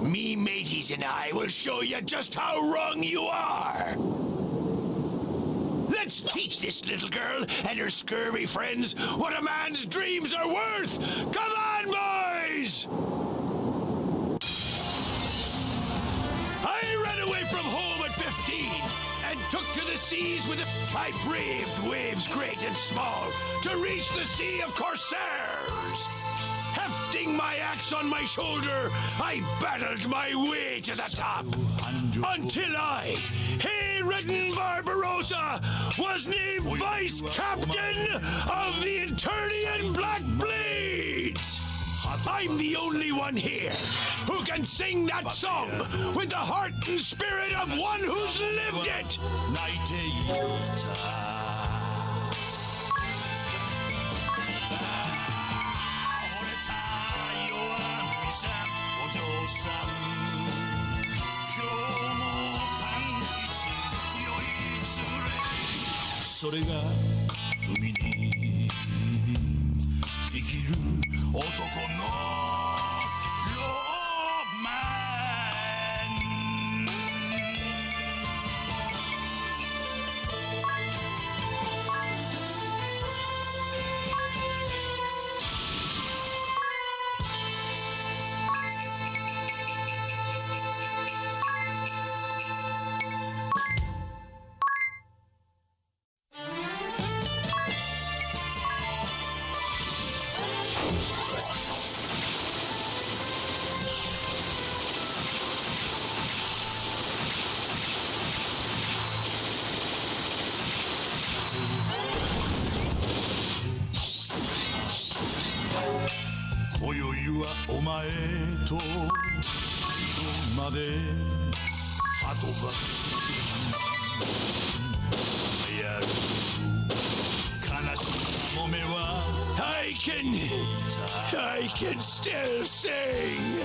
Me mateys and I will show you just how wrong you are. Let's teach this little girl and her scurvy friends what a man's dreams are worth. Come on, boys! I ran away from home at 15 and took to the seas with it. I braved waves great and small to reach the sea of corsairs. Hefting my axe on my shoulder, I battled my way to the top. Until I, hay-ridden Barbarossa, was named Vice Captain of the Eternian Black Blades. I'm the only one here who can sing that song with the heart and spirit of one who's lived it. So それが海に生きる男のロマン今宵はお前と最後まで鳩場やる悲しみもめは I can still sing.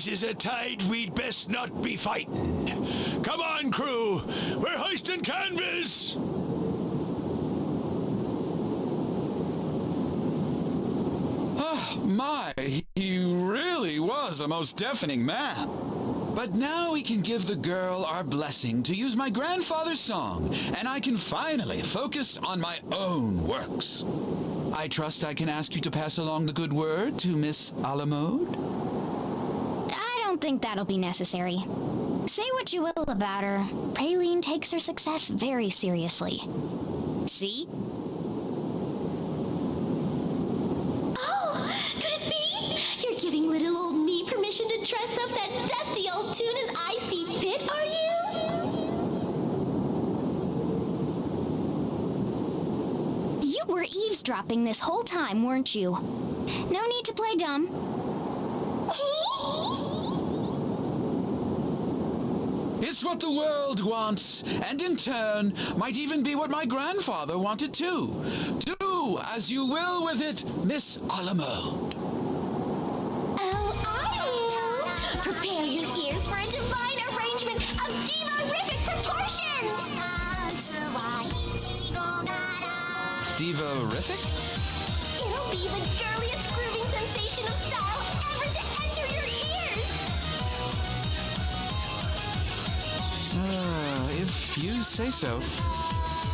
This is a tide we'd best not be fighting. Come on, crew. We're hoisting canvas. Oh, my, he really was a most deafening man. But now we can give the girl our blessing to use my grandfather's song, and I can finally focus on my own works. I trust I can ask you to pass along the good word to Miss Alamode? I don't think that'll be necessary. Say what you will about her, Praline takes her success very seriously. See? Oh, could it be? You're giving little old me permission to dress up that dusty old tune as I see fit, are you? You were eavesdropping this whole time, weren't you? No need to play dumb. It's what the world wants, and in turn, might even be what my grandfather wanted too. Do as you will with it, Miss Alamode. Oh, I will! Prepare your ears for a divine arrangement of diva-rific proportions! Diva-rific? It'll be the girliest grooving sensation of style ever to enter your ears! If you say so.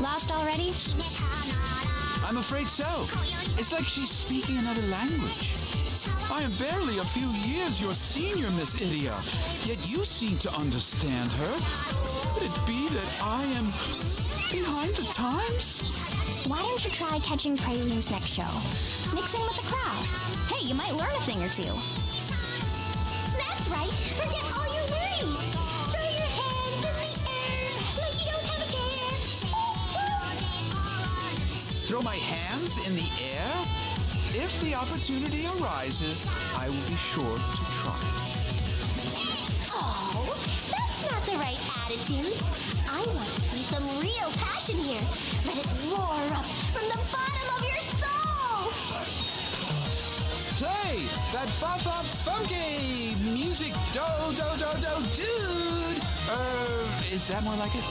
Lost already? I'm afraid so. It's like she's speaking another language. I am barely a few years your senior, Miss Idia, yet you seem to understand her. Could it be that I am behind the times? Why don't you try catching Praline's next show? Mix in with the crowd. Hey, you might learn a thing or two. That's right! Forget all your worries! Throw your hands in the air like you don't have a care! Throw my hands in the air? If the opportunity arises, I will be sure to try. Oh, that's not the right attitude. I want to see some real passion here. Let it roar up from the bottom of your soul! Play that fa-fa funky music, do-do-do-do, dude! Is that more like it?